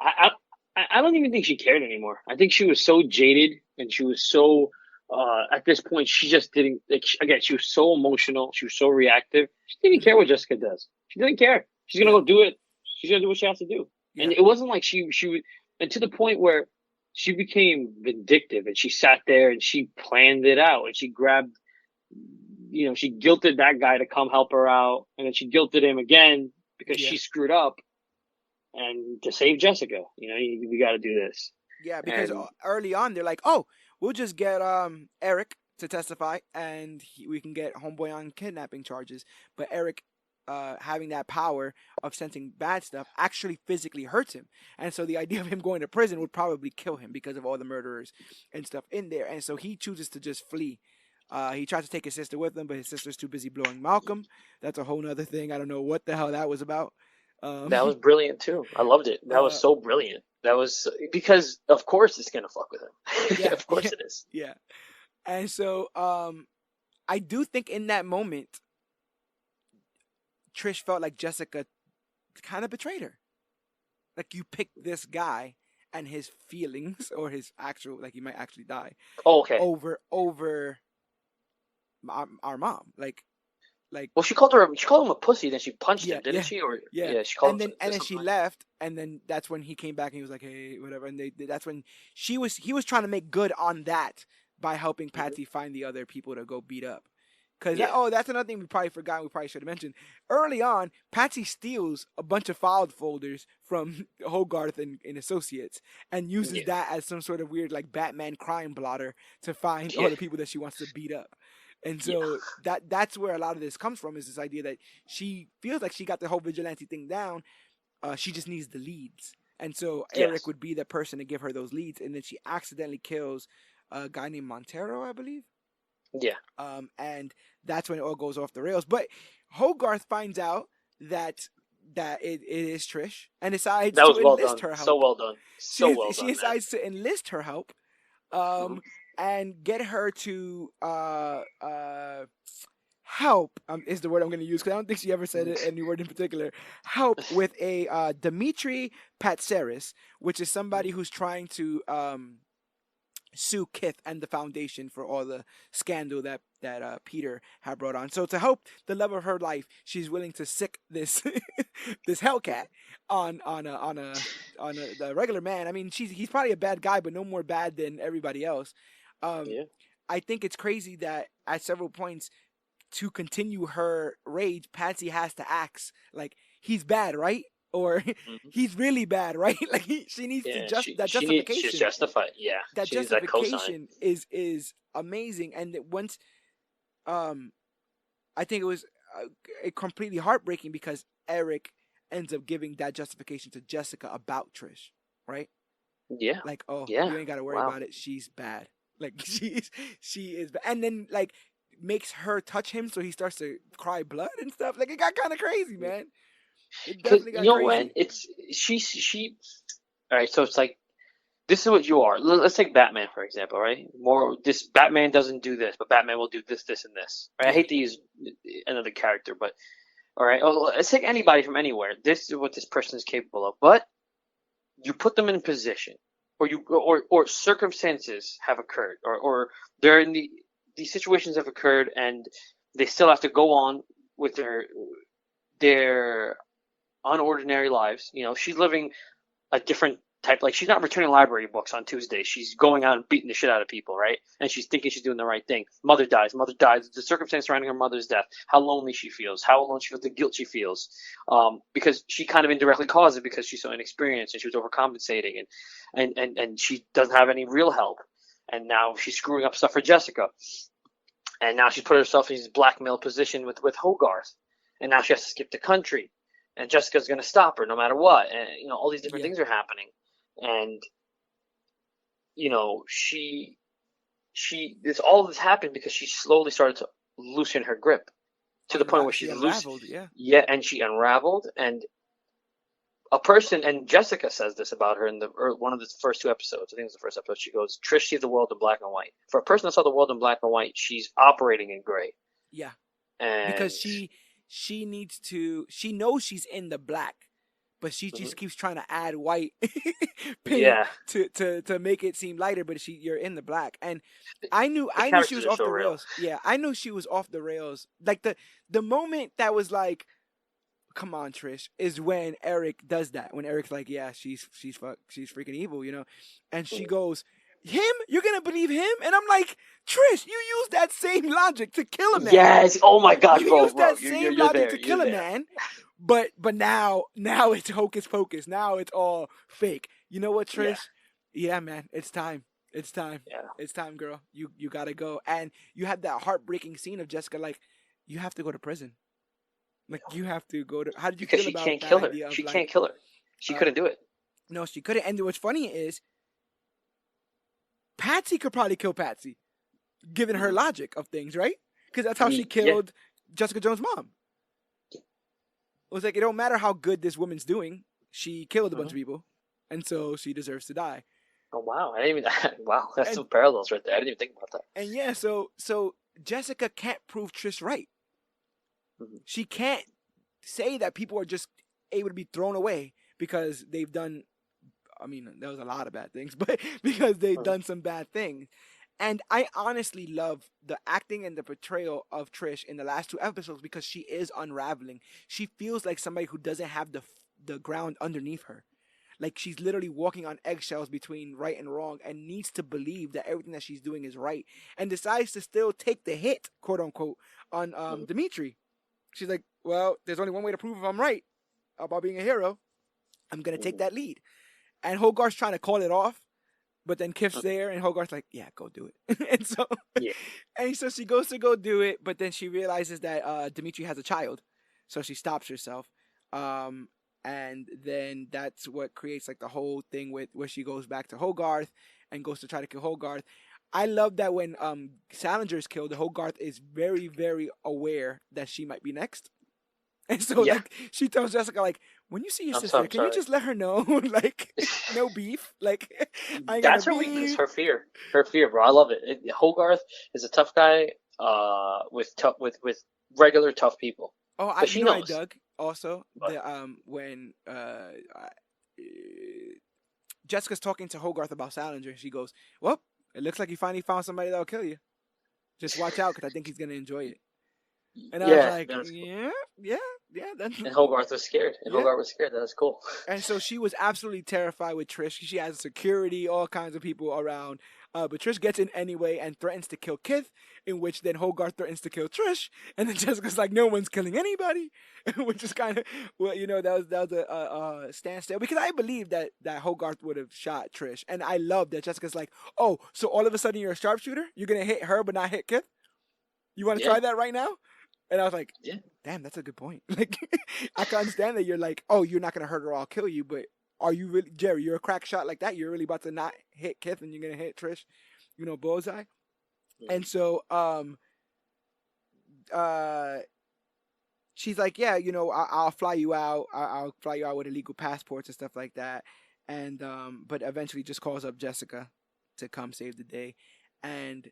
I don't even think she cared anymore. I think she was so jaded and she was so at this point she just didn't like again she was so emotional, she was so reactive. She didn't care mm-hmm. what Jessica does. She didn't care. She's gonna Yeah, go do it. She's gonna do what she has to do. And yeah, it wasn't like she would and to the point where she became vindictive and she sat there and she planned it out and she grabbed she guilted that guy to come help her out and then she guilted him again because yeah, she screwed up and to save Jessica, we got to do this. yeah. Because And early on they're like, oh, we'll just get Eric to testify, and we can get Homeboy on kidnapping charges. But Eric, having that power of sensing bad stuff, actually physically hurts him, and so the idea of him going to prison would probably kill him because of all the murderers and stuff in there. And so he chooses to just flee. He tries to take his sister with him, but his sister's too busy blowing Malcolm. That's a whole nother thing. I don't know what the hell that was about. that was Um, brilliant too. I loved it. That was uh, so brilliant. That was because of course it's gonna fuck with him. yeah, Of yeah, course it is. yeah. And so I do think in that moment, Trish felt like Jessica kind of betrayed her. Like, you picked this guy and his feelings or his actual, like, he might actually die Oh, okay. over our mom. Like Well, she called him a pussy. Then she punched yeah, him, didn't yeah, she? Or yeah. yeah, she called him And then something she like that. left, and then that's when he came back and he was like, hey, whatever. And that's when he was trying to make good on that by helping Hmm. Patsy find the other people to go beat up. Because Yeah, that's another thing we probably forgot. We probably should have mentioned early on. Patsy steals a bunch of file folders from Hogarth and Associates and uses yeah, that as some sort of weird like Batman crime blotter to find all yeah, the people that she wants to beat up. And yeah. so that's where a lot of this comes from, is this idea that she feels like she got the whole vigilante thing down. She just needs the leads. And so Eric Yes, would be the person to give her those leads, and then she accidentally kills a guy named Montero, I believe. yeah. And that's when it all goes off the rails. But Hogarth finds out that it is Trish and decides That to was well enlist done. her So help. well done. So well She done, man. decides to enlist her help, Hmm. and get her to help. Is the word I'm going to use because I don't think she ever said any word in particular. Help with a Dimitri Patseris, which is somebody who's trying to sue Kith and the foundation for all the scandal that Peter had brought on. So to help the love of her life, she's willing to sick this this Hellcat on the regular man. I mean, he's probably a bad guy, but no more bad than everybody else. Um, Yeah. I think it's crazy that at several points, to continue her rage, Patsy has to ask like, he's bad, right? Or Hmm. he's really bad, right? Like she needs to Yeah. just that She's justification. justified. Yeah. That She needs that cosign. justification is amazing. And once um I think it was completely heartbreaking because Eric ends up giving that justification to Jessica about Trish, right? Yeah. Like, oh, Yeah. you ain't got to worry Wow. about it. She's bad. Like she is bad. And then like makes her touch him so he starts to cry blood and stuff. Like, it got kind of crazy, man. It Because definitely you got know when crazy. it's she. All right. So it's like this is what you are. Let's take Batman for example, right? More this Batman doesn't do this, but Batman will do this, this, and this. Right? I Yeah. hate to use another character, but all right. Oh, let's take anybody from anywhere. This is what this person is capable of. But you put them in a position, or circumstances have occurred, or they're in these situations have occurred, and they still have to go on with their unordinary lives. She's living a different type. Like she's not returning library books on Tuesday. She's going out and beating the shit out of people, right? And she's thinking she's doing the right thing. Mother dies. Mother dies. The circumstance surrounding her mother's death. How lonely she feels. How alone she feels. The guilt she feels. Because she kind of indirectly caused it because she's so inexperienced and she was overcompensating and she doesn't have any real help. And now she's screwing up stuff for Jessica. And now she's put herself in this blackmail position with Hogarth. And now she has to skip the country. And Jessica's going to stop her no matter what. And, all these different Yeah. things are happening. And, all of this happened because she slowly started to loosen her grip to the point where She she's loose. unraveled. Yeah. Yeah, and she unraveled, and a person, and Jessica says this about her in one of the first two episodes. I think it was the first episode. She goes, "Trish sees the world in black and white. For a person that saw the world in black and white, she's operating in gray." Yeah. And Because she needs to. She knows she's in the black, but she Mhm. just keeps trying to add white paint Yeah, to make it seem lighter. But you're in the black, and I knew the she characters was are off so the real. rails. Yeah, I knew she was off the rails. Like the moment that was like, come on, Trish, is when Eric does that. When Eric's like, yeah, she's freaking evil, and she Mhm. goes, him? You're gonna believe him? And I'm like, Trish, you use that same logic to kill a man. Yes. Oh my God, You bro, use bro, that you're same you're logic there. to You're kill a there. man, but now it's hocus pocus. Now it's all fake. You know what, Yeah, Trish? Yeah, man, it's time. It's time. yeah. It's time, girl. You gotta go. And you had that heartbreaking scene of Jessica like, you have to go to prison. Like you have to go to. How did you Because feel she about can't that kill her. idea of She like, can't kill her. She uh, couldn't do it. no, she couldn't. And what's funny is Patsy could probably kill Patsy, given her Hmm. logic of things, right? Because that's how she Yeah. killed Jessica Jones' mom. It was like it don't matter how good this woman's doing, she killed a bunch Hmm. of people, and so she deserves to die. Oh wow, I didn't even. Wow, that's And some parallels right there. I didn't even think about that. yeah, so Jessica can't prove Trish right. Hmm. She can't say that people are just able to be thrown away because they've done. I mean, there was a lot of bad things, but because they've Hmm. done some bad things. And I honestly love the acting and the portrayal of Trish in the last two episodes because she is unraveling. She feels like somebody who doesn't have the ground underneath her. Like she's literally walking on eggshells between right and wrong and needs to believe that everything that she's doing is right and decides to still take the hit, quote unquote, on Hmm. Dimitri. She's like, well, there's only one way to prove if I'm right about being a hero. I'm going to take Hmm. that lead. And Hogarth's trying to call it off, but then Kif's Hmm. there, and Hogarth's like, "Yeah, go do it." Yeah. and so she goes to go do it, but then she realizes that Dimitri has a child, so she stops herself. Um, and then that's what creates like the whole thing with where she goes back to Hogarth and goes to try to kill Hogarth. I love that when Salinger is killed, Hogarth is very, very aware that she might be next. And so Yeah. like she tells Jessica like, when you see your I'm sorry. sister, I'm can you sorry. just let her know like no beef? Like I ain't got no That's her weakness. beef. Her fear. Her fear, bro. I love it. Hogarth is a tough guy. With regular tough people, Oh, but you she know I knows. dug also But the when Jessica's talking to Hogarth about Salinger, she goes, "Well, it looks like you finally found somebody that'll kill you. Just watch out, because I think he's gonna enjoy it." And I was yeah, like, that's cool. "Yeah, yeah, yeah." That's And Hogarth was scared. And yeah. Hogarth was scared. That was cool. And so she was absolutely terrified with Trish. She has security, all kinds of people around. But Trish gets in anyway and threatens to kill Kith, in which then Hogarth threatens to kill Trish. And then Jessica's like, no one's killing anybody, which is kind of, well, that was a standstill. Because I believe that Hogarth would have shot Trish. And I love that Jessica's like, oh, so all of a sudden you're a sharpshooter? You're going to hit her but not hit Kith? You want to Yeah. try that right now? And I was like, Yeah. damn, that's a good point. Like, I can understand that you're like, oh, you're not gonna hurt her, I'll kill you. But are you really, Jerry? You're a crack shot like that. You're really about to not hit Kith, and you're gonna hit Trish, bullseye. Mhm. And so, uh, she's like, yeah, I'll fly you out. I'll fly you out with illegal passports and stuff like that. And but eventually, just calls up Jessica to come save the day. And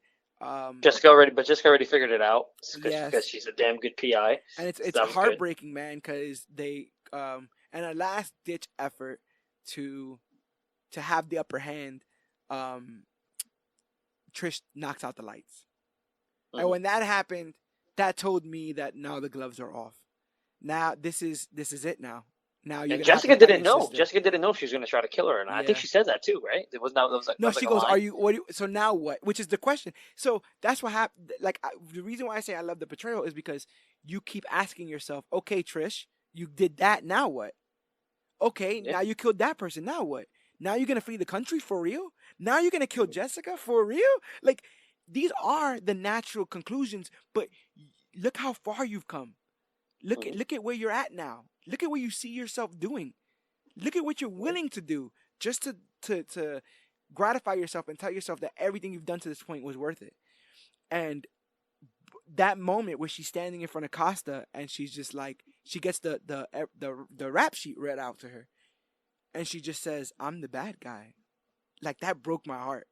Jessica already figured it out because yes, she's a damn good PI. and it's So it's that was good. heartbreaking, man, because they and a last ditch effort to have the upper hand, um, Trish knocks out the lights, and Hmm. when that happened, that told me that now the gloves are off. Now this is it. Now you're And gonna have to Jessica fight didn't your know. sister. Jessica didn't know if she was going to try to kill her or not. I think Yeah. she said that too, right? It was not. That was like No, like she a goes, line. "Are you? What? So now what?" Which is the question. So that's what happened. Like the reason why I say I love the portrayal is because you keep asking yourself, "Okay, Trish, you did that. Now what? Okay, Yeah. now you killed that person. Now what? Now you're gonna flee the country for real? Now you're gonna kill Jessica for real? Like these are the natural conclusions, but look how far you've come. Hmm. Look at where you're at now. Look at what you see yourself doing. Look at what you're Yeah. willing to do just to gratify yourself and tell yourself that everything you've done to this point was worth it. And that moment where she's standing in front of Costa and she's just like, she gets the rap sheet read out to her, and she just says, "I'm the bad guy." Like, that broke my heart.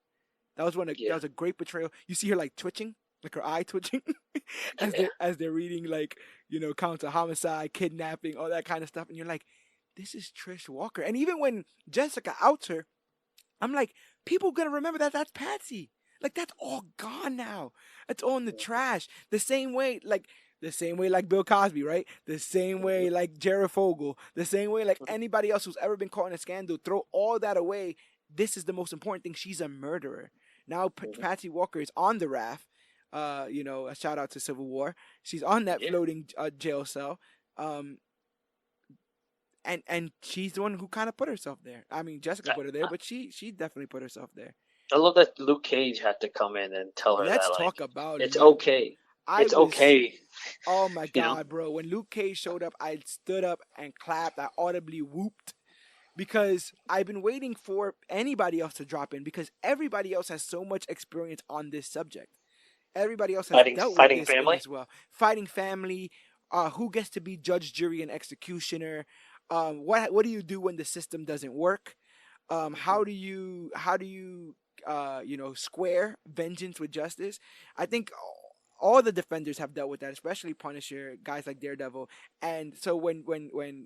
That was a great portrayal. You see her like twitching, like her eye twitching, as they're reading, like, counts of homicide, kidnapping, all that kind of stuff, and you're like, this is Trish Walker. And even when Jessica outs her, I'm like, people gonna remember that that's Patsy. Like, that's all gone now. It's all in the trash. The same way like Bill Cosby, right? The same way like Jared Fogle. The same way like anybody else who's ever been caught in a scandal. Throw all that away. This is the most important thing. She's a murderer. Now Patsy Walker is on the raft. A shout out to Civil War. She's on that floating jail cell. And she's the one who kind of put herself there. I mean, Jessica put her there, but she definitely put herself there. I love that Luke Cage had to come in and tell her Let's that. talk about it's Luke. Okay. Okay. Oh my God, bro! When Luke Cage showed up, I stood up and clapped. I audibly whooped because I've been waiting for anybody else to drop in, because everybody else has so much experience on this subject. Everybody else has dealt with this family as well. Fighting family. Who gets to be judge, jury, and executioner? What do you do when the system doesn't work? How do you square vengeance with justice? I think all the defenders have dealt with that, especially Punisher, guys like Daredevil. And so when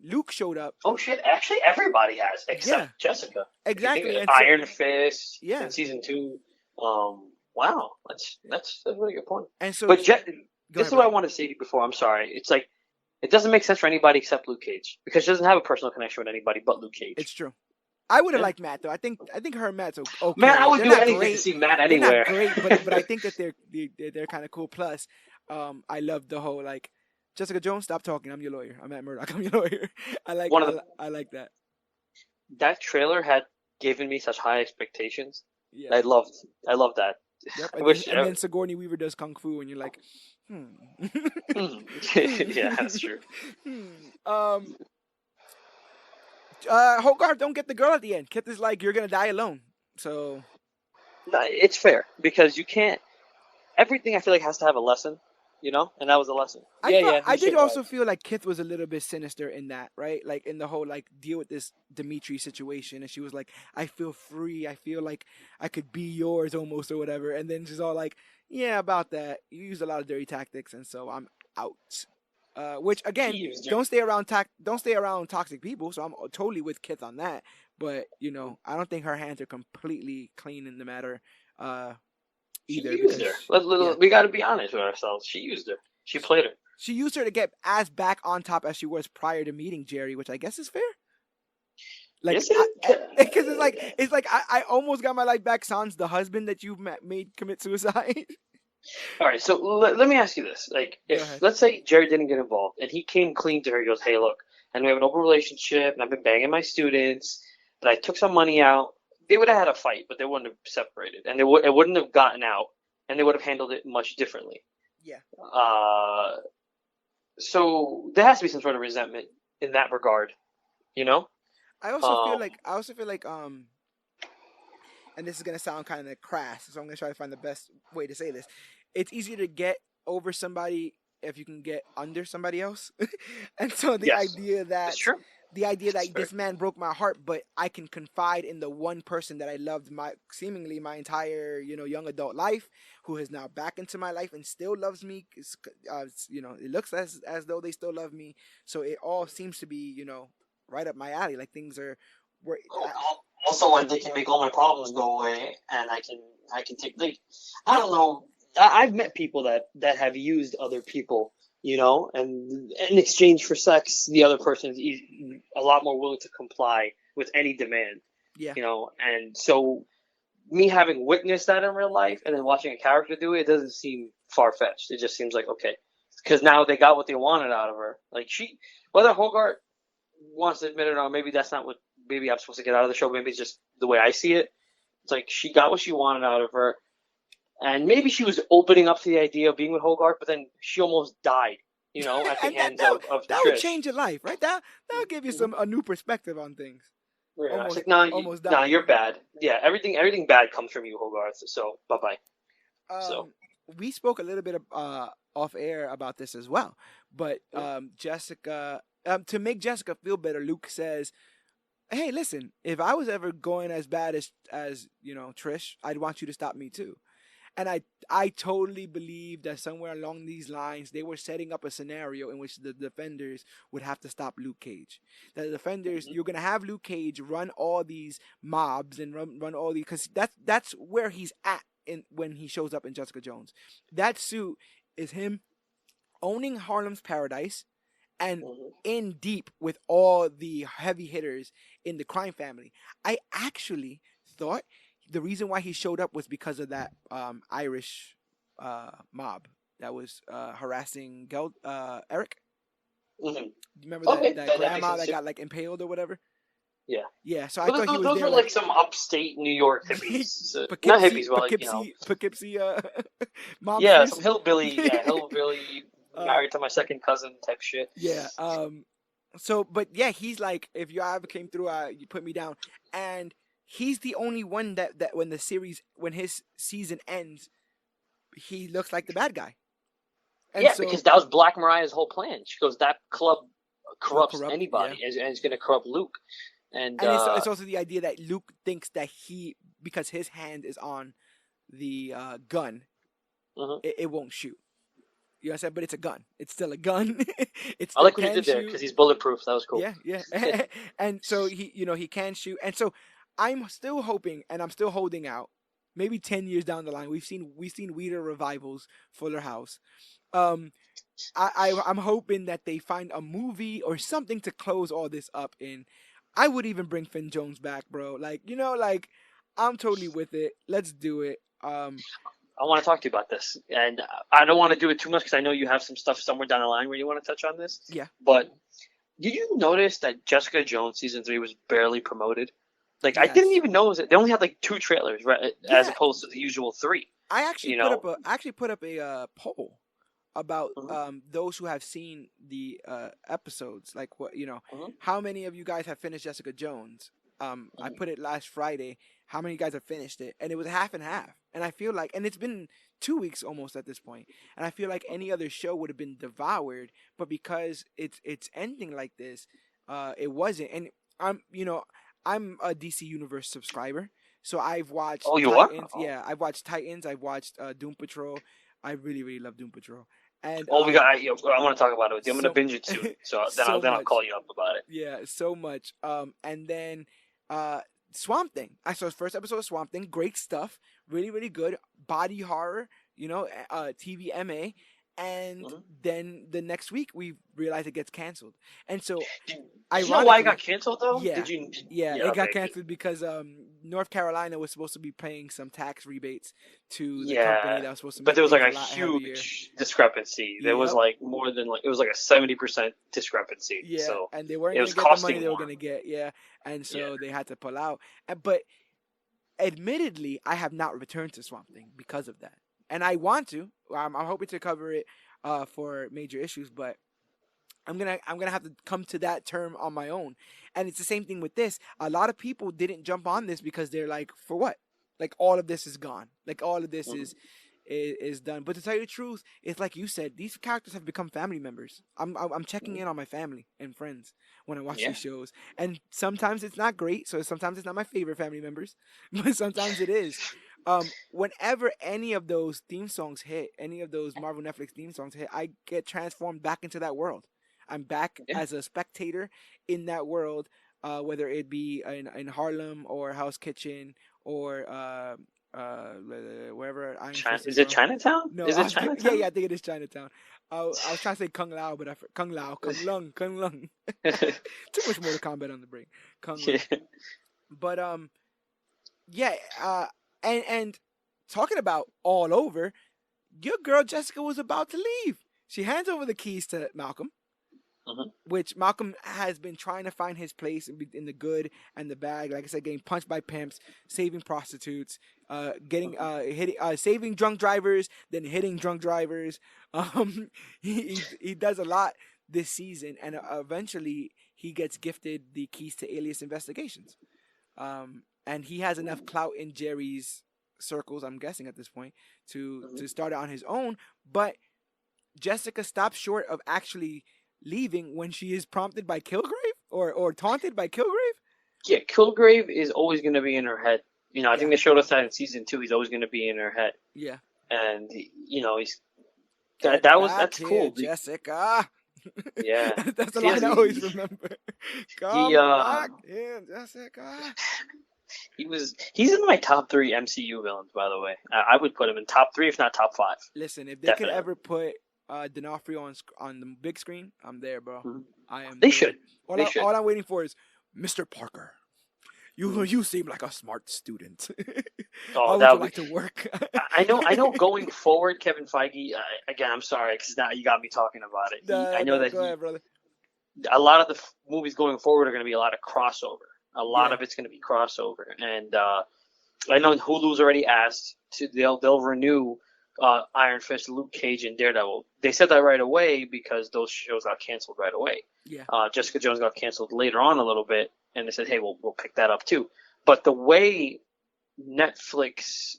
Luke showed up, oh shit! Actually, everybody has except Jessica. Exactly. And Iron Fist. In season 2. Wow, that's a really good point. And so, but this is what I wanted to say to you before. I'm sorry. It's like, it doesn't make sense for anybody except Luke Cage, because she doesn't have a personal connection with anybody but Luke Cage. It's true. I would have liked Matt though. I think her and Matt's okay. Man, I would do anything to see Matt anywhere. They're not great, but I think that they're kind of cool. Plus, I love the whole like, Jessica Jones, stop talking. I'm your lawyer. I'm Matt Murdock. I'm your lawyer. I like that. That trailer had given me such high expectations. Yeah. I loved that. Yep. And then Sigourney Weaver does kung fu, and you're like, Yeah, that's true. Hogarth don't get the girl at the end. Kith is like, you're gonna die alone. So it's fair, because you can't. Everything I feel like has to have a lesson, and that was a lesson. I did also feel like Kith was a little bit sinister in that, right? Like in the whole like deal with this Dimitri situation, and she was like, I feel free. I feel like I could be yours almost, or whatever. And then she's all like, yeah, about that. You used a lot of dirty tactics, and so I'm out. Which again, don't stay around toxic people. So I'm totally with Kith on that. But I don't think her hands are completely clean in the matter. Either. She used her. We got to be honest with ourselves. She used her. She played her. She used her to get as back on top as she was prior to meeting Jerry, which I guess is fair. Like, because it's like I almost got my life back. Sans the husband that you made commit suicide. All right, so let me ask you this: like, if let's say Jerry didn't get involved and he came clean to her, he goes, "Hey, look, and we have an open relationship, and I've been banging my students, but I took some money out." They would have had a fight, but they wouldn't have separated, and it wouldn't have gotten out, and they would have handled it much differently. Yeah. So there has to be some sort of resentment in that regard, I also feel like and this is gonna sound kind of crass, so I'm gonna try to find the best way to say this. It's easier to get over somebody if you can get under somebody else, and so the idea that this man broke my heart, but I can confide in the one person that I loved seemingly my entire young adult life, who is now back into my life and still loves me. It looks as though they still love me, so it all seems to be right up my alley. Like things are. Also, like, they can make all my problems go away, and I can take. Like, I don't know. I've met people that have used other people, and in exchange for sex, the other person is a lot more willing to comply with any demand. Yeah. And so me having witnessed that in real life and then watching a character do it doesn't seem far fetched. It just seems like, okay, because now they got what they wanted out of her. Like, whether Hogarth wants to admit it or not, maybe that's not what. Maybe I'm supposed to get out of the show. Maybe it's just the way I see it. It's like she got what she wanted out of her. And maybe she was opening up to the idea of being with Hogarth, but then she almost died, at the hands of that Trish. would change your life, right? That'll give you a new perspective on things. Yeah, it's almost like, no, almost no, dying. you're bad. Yeah, everything bad comes from you, Hogarth. So bye bye. So Um, we spoke a little bit of, off air about this as well, but yeah. Jessica, to make Jessica feel better, Luke says, "Hey, listen, if I was ever going as bad as Trish, I'd want you to stop me too." And I totally believe that somewhere along these lines they were setting up a scenario in which the defenders would have to stop Luke Cage. That the defenders, Mhm. you're gonna have Luke Cage run all these mobs and run all these, because that's where he's at in when he shows up in Jessica Jones. That suit is him owning Harlem's Paradise and Mhm. in deep with all the heavy hitters in the crime family. I actually thought the reason why he showed up was because of that Irish mob that was harassing Eric. Mhm. You remember that Okay, that that makes grandma sense that too. got like impaled or whatever? Yeah. Yeah, so I Well, thought he was those there were like like some upstate New York hippies. So, not Poughkeepsie, hippies, but like, Poughkeepsie yeah, some mobsters. hillbilly, yeah, hillbilly uh, married to my second cousin type shit. yeah. So, but yeah, he's like, if you ever came through, you put me down, and he's the only one that when his season ends, he looks like the bad guy, and Yeah, so because that was Black Mariah's whole plan. She goes, that club will corrupts corrupt. Yeah, anybody, and it's going to corrupt Luke. And and it's also the idea that Luke thinks that because his hand is on the gun, mhm. it won't shoot. You know what I'm saying? But it's a gun. It's still a gun. It I still like what he can did there shoot. because he's bulletproof. That was cool. Yeah, yeah. And so he can shoot. And so I'm still hoping and I'm still holding out. Maybe 10 years down the line, we've seen Weeder revivals, Fuller House. Um, I'm hoping that they find a movie or something to close all this up in. I would even bring Finn Jones back, bro. Like, like I'm totally with it. Let's do it. I want to talk to you about this, and I don't want to do it too much because I know you have some stuff somewhere down the line where you want to touch on this. Yeah. But did you notice that Jessica Jones season 3 was barely promoted? Like I didn't Yes. even know they only had like 2 trailers, right, as Yeah. opposed to the usual 3. I actually You put up know. a poll about Hmm. those who have seen the episodes. Like, Hmm. how many of you guys have finished Jessica Jones? I Hmm. put it last Friday. How many guys have finished it? And it was half and half. And I feel like, and it's been 2 weeks almost at this point, and I feel like any other show would have been devoured, but because it's ending like this, it wasn't. And I'm a DC Universe subscriber, so I've watched Oh, you are? Titans. Oh. Yeah, I've watched Titans. I've watched Doom Patrol. I really, really love Doom Patrol. And Oh, we got. I want to talk about it with you. I'm gonna so binge it soon, so so then I'll much. call you up about it. Yeah, so much. And then uh Swamp Thing. I saw the first episode of Swamp Thing. Great stuff. Really, really good. Body horror, TVMA. And Hmm. then the next week we realize it gets canceled. And so Did you know why it got ironically, canceled though? yeah, yeah, Yeah. it got Okay. canceled because North Carolina was supposed to be paying some tax rebates to the company Yeah, that was supposed to but make there was like things a a lot heavier. huge discrepancy. There was Yep. like more than like it was like a 70% discrepancy. Yeah, So and they weren't it gonna was get the money costing they were more. gonna get. Yeah, and Yeah. so they had to pull out. But admittedly, I have not returned to Swamp Thing because of that, and I want to. I'm hoping to cover it for major issues, but I'm gonna have to come to that term on my own. And it's the same thing with this. A lot of people didn't jump on this because they're like, for what? Like all of this is gone. Like all of this Mhm. is done. But to tell you the truth, it's like you said, these characters have become family members. I'm checking Mhm. in on my family and friends when I watch Yeah. these shows, and sometimes it's not great. So sometimes it's not my favorite family members, but sometimes it is. Whenever any of those theme songs hit, any of those Marvel Netflix theme songs hit, I get transformed back into that world. I'm back Yeah. as a spectator in that world, whether it be in Harlem or House Kitchen or wherever I'm supposed to Is it go. Chinatown? No, Is I it was yeah, Chinatown? yeah, I think it is Chinatown. I was trying to say Kung Lao, but Kung Lao, Kung Lung, Kung Lung. Too much Mortal Kombat on the brain. Kung Yeah. Lung. But yeah, and talking about all over, your girl Jessica was about to leave. She hands over the keys to Malcolm, Mhm. which Malcolm has been trying to find his place in the good and the bad. Like I said, getting punched by pimps, saving prostitutes, getting hitting, saving drunk drivers, then hitting drunk drivers. He does a lot this season, and eventually he gets gifted the keys to Alias Investigations. and he has enough clout in Jerry's circles, I'm guessing at this point, to start it on his own. But Jessica stops short of actually leaving when she is prompted by Kilgrave or taunted by Kilgrave. Yeah, Kilgrave is always going to be in her head. You know, I Yeah, think they showed us that in season 2. He's always going to be in her head, yeah. and you know, Get back that's here, cool. Jessica. Yeah, That's the he line has, I always remember. he Come back here, Jessica. he's in my top 3 MCU villains. By the way, I would put him in top 3, if not top 5. Listen, if they could Definitely. ever put D'Onofrio on the big screen, I'm there, bro. Mhm. I am. They there. should. They should. All I'm waiting for is Mr. Parker. You seem like a smart student. Oh, How would that you would like to work? I know. Going forward, Kevin Feige. Again, I'm sorry because now you got me talking about it. I know that Go ahead, brother. a lot of the movies going forward are going to be a lot of crossover. A lot Yeah. of it's going to be crossover, and I know Hulu's already asked to they'll renew Iron Fist, Luke Cage, and Daredevil. They said that right away because those shows got canceled right away. Yeah. Jessica Jones got canceled later on a little bit, and they said, "Hey, we'll pick that up too." But the way Netflix,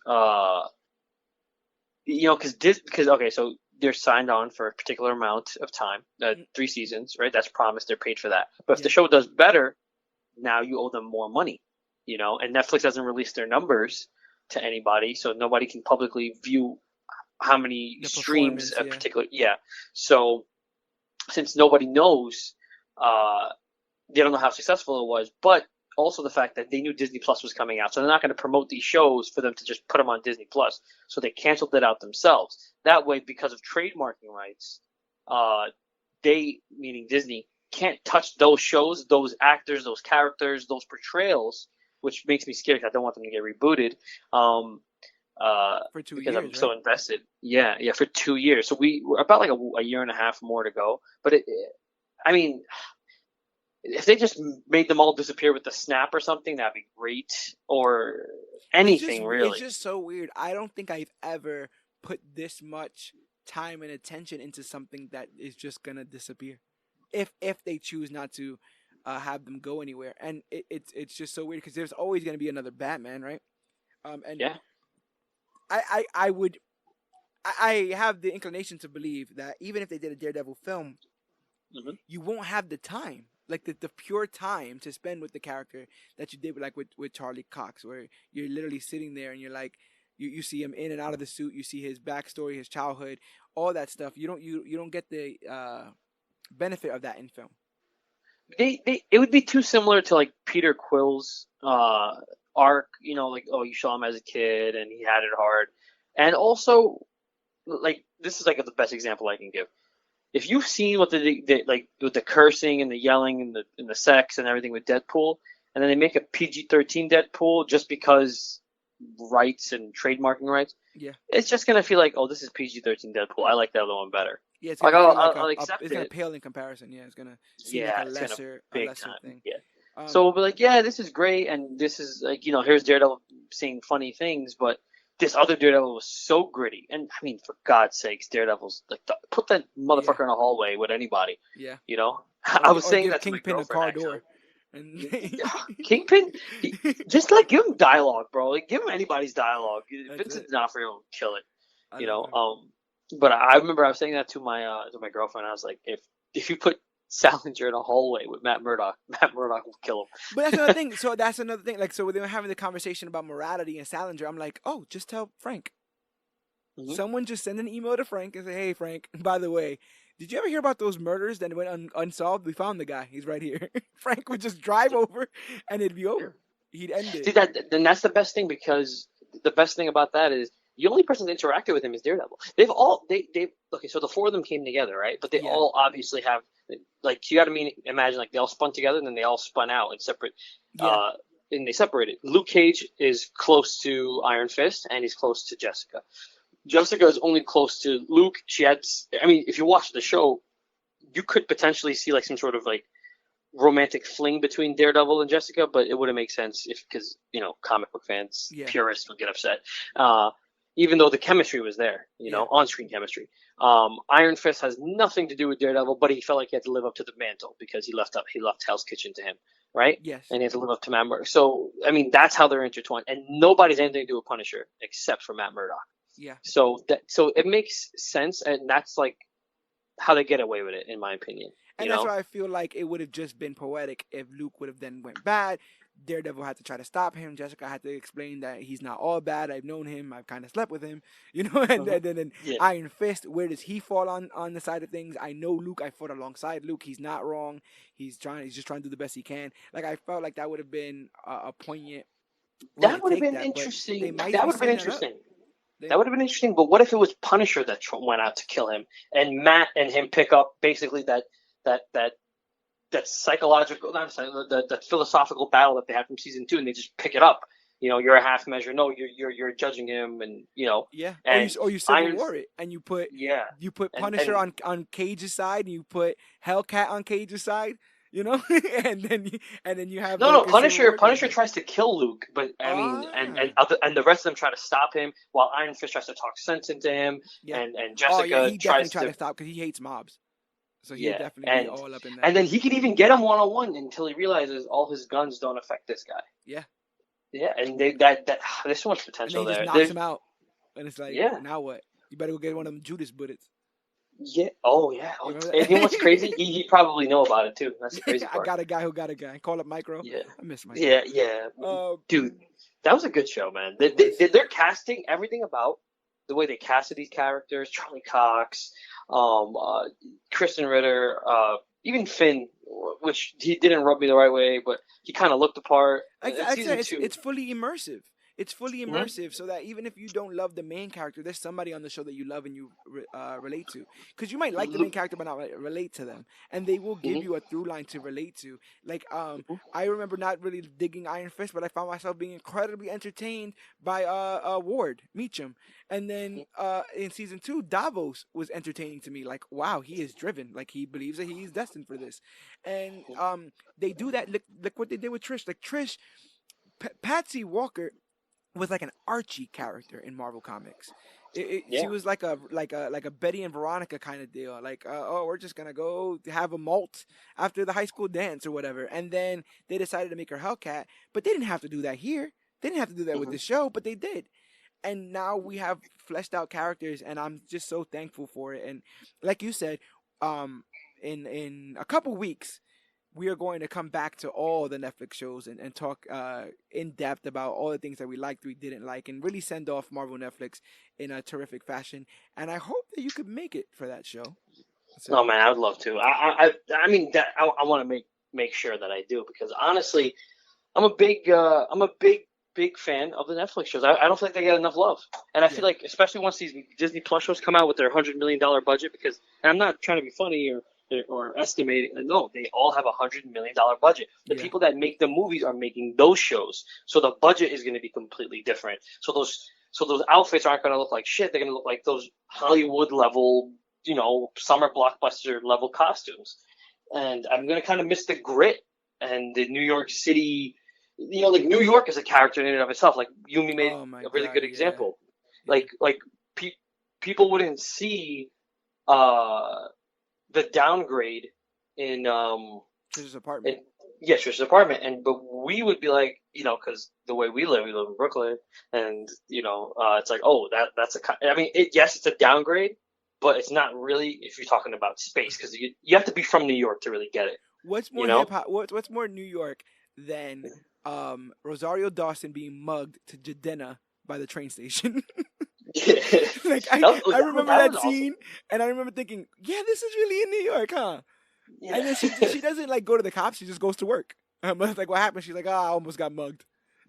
because okay, so they're signed on for a particular amount of time, 3 seasons, right? That's promised. They're paid for that. But if the show does better, now you owe them more money, you know. And Netflix doesn't release their numbers to anybody, so nobody can publicly view how many streams a particular. Yeah. So since nobody knows, they don't know how successful it was, but also the fact that they knew Disney Plus was coming out, so they're not going to promote these shows for them to just put them on Disney Plus. So they canceled it out themselves. That way, because of trademarking rights, they, meaning Disney, can't touch those shows, those actors, those characters, those portrayals, which makes me scared because I don't want them to get rebooted. For 2 because years, I'm so invested. Yeah, for 2 years. So we're about like a year and a half more to go. But I mean, if they just made them all disappear with the snap or something, that'd be great. Or anything, really. It's just so weird. I don't think I've ever put this much time and attention into something that is just gonna disappear. If they choose not to have them go anywhere, and it's just so weird because there's always gonna be another Batman, right? And Yeah. I have the inclination to believe that even if they did a Daredevil film, Mm-hmm. you won't have the time, like the pure time to spend with the character that you did with Charlie Cox, where you're literally sitting there and you're like, you see him in and out of the suit, you see his backstory, his childhood, all that stuff. You don't get the benefit of that in film. It would be too similar to like Peter Quill's arc, you know, like, oh, you saw him as a kid and he had it hard. And also, like, this is like the best example I can give. If you've seen what like with the cursing and the yelling and the sex and everything with Deadpool, and then they make a PG-13 Deadpool just because rights and trademarking rights, Yeah, it's just gonna feel like, oh, this is PG-13 Deadpool. I like the other one better. yeah, it's Like gonna feel like I'll accept it's it. gonna pale in comparison. Yeah, it's gonna seem Yeah, like it's gonna a big lesser time. thing. Yeah. Um, So we'll be like, yeah, this is great, and this is like, you know, here's Daredevil saying funny things, but this other Daredevil was so gritty. And I mean, for God's sakes, Daredevil's like, put that motherfucker in a hallway with anybody. yeah, You know, I was saying give that to my Kingpin a girlfriend car actually. door. And Kingpin, just like give him dialogue, bro. Like give him anybody's dialogue. Vincent D'Onofrio will kill it. You know. But I remember I was saying that to my girlfriend. I was like, if you put Salinger in a hallway with Matt Murdock will kill him. But that's another thing. So that's another thing. Like, so when they were having the conversation about morality and Salinger, I'm like, oh, just tell Frank. Mm-hmm. Someone just send an email to Frank and say, hey, Frank, by the way, did you ever hear about those murders that went unsolved? We found the guy. He's right here. Frank would just drive over and it'd be over. He'd end it. See, then that's the best thing, because the best thing about that is the only person that interacted with him is Daredevil. Okay, so the 4 of them came together, right? But they all obviously have, like, you got to imagine like they all spun together and then they all spun out in separate. And they separated. Luke Cage is close to Iron Fist and he's close to Jessica. Jessica is only close to Luke. If you watch the show, you could potentially see like some sort of like romantic fling between Daredevil and Jessica, but it wouldn't make sense because, you know, comic book fans, purists would get upset. even though the chemistry was there, Yeah. on-screen chemistry. Iron Fist has nothing to do with Daredevil, but he felt like he had to live up to the mantle because he left Hell's Kitchen to him, right? Yes. And he had to live up to Matt Murdock. So I mean, that's how they're intertwined, and nobody's anything to do with Punisher except for Matt Murdock. Yeah. So it makes sense, and that's like how they get away with it, in my opinion. You And that's know? why I feel like it would have just been poetic if Luke would have then went bad. Daredevil had to try to stop him. Jessica had to explain that he's not all bad. I've known him. I've kind of slept with him, And Uh-huh. then Yeah. Iron Fist, where does he fall on the side of things? I know Luke. I fought alongside Luke. He's not wrong. He's trying. He's just trying to do the best he can. Like I felt like that would have been a poignant way to That would have take been that, but they interesting. might That be would have been setting that up. interesting. They, That would have been interesting. But what if it was Punisher that went out to kill him, and Matt and him pick up basically that that that psychological, not that philosophical battle that they had from season 2, and they just pick it up. You're a half measure. No, you're judging him, and yeah, and or you Civil Iron, War it, and yeah, you put Punisher and on Cage's side, and you put Hellcat on Cage's side, and then you have no, like no. a Civil War kind of Punisher thing. tries to kill Luke, but I mean, Ah, and the rest of them try to stop him, while Iron Fist tries to talk sense into him, yeah. and Oh yeah, Jessica he definitely tries tried to, to stop because he hates mobs, so he'd yeah, definitely be all up in that. and then he can even get him one on one until he realizes all his guns don't affect this guy. Yeah, Yeah, and that there's so much and then potential he just there. knocks him out, and it's like, Yeah, now what? You better go get one of them Judas bullets. yeah. Oh, yeah. You Oh, remember and you know what's that? crazy? He probably know about it too. That's the crazy I part. got a guy who got a guy. Call up Micro. Yeah, I miss Micro. yeah, yeah. Uh, Dude, that was a good show, man. it was. They're casting everything about the way they casted these characters. Charlie Cox, um, uh, Kristen Ritter, even Finn, which he didn't rub me the right way, but he kind of looked the part. Like In I said, season it's two. it's fully immersive. It's fully Mhm, immersive, so that even if you don't love the main character, there's somebody on the show that you love and you relate to. Because you might like the main Luke. character but not relate to them, and they will give Mhm, you a through line to relate to. Like mhm, I remember not really digging Iron Fist, but I found myself being incredibly entertained by Ward Meacham, and then in season 2, Davos was entertaining to me. Like wow, he is driven. Like he believes that he is destined for this, and mhm. they do that. Look what they did with Trish. Like Trish, Patsy Walker was like an Archie character in Marvel Comics. She Yeah. was like a Betty and Veronica kind of deal. Like, oh, we're just gonna go have a malt after the high school dance or whatever. And then they decided to make her Hellcat, but they didn't have to do that here. They didn't have to do that with Mhm. the show, but they did. And now we have fleshed out characters, and I'm just so thankful for it. And like you said, um, in a couple weeks, we are going to come back to all the Netflix shows and talk in depth about all the things that we liked, we didn't like, and really send off Marvel Netflix in a terrific fashion. And I hope that you could make it for that show. Oh So man, I would love to. I mean that I want to make sure that I do, because honestly, I'm a big fan of the Netflix shows. I don't feel like they get enough love, and I feel yeah, like especially once these Disney Plus shows come out with their $100 million budget, because, and I'm not trying to be funny or estimating. No, they all have $100 million budget. The yeah, people that make the movies are making those shows, so the budget is going to be completely different. So those outfits aren't going to look like shit. They're going to look like those Hollywood level, summer blockbuster level costumes. And I'm going to kind of miss the grit and the New York City. Like New York is a character in and of itself. Like Yumi made oh my a really god, good yeah, example. yeah. Like people wouldn't see uh the downgrade in Trish's in apartment. yes, your apartment, but we would be like, because the way we live in Brooklyn, and it's like, oh, that's I mean, yes, it's a downgrade, but it's not really if you're talking about space, because you have to be from New York to really get it. What's You more hip know. hop? What's more New York than Rosario Dawson being mugged to Jadena by the train station? Like I remember That that was awesome. scene, and I remember thinking, yeah, this is really in New York, huh? Yeah. And then she doesn't like go to the cops. She just goes to work. I was like, what happened? She's like, oh, I almost got mugged.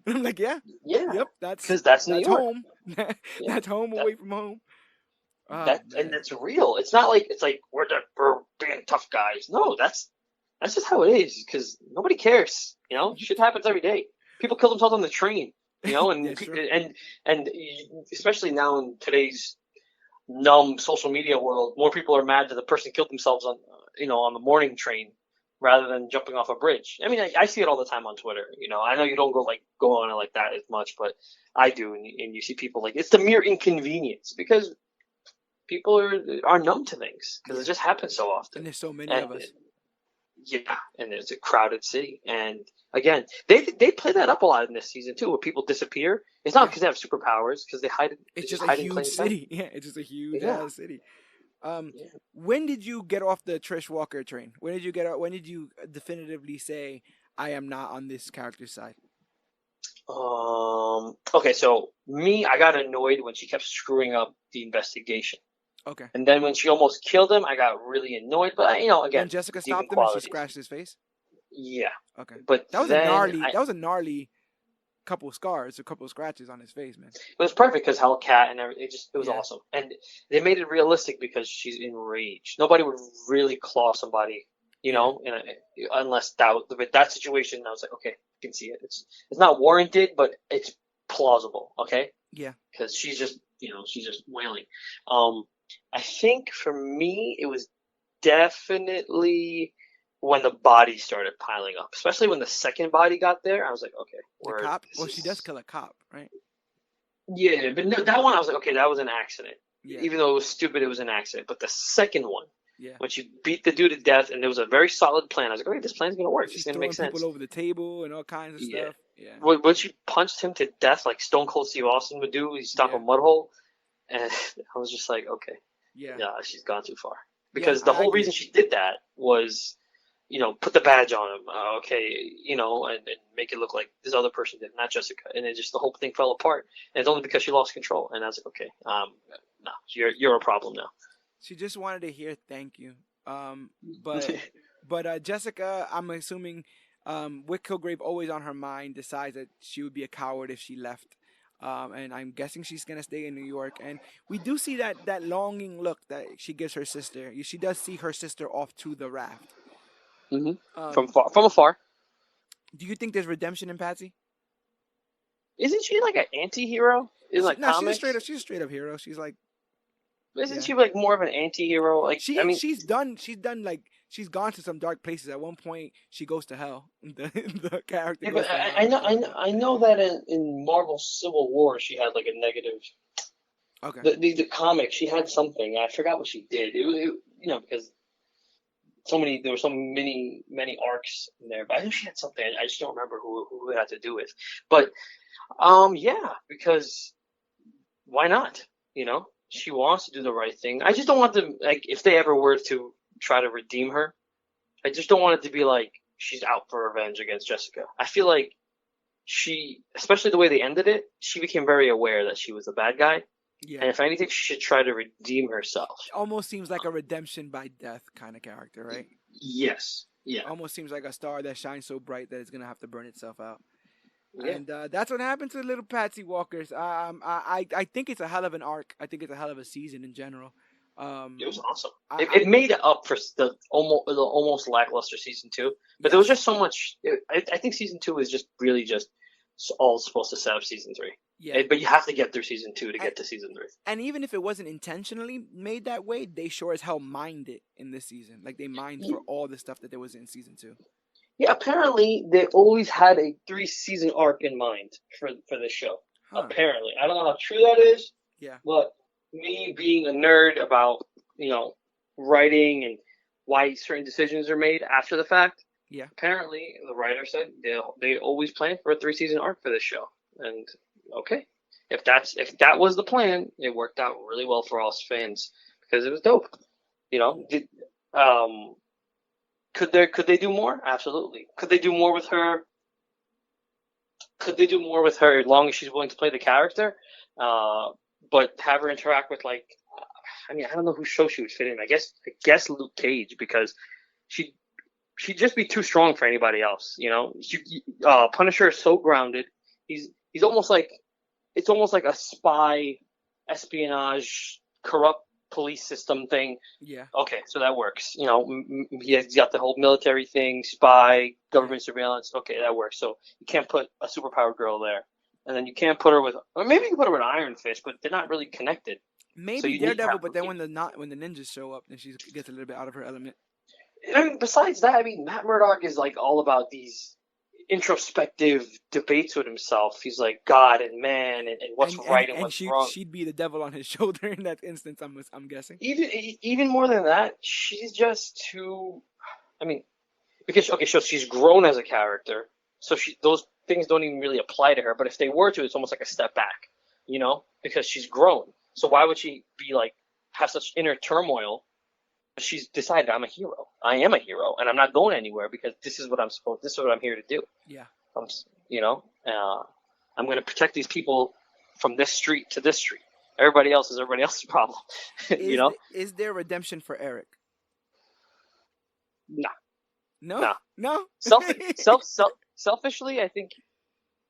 And I'm like, yeah, Yeah, yep, that's because that's New that's York. home. Yeah, That's home that away from home. Oh and man, that's real. It's not like it's like we're being tough guys. No, that's just how it is. Because nobody cares. Shit happens every day. People kill themselves on the train. And that's true. and especially now in today's numb social media world, more people are mad that the person killed themselves on on the morning train rather than jumping off a bridge. I mean, I see it all the time on Twitter. I know you don't go on it like that as much, but I do, and you see people like it's the mere inconvenience because people are numb to things because it just happens so often. And there's so many And of us. yeah, and it's a crowded city. And again, they play that up a lot in this season too, where people disappear. It's not because they have superpowers, because they hide. It's They just a hide in huge plain sight. city. Yeah, it's just a huge Yeah. ass city. Yeah. When did you get off the Trish Walker train? When did you get? When did you definitively say I am not on this character's side? Okay, so I got annoyed when she kept screwing up the investigation. Okay. And then when she almost killed him, I got really annoyed. But again, When Jessica even stopped him and she qualities. scratched his face. Yeah. Okay. But That was then a gnarly couple of scars, a couple of scratches on his face, man. it was perfect because Hellcat and everything. It was Yeah. awesome, and they made it realistic because she's enraged. Nobody would really claw somebody, unless that situation. I was like, okay, I can see it. It's not warranted, but it's plausible. Okay. Yeah. Because she's just wailing. I think for me it was definitely when the bodies started piling up, especially when the second body got there. I was like, okay, The cop. Well, she does kill a cop, right? Yeah, but no, that one I was like, okay, that was an accident. Yeah. Even though it was stupid, it was an accident. But the second one, Yeah. when she beat the dude to death, and there was a very solid plan, I was like, okay, this plan's gonna work. She's It's gonna throwing make sense. people over the table and all kinds of Yeah. stuff. Yeah. When she punched him to death, like Stone Cold Steve Austin would do, he'd stomp Yeah. a mud hole, and I was just like, okay, Yeah. she's gone too far. Because Yeah, the I whole agree. reason she did that was, put the badge on him, and make it look like this other person did, not Jessica. And it just, the whole thing fell apart. And it's only because she lost control. And I was like, okay, no, you're a problem now. She just wanted to hear thank you. But Jessica, I'm assuming, with Kilgrave always on her mind, decides that she would be a coward if she left. And I'm guessing she's gonna stay in New York. And we do see that longing look that she gives her sister. She does see her sister off to the raft. Mm-hmm. From afar. Do you think there's redemption in Patsy? Isn't she like an anti-hero in like comics? She's a straight up hero. She's like, Isn't she like more of an anti-hero? Like she's gone to some dark places. At one point, she goes to hell. The character. Yeah, goes but to hell. I know that in Marvel Civil War she had like a negative. Okay. The comic, she had something. I forgot what she did. Because there were so many arcs in there, but I know she had something. I just don't remember who it had to do with. But yeah, because why not? She wants to do the right thing. I just don't want them, like, if they ever were to try to redeem her, I just don't want it to be like she's out for revenge against Jessica. I feel like especially the way they ended it, she became very aware that she was the bad guy. Yeah. And if anything, she should try to redeem herself. Almost seems like a redemption by death kind of character, right? Yes. Yeah. Almost seems like a star that shines so bright that it's gonna have to burn itself out. Yeah. And that's what happened to little Patsy Walkers. I think it's a hell of an arc. I think it's a hell of a season in general. It was awesome. It made it up for the almost lackluster season 2, but there was just so much. I think season 2 is just really just all supposed to set up season 3. Yeah. But you have to get through season 2 to get to season 3. And even if it wasn't intentionally made that way, they sure as hell mined it in this season. Like they mined for all the stuff that there was in season 2. Yeah, apparently they always had a 3-season arc in mind for this show. Huh. Apparently, I don't know how true that is. Yeah. But me being a nerd about writing and why certain decisions are made after the fact. Yeah. Apparently, the writer said they always planned for a 3-season arc for this show, and okay, if that was the plan, it worked out really well for us fans because it was dope. Could they do more? Absolutely. Could they do more with her? As long as she's willing to play the character? But have her interact with I don't know whose show she would fit in. I guess Luke Cage, because she'd just be too strong for anybody else. Punisher is so grounded. He's almost like a spy, espionage, corrupt police system thing. Yeah. Okay, so that works. He's got the whole military thing, spy, government surveillance. Okay, that works. So you can't put a superpowered girl there, and then you can't put her with, or maybe you can put her with Iron Fist, but they're not really connected. Maybe Daredevil, but then when the ninjas show up, then she gets a little bit out of her element. I mean, besides that, I mean, Matt Murdock is like all about these introspective debates with himself. He's like God and man, and what's right and And what's wrong. she'd be the devil on his shoulder in that instance. I'm guessing. Even more than that, she's just too. I mean, because okay, so she's grown as a character, so those things don't even really apply to her. But if they were to, it's almost like a step back, because she's grown. So why would she be like have such inner turmoil? She's decided I'm a hero. I am a hero, and I'm not going anywhere because this is what I'm supposed. This is what I'm here to do. Yeah. I'm, I'm going to protect these people from this street to this street. Everybody else is everybody else's problem. Is there redemption for Eric? Nah. No. No. Selfishly, I think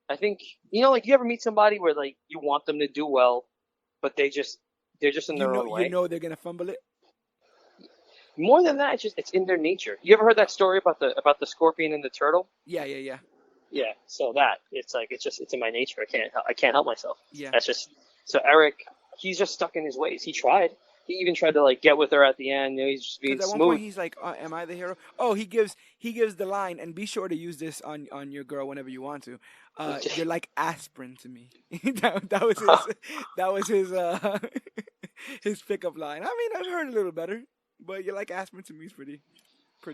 like you ever meet somebody where like you want them to do well, but they're just in their own way. You know they're gonna fumble it. More than that, it's in their nature. You ever heard that story about the scorpion and the turtle? Yeah. Yeah. So it's in my nature. I can't help myself. Yeah. That's just so Eric. He's just stuck in his ways. He tried. He even tried to like get with her at the end. He's just being smooth. At one point, he's like, "Am I the hero?" Oh, he gives the line, and be sure to use this on your girl whenever you want to. You're like aspirin to me. that was his his pickup line. I mean, I've heard a little better, but you're like aspirin to me is pretty.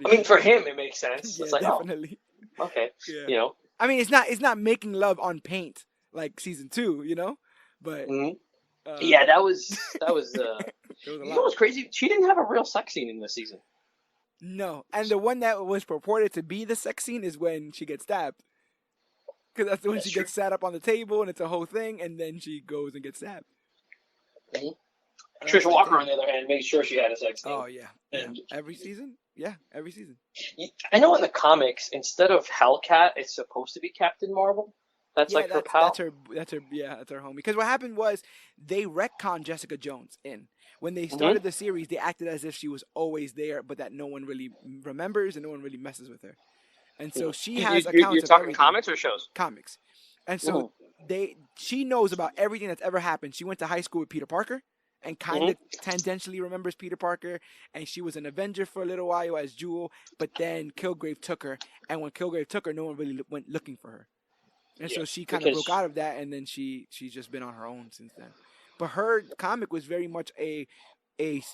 I mean, for him, it makes sense. Yeah, it's like, definitely. Oh, okay. Yeah. I mean, it's not making love on paint like season 2, but. Mm-hmm. Yeah, that was you know what's crazy? She didn't have a real sex scene in this season. No, and the one that was purported to be the sex scene is when she gets stabbed. Because that's when she gets sat up on the table, and it's a whole thing, and then she goes and gets stabbed. Mm-hmm. Trisha Walker, on the other hand, made sure she had a sex scene. Oh yeah, every season. Yeah, every season. I know in the comics, instead of Hellcat, it's supposed to be Captain Marvel. That's like her pal. That's her homie. Because what happened was they retconned Jessica Jones in. When they started the series, they acted as if she was always there, but that no one really remembers and no one really messes with her. And so she has accounts. You're talking comics or shows? Comics. And so she knows about everything that's ever happened. She went to high school with Peter Parker and kind of tangentially remembers Peter Parker. And she was an Avenger for a little while as Jewel, but then Kilgrave took her. And when Kilgrave took her, no one really went looking for her. And so she kind of broke out of that, and then she's just been on her own since then. But her comic was very much a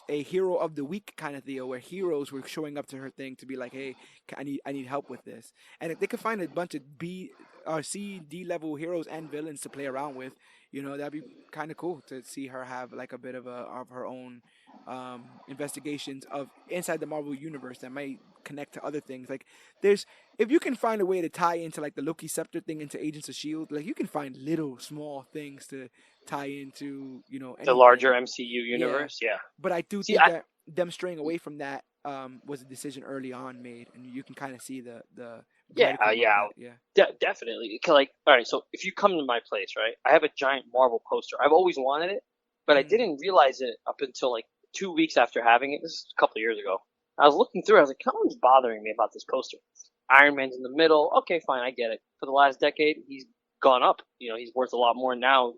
hero of the week kind of deal, where heroes were showing up to her thing to be like, hey, I need help with this. And if they could find a bunch of B or C, D level heroes and villains to play around with, that'd be kind of cool to see her have like a bit of her own investigations of inside the Marvel universe that might connect to other things. Like if you can find a way to tie into like the Loki scepter thing into Agents of S.H.I.E.L.D., like you can find little small things to tie into, the larger MCU universe. Yeah. But I do think that them straying away from that was a decision early on made, and you can kind of see the definitely. Like, all right, so if you come to my place, right, I have a giant Marvel poster. I've always wanted it, but I didn't realize it up until like 2 weeks after having it. This is a couple of years ago. I was looking through. I was like, "Someone's bothering me about this poster." Iron Man's in the middle. Okay, fine, I get it. For the last decade, he's gone up. He's worth a lot more now.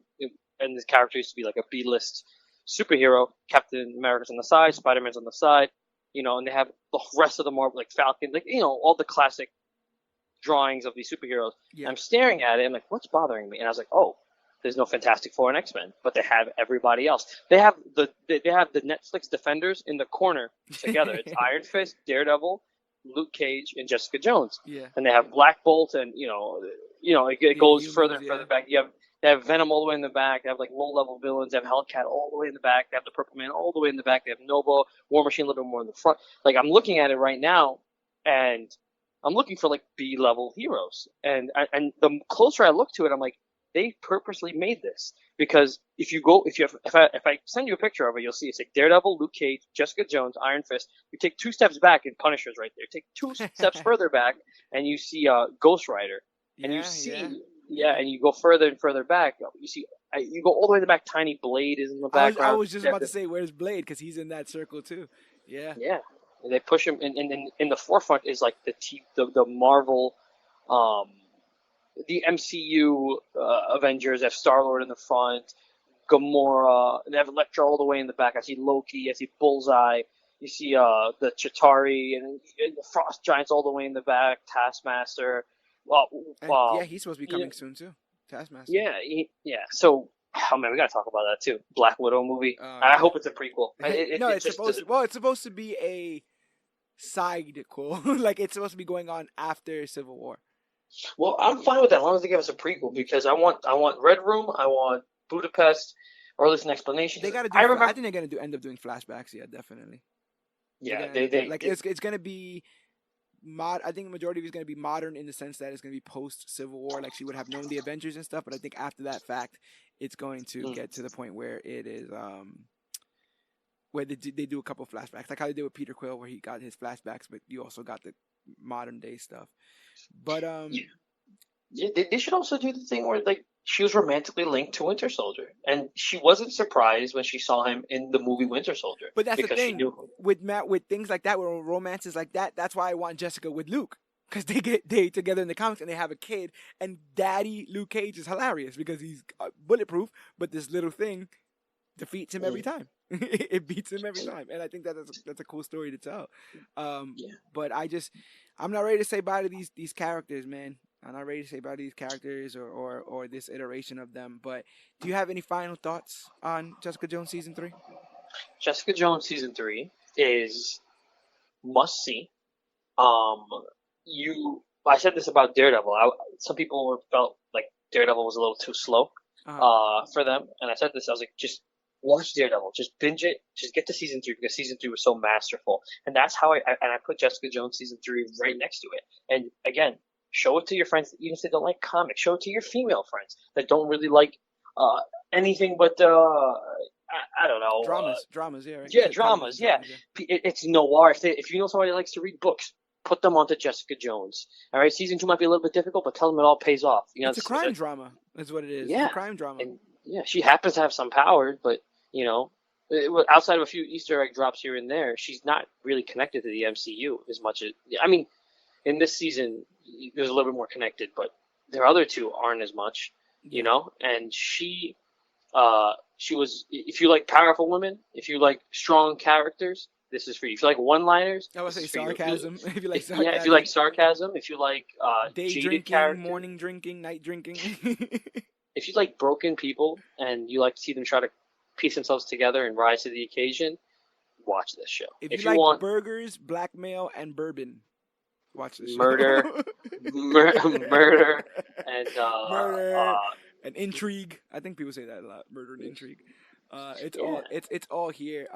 And this character used to be like a B-list superhero. Captain America's on the side, Spider-Man's on the side. And they have the rest of the Marvel, like Falcon, like all the classic drawings of these superheroes. Yeah. I'm staring at it. I'm like, what's bothering me? And I was like, oh, there's no Fantastic Four and X-Men, but they have everybody else. They have the Netflix Defenders in the corner together. It's Iron Fist, Daredevil, Luke Cage, and Jessica Jones. Yeah. And they have Black Bolt, and it goes further and further back. They have Venom all the way in the back. They have like low-level villains. They have Hellcat all the way in the back. They have the Purple Man all the way in the back. They have Nova, War Machine a little bit more in the front. Like, I'm looking at it right now, and I'm looking for like B-level heroes. And the closer I look to it, I'm like, they purposely made this, because if I send you a picture of it, you'll see it's like Daredevil, Luke Cage, Jessica Jones, Iron Fist. You take 2 steps back, and Punisher's right there. Take 2 steps further back, and you see Ghost Rider, and you see. And you go further and further back. You go all the way to the back. Tiny Blade is in the background. I was just about to say, where's Blade? Because he's in that circle too. Yeah. Yeah. And they push him, and in the forefront is like the Marvel, the MCU Avengers. They have Star-Lord in the front, Gamora, and they have Elektra all the way in the back. I see Loki. I see Bullseye. You see the Chitauri and the Frost Giants all the way in the back. Taskmaster. Well, And yeah, he's supposed to be you coming know, soon too. Taskmaster. yeah, yeah. So, oh man, we gotta talk about that too. Black Widow movie. Oh I yeah. hope it's a prequel. It, No, it it's just supposed does. to. Well, it's supposed to be a side quel. Like it's supposed to be going on after Civil War. Well, I'm fine with that as long as they give us a prequel because I want Red Room, I want Budapest, or at least an explanation. They 'Cause got to do. I I remember, think they're gonna end up doing flashbacks. Yeah, definitely. They're yeah, gonna end they up doing they, like they it's gonna be I think the majority of it is gonna be modern in the sense that it's gonna be post Civil War. Like she would have known the Avengers and stuff. But I think after that fact, it's going to mm, get to the point where it is where they do a couple flashbacks, like how they did with Peter Quill, where he got his flashbacks, but you also got the modern day stuff. But yeah, yeah, they should also do the thing where like she was romantically linked to Winter Soldier, and she wasn't surprised when she saw him in the movie Winter Soldier But that's the because she thing knew him. with with things like that, with romances like that. That's why I want Jessica with Luke, because they together in the comics and they have a kid. And Daddy Luke Cage is hilarious because he's bulletproof, but this little thing defeats him every Mm, time. It beats him every time, and I think that's a cool story to tell. yeah. But I'm not ready to say bye to these characters, man. I'm not ready to say bye to these characters or this iteration of them. But do you have any final thoughts on Jessica Jones season 3? Jessica Jones season 3 is must see. Um, I said this about Daredevil. Some people felt like Daredevil was a little too slow, Uh, for them, and I said this. I was like, just watch Daredevil, just binge it, just get to season 3 because season 3 was so masterful, and that's how I put Jessica Jones season 3 right next to it. And again, show it to your friends, even if they don't like comics. Show it to your female friends that don't really like uh, anything but I don't know. dramas, yeah, right. Yeah, Television dramas. Yeah, dramas, yeah. It's noir. If you know somebody that likes to read books, put them onto Jessica Jones. All right, season 2 might be a little bit difficult, but tell them it all pays off. It's a crime drama, is what it is. It's a Yeah, crime drama. and yeah, she happens to have some powers, but you know, outside of a few Easter egg drops here and there, she's not really connected to the MCU as much as. I mean, in this season, there's a little bit more connected, but their other two aren't as much. You Yeah. know, and she was. If you like powerful women, if you like strong characters, this is for you. If you like one-liners, I would this say is for you. If you, sarcasm. If you like yeah, if you like sarcasm, sarcasm, if you like day jaded drinking, characters, morning drinking, night drinking. if you like broken people and you like to see them try to piece themselves together and rise to the occasion, watch this show. If you If you like want burgers, blackmail, and bourbon, watch the murder, show. murder, and Murder and intrigue. I think people say that a lot. Murder and intrigue. It's yeah, all it's all here.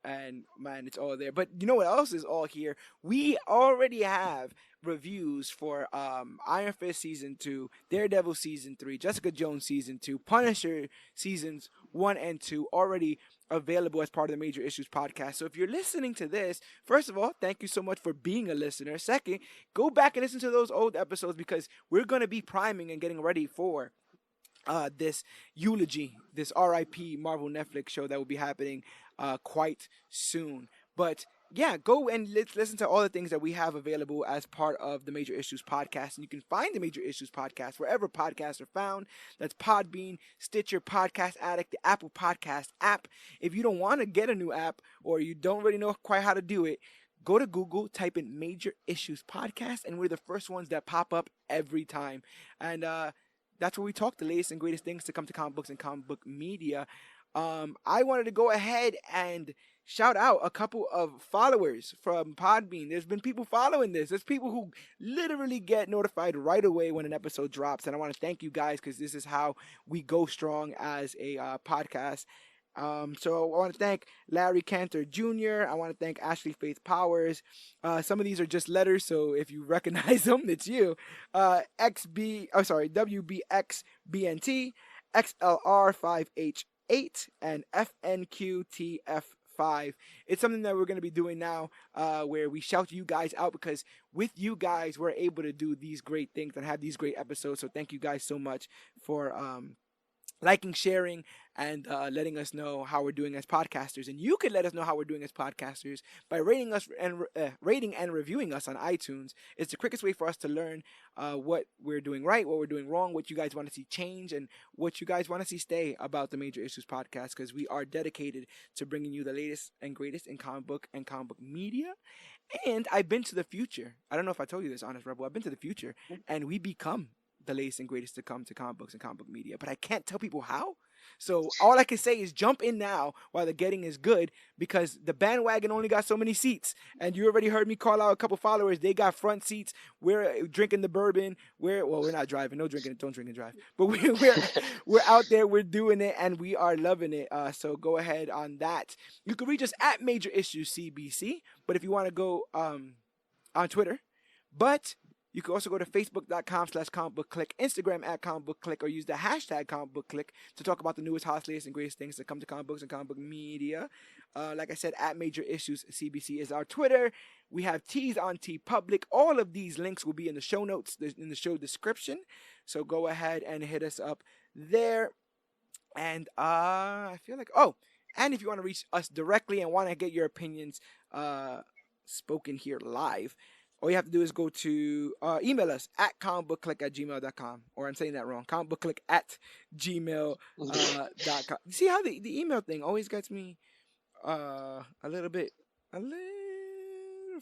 And man, it's all there. But you know what else is all here? We already have reviews for Iron Fist season 2, Daredevil season 3, Jessica Jones season 2, Punisher seasons 1 and 2 already available as part of the Major Issues podcast. So if you're listening to this, first of all, thank you so much for being a listener. Second, go back and listen to those old episodes because we're going to be priming and getting ready for this eulogy, this RIP Marvel Netflix show that will be happening quite soon. But yeah, go and listen to all the things that we have available as part of the Major Issues podcast. And you can find the Major Issues podcast wherever podcasts are found. That's Podbean, Stitcher, Podcast Addict, the Apple Podcast app. If you don't want to get a new app or you don't really know quite how to do it, go to Google, type in Major Issues Podcast, and we're the first ones that pop up every time. And that's where we talk the latest and greatest things to come to comic books and comic book media. I wanted to go ahead and shout out a couple of followers from Podbean. There's been people following this. There's people who literally get notified right away when an episode drops. And I want to thank you guys because this is how we go strong as a podcast. So I want to thank Larry Cantor Jr. I want to thank Ashley Faith Powers. Some of these are just letters, so if you recognize them, it's you. WBXBNT, XLR5H8, and FNQTF5. It's something that we're going to be doing now where we shout you guys out because with you guys, we're able to do these great things and have these great episodes. So thank you guys so much for liking, sharing, and letting us know how we're doing as podcasters. And you could let us know how we're doing as podcasters by rating and reviewing us on iTunes. It's the quickest way for us to learn what we're doing right, what we're doing wrong, what you guys want to see change, and what you guys want to see stay about the Major Issues podcast. Because we are dedicated to bringing you the latest and greatest in comic book and comic book media. And I've been to the future. I don't know if I told you this, Honest Rebel. I've been to the future, and we become the latest and greatest to come to comic books and comic book media. But I can't tell people how. So all I can say is jump in now while the getting is good, because the bandwagon only got so many seats. And you already heard me call out a couple followers. They got front seats. We're drinking the bourbon. We're not driving. No drinking. Don't drink and drive. But we're out there. We're doing it, and we are loving it. So go ahead on that. You can reach us at Major Issues CBC. But if you want to go on Twitter, but you can also go to facebook.com/comicbookclick, Instagram at comicbookclick, or use the hashtag comicbookclick to talk about the newest, hottest, latest, and greatest things that come to comic books and comic book media. Like I said, at Major Issues CBC is our Twitter. We have tees on TeePublic. All of these links will be in the show notes, in the show description. So go ahead and hit us up there. And I feel like, and if you want to reach us directly and want to get your opinions spoken here live, all you have to do is go to email us at comicbookclick@gmail.com. Or I'm saying that wrong. comicbookclick@gmail.com. You see how the email thing always gets me a little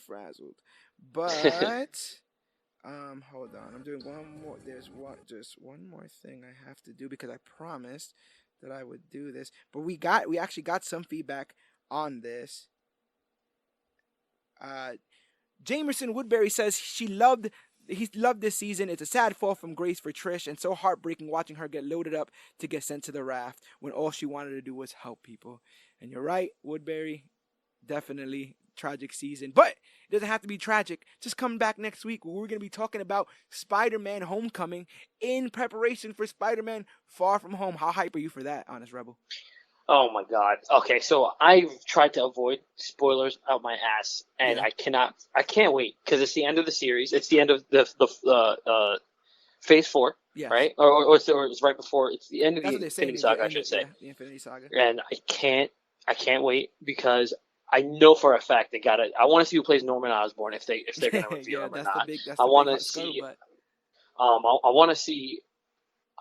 frazzled. But hold on. I'm doing one more. There's one more thing I have to do, because I promised that I would do this. But we actually got some feedback on this. Jamerson Woodbury says he loved this season. It's a sad fall from grace for Trish, and so heartbreaking watching her get loaded up to get sent to the raft when all she wanted to do was help people. And you're right, Woodbury. Definitely tragic season. But it doesn't have to be tragic. Just come back next week where we're going to be talking about Spider-Man Homecoming in preparation for Spider-Man Far From Home. How hype are you for that, Honest Rebel? Oh my God. Okay, so I've tried to avoid spoilers out my ass, and Yeah. I can't wait, because it's the end of the series. It's the end of the Phase 4, Yes. right? Or it's right before. It's the end of That's the what they're saying. Infinity Saga, I should say. Yeah, the Infinity Saga. And I can't wait, because I know for a fact they got it. I want to see who plays Norman Osborn, if they're going to reveal him or not. I want to see. I want to see.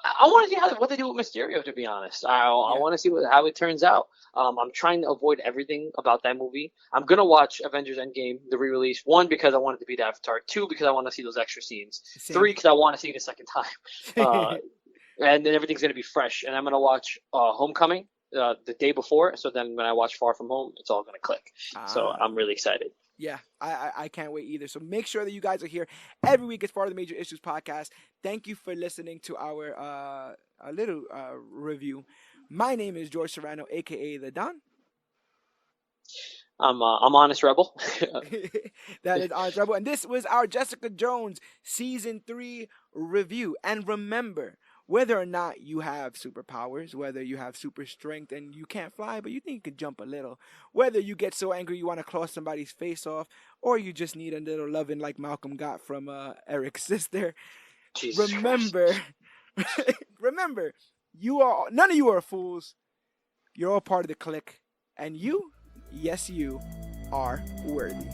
I want to see what they do with Mysterio. To be honest, I want to see how it turns out. I'm trying to avoid everything about that movie. I'm gonna watch Avengers Endgame, the re-release. 1, because I want it to be the Avatar. 2, because I want to see those extra scenes. Same. 3, because I want to see it a second time. And then everything's gonna be fresh. And I'm gonna watch Homecoming the day before. So then when I watch Far From Home, it's all gonna click. So I'm really excited. Yeah, I can't wait either. So make sure that you guys are here every week as part of the Major Issues podcast. Thank you for listening to our little review. My name is George Serrano, a.k.a. The Don. I'm Honest Rebel. That is Honest Rebel. And this was our Jessica Jones Season 3 review. And remember, whether or not you have superpowers, whether you have super strength and you can't fly, but you think you can jump a little, whether you get so angry you want to claw somebody's face off, or you just need a little loving like Malcolm got from Eric's sister, Jesus remember, remember, none of you are fools. You're all part of the clique. And you, yes, you are worthy.